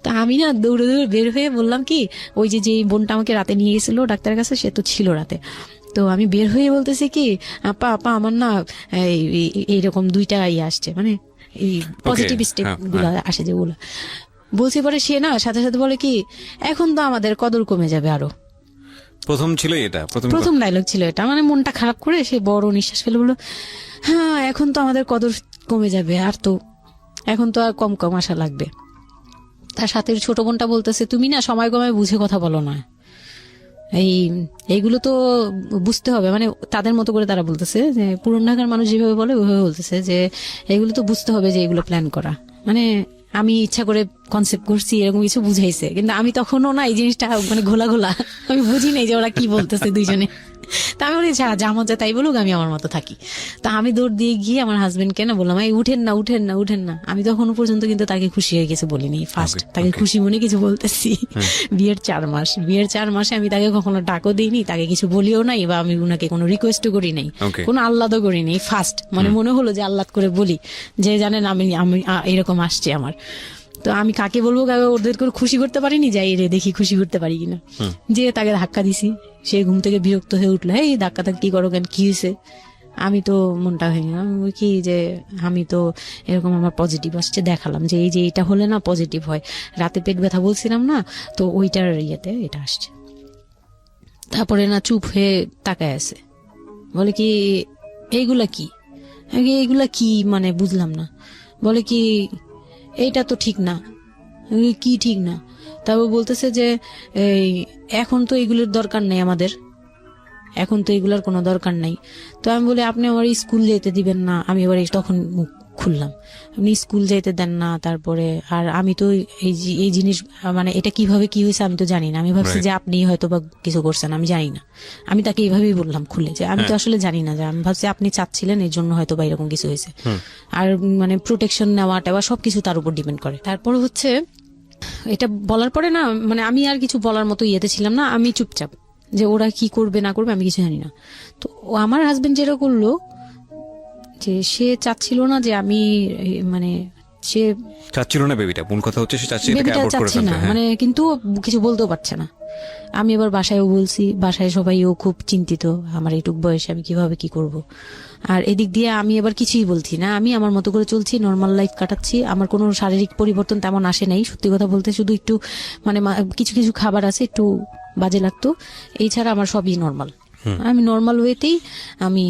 তা আমি না দৌড়ে দৌড়ে বের হয়ে বললাম কি, ওই যে বোনটা আমাকে রাতে নিয়ে গেছিল ডাক্তারের কাছে, সে তো ছিল রাতে। তো আমি বের হয়ে বলতেছি কি, আপা আমার না এইরকম 2টা আসছে, মানে এই পজিটিভ স্টেপ গুলো আসে যেগুলো বলছি। পরে সে না সাথে সাথে বলে কি, এখন তো আমাদের কদর কমে যাবে আরো। প্রথম ডায়লগ ছিল এটা, মানে মনটা খারাপ করে সে বড় নিঃশ্বাস ফেলে বললো, হ্যাঁ এখন তো আমাদের কদর কমে যাবে, আর তো এখন তো আর কম কম আশা লাগবে। তার সাথে ছোট বোনটা বলতেছে, তুমি না সময় কমে বুঝে কথা বলো না, এইগুলো তো বুঝতে হবে, মানে তাদের মতো করে তারা বলতেছে, যে পুরান ঢাকার মানুষ যেভাবে বলে ওইভাবে বলতেছে, যে এগুলো তো বুঝতে হবে যে এগুলো প্ল্যান করা, মানে আমি ইচ্ছা করে কনসেপ্ট করছি এরকম কিছু বুঝাইছে, কিন্তু আমি তখনও না এই জিনিসটা মানে ঘোলা ঘোলা, আমি বুঝি নাই যে ওরা কি বলতেছে দুইজনে। তা আমি বলি যা মজা তাই বলুক, আমি আমার মতো থাকি। তা আমি দৌড় দিয়ে গিয়ে আমার হাজবেন্ডকে না বললাম, এই উঠেন না উঠেন না উঠেন না। আমি তখনও পর্যন্ত কিন্তু তাকে খুশি হয়ে গেছে বলিনি, ফার্স্ট তাকে খুশি মনে কিছু বলতেছি। বিয়ের 4 মাসে আমি তাকে কখনো ডাকও দিইনি, তাকে কিছু বলিও নাই, বা আমি উনাকে কোনো রিকোয়েস্টও করি নাই, কোনো আহ্লাদও করি নাই। ফার্স্ট মানে মনে হলো যে আহ্লাদ করে বলি যে জানেন আমি এরকম আসছে আমার। তো আমি কাকে বলবো, কাকে ওদের করে খুশি করতে পারিনি, যাই রে দেখি খুশি করতে পারি কিনা। যে তাকে ধাক্কা দিছি, সে ঘুম থেকে বিরক্ত হয়ে উঠলো, এই ধাক্কা কি করো কেন, কি হয়েছে? আমি তো মনটা ভেঙে আমি কি যে আমি তো এরকম আমার পজিটিভ আসছে, দেখালাম যে এই যে এটা হলে না পজিটিভ হয়, রাতে পেট ব্যথা বলছিলাম না, তো ওইটার ইয়েতে এটা আসছে। তারপরে না চুপ হয়ে তাকায় আছে, বলে কি এইগুলা কি, এইগুলা কি মানে বুঝলাম না। বলে কি এইটা তো ঠিক না। কি ঠিক না? তারপর বলতেছে যে এই এখন তো এগুলোর দরকার নেই আমাদের, এখন তো এগুলার কোনো দরকার নাই। তো আমি বলি আপনি আমার স্কুল যেতে দিবেন না। আমি এবার তখন মুখ খুললাম, আপনি স্কুল যেতে দেন না, তারপরে আর আমি তো এই জিনিস মানে এটা কিভাবে কি হয়েছে আমি তো জানি না। আমি ভাবছি যে আপনি হয়তো বা কিছু করছেন, আমি জানি না। আমি তাকে এইভাবেই বললাম খুলে যে আমি তো আসলে জানি না, যে আমি ভাবছি আপনি চাচ্ছিলেন এই জন্য হয়তো বা এরকম কিছু হয়েছে। আর মানে প্রোটেকশন নেওয়া টেওয়া সবকিছু তার উপর ডিপেন্ড করে। তারপর হচ্ছে এটা বলার পরে না মানে আমি আর কিছু বলার মতো ইয়েতে ছিলাম না, আমি চুপচাপ, যে ওরা কি করবে না করবে আমি কিছু জানি না। তো আমার হাজবেন্ড যেটা করলো, যে সে চাচ্ছিল না যে আমি মানে সে চাচ্ছিল না বেবিটা, মূল কথা হচ্ছে সে চাচ্ছে এটাকে অ্যাভয়েড করে চাচ্ছে না ফেলতে। মানে, কিন্তু কিছু বলতেও পারছে না। আমি এবার বাসায়ও বলছি, বাসায় সবাইও খুব চিন্তিত আমার এইটুক বয়সে আমি কিভাবে কি করব। আর এদিক দিয়ে আমি এবার কিছুই বলছি না, আমি আমার মতো করে চলছি, নর্মাল লাইফ কাটাচ্ছি। আমার কোনো শারীরিক পরিবর্তন তেমন আসে নাই, সত্যি কথা বলতে শুধু একটু মানে কিছু কিছু খাবার আছে একটু বাজে লাগতো, এই ছাড়া আমার সবই নর্মাল। আমি নর্মাল ওয়েতেই আমি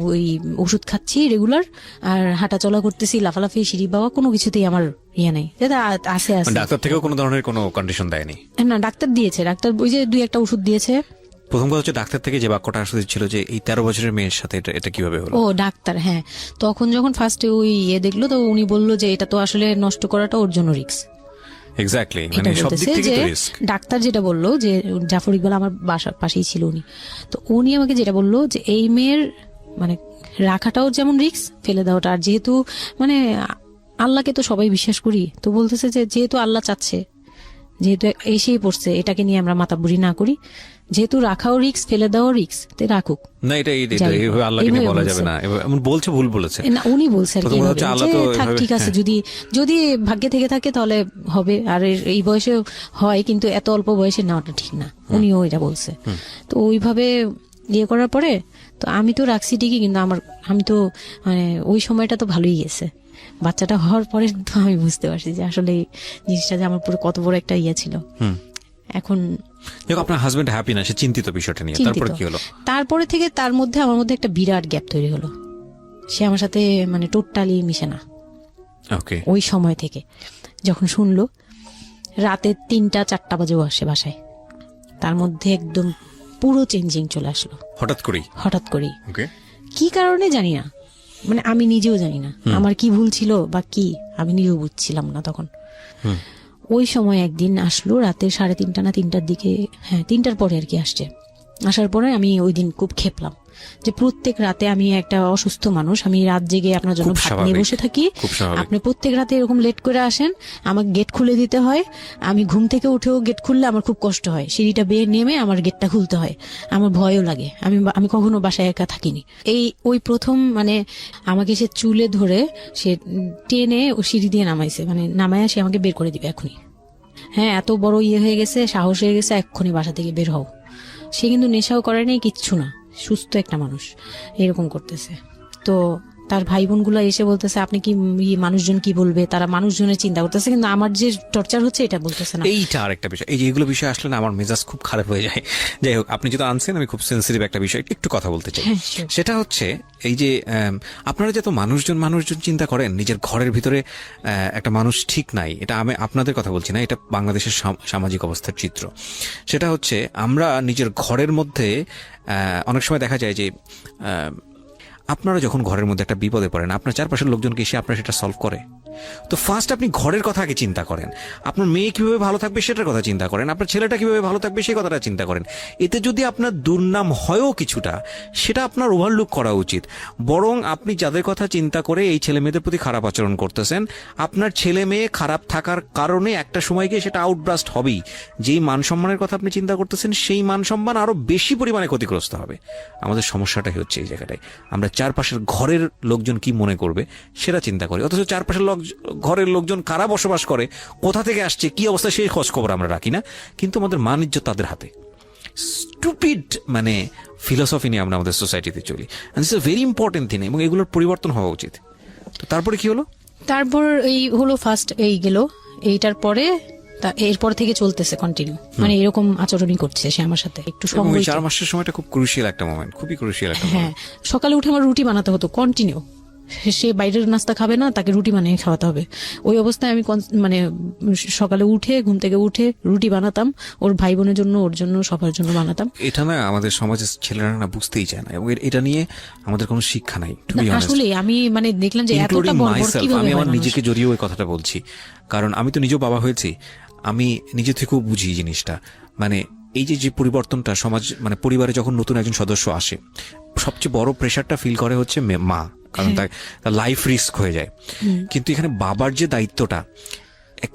ওই ওষুধ খাচ্ছি রেগুলার, আর হাঁটা চলা করতেছি, লাফালাফি সিঁড়ি বাওয়া কোনো কিছুতেই আমার ইয়ে নেই। আছে ডাক্তার থেকেও কোনো ধরনের কোনো কন্ডিশন দেয়নি? না, ডাক্তার দিয়েছে, ডাক্তার ওই যে 2-1টা ওষুধ দিয়েছে। প্রথম কথা হচ্ছে ডাক্তার থেকে যে বাক্যটা আসলে ছিল যে এই 13 বছরের মেয়ের সাথে এটা কিভাবে হলো? ও ডাক্তার, হ্যাঁ। তখন যখন ফার্স্টে ওই দেখলো, তো উনি বললো যে এটা তো আসলে নষ্ট করাটা ওর জন্য রিস্ক। এক্স্যাক্টলি, মানে সব দিক থেকে তো রিস্ক। ডাক্তার যেটা বললো, যে জাফর ইকবাল আমার বাসার পাশেই ছিল উনি, তো উনি আমাকে যেটা বললো যে এই মেয়ের মানে রাখাটাও যেমন রিস্ক, ফেলে দেওয়াটা। আর যেহেতু মানে আল্লাহকে তো সবাই বিশ্বাস করি, তো বলতেছে যে যেহেতু আল্লাহ চাচ্ছে, যেহেতু এসেই পড়ছে, এটাকে নিয়ে আমরা মাতাবুরি না করি, যেহেতু রাখাও রিক্স ফেলে দেওয়াও রিক্স, তে রাখুক। না এটা এইভাবে আল্লাহকে নিয়ে বলা যাবে না, এমন বলছে, ভুল বলেছে না, উনি বলছে আর কি থাক, ঠিক আছে, যদি ভাগ্যে থেকে থাকে তাহলে হবে। আর এই বয়সে হয়, কিন্তু এত অল্প বয়সে নেওয়াটা ঠিক না, উনিও এটা বলছে। তো ওইভাবে ইয়ে করার পরে তো আমি তো রাখছি ঠিকই, কিন্তু আমি তো মানে ওই সময়টা তো ভালোই গেছে। বাচ্চাটা হওয়ার পরে তো আমি বুঝতে পারছি যে আসলে জিনিসটা যে আমার পুরো কত বড় একটা ইয়ে ছিল। এখন আপনার হাজবেন্ড হ্যাপি না, সে চিন্তিত বিষয়টা নিয়ে। তারপরে কি হলো? তারপরে থেকে আমার মধ্যে একটা বিরাট গ্যাপ তৈরি হলো। সে আমার সাথে মানে টোটালি মিশে না। ওকে। ওই সময় থেকে যখন শুনলো রাতে 3টা-4টা বাজেও আসে বাসায়, তার মধ্যে একদম পুরো চেঞ্জিং চলে আসলো হঠাৎ করেই। কি কারণে জানি না, মানে আমি নিজেও জানি না আমার কি ভুল ছিল বা কি, আমি নিজেও বুঝছিলাম না তখন। ওই সময় একদিন আসলো রাতে 3:30 না 3টার দিকে, হ্যাঁ 3টার পরে আর কি আসছে। আসার পরে আমি ওই দিন খুব খেপলাম যে প্রত্যেক রাতে আমি একটা অসুস্থ মানুষ, আমি রাত জেগে আপনার জন্য ভাত নিয়ে বসে থাকি, আপনি প্রত্যেক রাতে এরকম লেট করে আসেন, আমাকে গেট খুলে দিতে হয়, আমি ঘুম থেকে উঠেও গেট খুললে আমার খুব কষ্ট হয়, সিঁড়িটা বেয়ে নেমে আমার গেটটা খুলতে হয়, আমার ভয়ও লাগে, আমি কখনো বাসায় একা থাকিনি। ওই প্রথম মানে আমাকে সে চুলে ধরে সে টেনে ও সিঁড়ি দিয়ে নামাইছে, মানে নামায় সে আমাকে বের করে দিবে এখনই। হ্যাঁ, এত বড় ইয়ে হয়ে গেছে, সাহস হয়ে গেছে, এক্ষুনি বাসা থেকে বের হও। সে কিন্তু নেশাও করে নাই, কিচ্ছু না, সুস্থ একটা মানুষ, এরকম করতেছে। তো তার ভাই বোনগুলো এসে বলতেছে আপনি কি মানুষজন কি বলবে, তারা মানুষজনের চিন্তা করতেছে, কিন্তু আমার যে টর্চার হচ্ছে এটা বলতেছে না। এইটা আরেকটা বিষয়, এই যে এগুলো বিষয় আসলে না আমার মেজাজ খুব খারাপ হয়ে যায়। যাই হোক, আপনি যেটা আনছেন আমি খুব সেন্সিটিভ একটা বিষয় একটু কথা বলতে চাই। সেটা হচ্ছে এই যে আপনারা যত মানুষজন চিন্তা করেন নিজের ঘরের ভিতরে একটা মানুষ ঠিক নাই, এটা আমি আপনাদের কথা বলছি না, এটা বাংলাদেশের সামাজিক অবস্থার চিত্র। সেটা হচ্ছে আমরা নিজের ঘরের মধ্যে অনেক সময় দেখা যায় যে আপনারা যখন ঘরের মধ্যে একটা বিপদে পড়েন, আপনার চারপাশের লোকজনকে এসে আপনারা সেটা সলভ করে, তো ফার্স্ট আপনি ঘরের কথা আগে চিন্তা করেন, আপনার মেয়ে কিভাবে ভালো থাকবে সেটার কথা চিন্তা করেন, আপনার ছেলেটা কিভাবে ভালো থাকবে সেই কথাটা চিন্তা করেন। এতে যদি আপনার দুর্নাম হয়ও কিছুটা, সেটা আপনার ওভারলুক করা উচিত। বরং আপনি যাদের কথা চিন্তা করে এই ছেলে মেয়েদের প্রতি খারাপ আচরণ করতেছেন, আপনার ছেলে মেয়ে খারাপ থাকার কারণে একটা সময় গিয়ে সেটা আউটব্রাস্ট হবেই। যেই মান সম্মানের কথা আপনি চিন্তা করতেছেন, সেই মান সম্মান আরো বেশি পরিমাণে ক্ষতিগ্রস্ত হবে। আমাদের সমস্যাটাই হচ্ছে এই জায়গাটায়, আমরা চারপাশের ঘরের লোকজন কি মনে করবে সেটা চিন্তা করি, অথচ চারপাশের ঘরের লোকজন কারা বসবাস করে, কোথা থেকে আসছে, কি অবস্থা, সেই খোঁজ খবর আমরা রাখি না। কিন্তু আমাদের মান ইজ্জত তাদের হাতে। স্টুপিড মানে ফিলসফি নিয়ে আমরা আমাদের সোসাইটিতে চলি, and it's a very important thing, এবং এগুলোর পরিবর্তন হওয়া উচিত। তো তারপরে কি হলো? তারপর এই হলো ফার্স্ট এই গেল, এইটার পরে এরপর থেকে চলতেছে কন্টিনিউ, মানে এরকম আচরণই করছে সে আমার সাথে। একটু সময়, 4 মাসের সময়টা খুব ক্রুশিয়াল একটা মোমেন্ট, খুবই ক্রুশিয়াল একটা হ্যাঁ, সকালে উঠে আমার রুটি বানাতে হতো কন্টিনিউ। সে বাইরের নাস্তা খাবে না, তাকে রুটি বানিয়ে খাওয়াতে হবে। ওই অবস্থায় আমি মানে সকালে উঠে ঘুম থেকে উঠে রুটি বানাতাম, ওর ভাই বোনের জন্য, ওর জন্য, সবার জন্য বানাতাম। এটা না আমাদের সমাজের ছেলেরা না বুঝতেই চায় না, এবং এটা নিয়ে আমাদের কোনো শিক্ষা নাই। আসলে আমি মানে দেখলাম যে এতটা বর্বর কিভাবে। আমি আমার নিজেকে জড়িয়ে ওই কথাটা বলছি, কারণ আমি তো নিজেও বাবা হয়েছি, আমি নিজে থেকেও বুঝি জিনিসটা। মানে এই যে পরিবর্তনটা সমাজ, মানে পরিবারে যখন নতুন একজন সদস্য আসে, সবচেয়ে বড় প্রেশারটা ফিল করে হচ্ছে মা, কারণ তার লাইফ রিস্ক হয়ে যায়। কিন্তু এখানে বাবার যে দায়িত্বটা,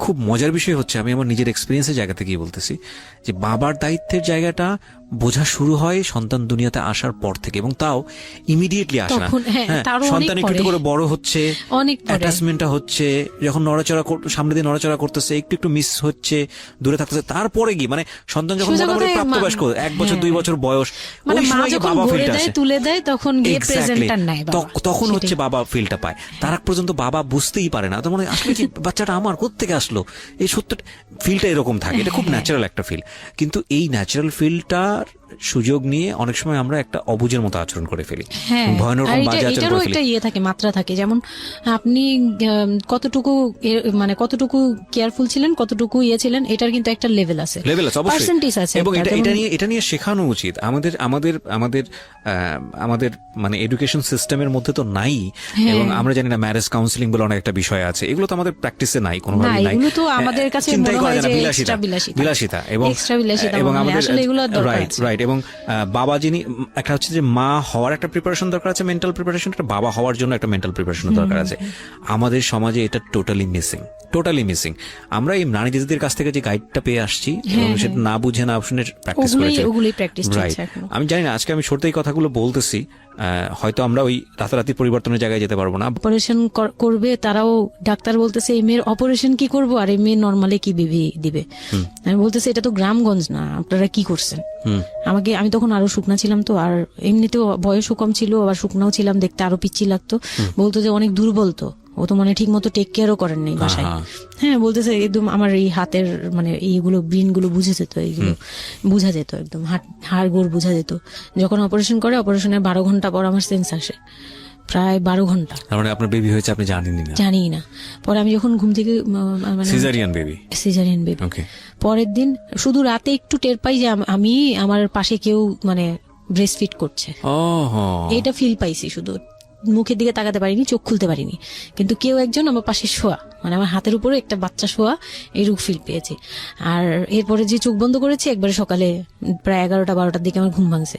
খুব মজার বিষয় হচ্ছে, আমি আমার নিজের এক্সপিরিয়েন্সের জায়গা থেকেই বলতেছি, যে বাবার দায়িত্বের জায়গাটা বোঝা শুরু হয় সন্তান দুনিয়াতে আসার পর থেকে, এবং তাও ইমিডিয়েটলি আসে না। সন্তান একটু করে বড় হচ্ছে, অ্যাটাচমেন্টটা হচ্ছে, যখন নড়াচড়া সামনে দিয়ে নড়াচড়া করতেছে, একটু একটু মিস হচ্ছে, দূরে থাকতেছে, তারপরে কি মানে সন্তান যখন মোটামুটি প্রাপ্তবয়স্ক, 1 বছর 2 বছর বয়স, ওই সময় বাবা ফিলটা আসে, তুলে দেয়, তখন গিয়ে প্রেজেন্টার নাই, তখন হচ্ছে বাবা ফিলটা পায়। তার আগ পর্যন্ত বাবা বুঝতেই পারে না, তো মানে আসলে কি বাচ্চাটা আমার কোত্থেকে আসলো, এই সত্য ফিলটা এরকম থাকে। এটা খুব ন্যাচারাল একটা ফিল, কিন্তু এই ন্যাচারাল ফিলটার সুযোগ নিয়ে অনেক সময় আমরা একটা অবুঝের মতো আচরণ করে ফেলি, ভয়ানক বাজে আচরণ করে ফেলি। একটা ইয়ে থাকে, মাত্রা থাকে, যেমন আপনি কতটুকু মানে কতটুকু কেয়ারফুল ছিলেন, কতটুকু ইয়ে ছিলেন, এটার কিন্তু একটা লেভেল আছে, পার্সেন্টেজ আছে, এবং এটা নিয়ে শেখানো উচিত আমাদের আমাদের আমাদের আমাদের মানে এডুকেশন সিস্টেমের মধ্যে তো নাই। এবং আমরা জানি না ম্যারেজ কাউন্সিলিং বলে অনেক একটা বিষয় আছে, এগুলো তো আমাদের প্র্যাকটিসে নাই, কোনোভাবে নাই। এগুলো তো আমাদের কাছে মনে হয় যে বিলাসিতা, এবং আমাদের রাইট রাইট। এবং বাবা যিনি, একটা হচ্ছে যে মা হওয়ার একটা প্রিপারেশন দরকার আছে, মেন্টাল প্রিপারেশন, একটা বাবা হওয়ার জন্য একটা মেন্টাল প্রিপারেশন দরকার আছে। আমাদের সমাজে এটা টোটালি মিসিং। আমরা এই নারী দিদিদের কাছ থেকে যে গাইডটা পেয়ে আসছি, এবং সেটা না বুঝে না শুনে প্র্যাকটিস করেছি। রাইট, আমি জানি না, আজকে আমি সত্যি এই কথাগুলো বলতেছি, হয়তো আমরা ওই রাতারাতি পরিবর্তনের জায়গায় যেতে পারবো না। অপারেশন করবে, তারাও ডাক্তার বলতেছে এই মেয়ের অপারেশন কি করবো, আর এই মেয়ে নর্মালি কি বেবি দিবে। আমি বলতেছি এটা তো গ্রামগঞ্জ না, আপনারা কি করছেন। আমি তখন আরো শুকনা ছিলাম, তো আর এমনিতেও বয়সও কম ছিল, আবার শুকনাও ছিলাম, দেখতে আরো পিচ্ছি লাগতো। বলতো যে অনেক দুর্বল, তো ও তো মানে ঠিক মতো টেক কেয়ারও করেন নাই বাসায়। হ্যাঁ, বলতেছে একদম আমার এই হাতের মানে এইগুলো ব্রেন গুলো বুঝে যেত, এইগুলো বুঝা যেত, একদম হাড় গোড় বুঝা যেত। যখন অপারেশন করে, অপারেশনের 12 ঘন্টা পর আমার সেন্স আসে, প্রায় 12 ঘন্টা। মানে আপনার বেবি হয়েছে আপনি জানি না? পরে আমি যখন ঘুম থেকে, মানে সিজারিয়ান বেবি। পরের দিন শুধু রাতে একটু টের পাই যে আমি, আমার পাশে কেউ মানে ব্রেস্ট ফিড করছে, এটা ফিল পাইছি। শুধু মুখের দিকে তাকাতে পারিনি, চোখ খুলতে পারিনি, কিন্তু কেউ একজন আমার পাশে শোয়া, মানে আমার হাতের উপরে একটা বাচ্চা শোয়া, এইরূপ ফিল পেয়েছি। আর এরপরে যে চোখ বন্ধ করেছি, একবারে সকালে প্রায় 11টা-12টার দিকে আমার ঘুম ভাঙছে।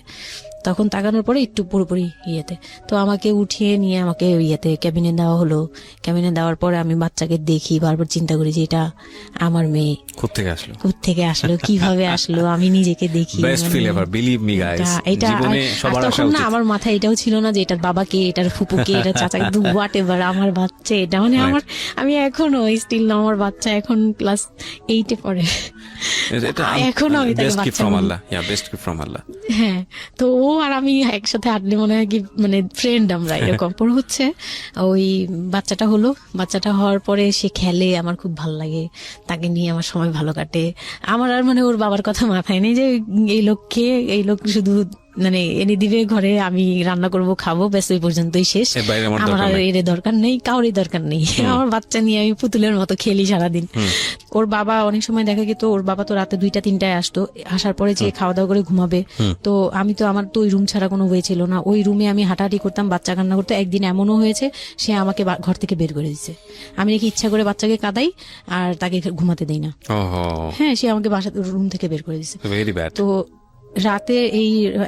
তখন তাকানোর পরে একটু পুরোপুরি ইয়েতে, তো আমাকে উঠিয়ে নিয়ে আমাকে ইয়েতে ক্যাবিনে দেওয়া হলো। ক্যাবিনে দেওয়ার পরে আমি বাচ্চাকে দেখি, বারবার চিন্তা করি যে এটা আমার মেয়ে, কোত্থেকে আসলো, কিভাবে আসলো, আমি নিজেকে দেখি। তখন না আমার মাথায় এটাও ছিল না যে এটার বাবাকে, এটার ফুপুকে, এটার চাচা, কিন্তু হোয়াট এভার, আমার বাচ্চা এটা, মানে আমি এখনো স্টিল না, আমার বাচ্চা এখন ক্লাস 8-এ পড়ে, এখনো আমি তাকে বাচ্চা। হ্যাঁ, তো ও আর আমি একসাথে হাঁটলে মনে হয় কি মানে ফ্রেন্ড আমরা, এরকম। পর হচ্ছে ওই বাচ্চাটা হলো, বাচ্চাটা হওয়ার পরে সে খেলে, আমার খুব ভালো লাগে, তাকে নিয়ে আমার সময় ভালো কাটে। আমার আর মানে ওর বাবার কথা মাথায় নেই যে এই লোক শুধু মানে এনে দিবে ঘরে, আমি রান্না করব, খাবো, ব্যাস ওই পর্যন্তই শেষ। এর বাইরে আমার আমার দরকার আর নেই। এর দরকার নেই, কাউরই দরকার নেই। আমার বাচ্চা নিয়ে আমি পুতুলের মতো খেলি সারাদিন। ওর বাবা অনেক সময় দেখা গেত, ওর বাবা তো রাতে 2টা-3টায় আসতো, আসার পরে যে খাওয়া দাওয়া করে ঘুমাবে। তো আমি তো, আমার তো ওই রুম ছাড়া কোনো ওয়ে ছিল না, ওই রুমে আমি হাঁটাহাঁটি করতাম, বাচ্চা কান্না করতো। একদিন এমনও হয়েছে সে আমাকে ঘর থেকে বের করে দিচ্ছে, আমি নাকি ইচ্ছা করে বাচ্চাকে কাঁদাই আর তাকে ঘুমাতে দেই না। ওহো, হ্যাঁ, সে আমাকে বাসা রুম থেকে বের করে দিচ্ছে। Very bad. তো রাতে,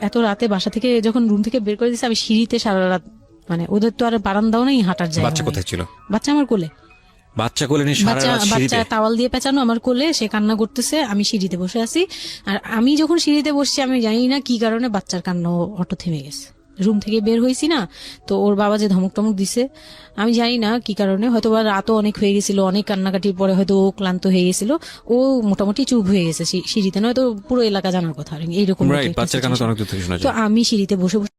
এত রাতে বাসা থেকে যখন রুম থেকে বের করে দিচ্ছে, আমি সিঁড়িতে সারা রাত, মানে ওদের তো আর বারান্দাও নেই, হাঁটার জায়গা বাচ্চা নেই। কোথায় ছিল? বাচ্চা আমার কোলে, বাচ্চা কোলে নিয়ে সারা রাত বাচ্চা সিঁড়িতে? তাওয়াল দিয়ে পেঁচানো আমার কোলে, সে কান্না করতেছে, আমি সিঁড়িতে বসে আছি। আর আমি যখন সিঁড়িতে বসছি, আমি জানি না কি কারণে বাচ্চার কান্না অটো থেমে গেছে। রুম থেকে বের হয়েছি না, তো ওর বাবা যে ধমক টমক দিছে, আমি জানি না কি কারণে, হয়তো বা রাতও অনেক হয়ে গেছিল, অনেক কান্নাকাটির পরে হয়তো ও ক্লান্ত হয়ে গেছিল, ও মোটামুটি চুপ হয়ে গেছে সিঁড়িতে, নয়তো পুরো এলাকা জানার কথা। এইরকম রাইট, বাচ্চার কান্না তো অনেক দূর থেকে শোনা তো যায়। আমি সিঁড়িতে বসে বসে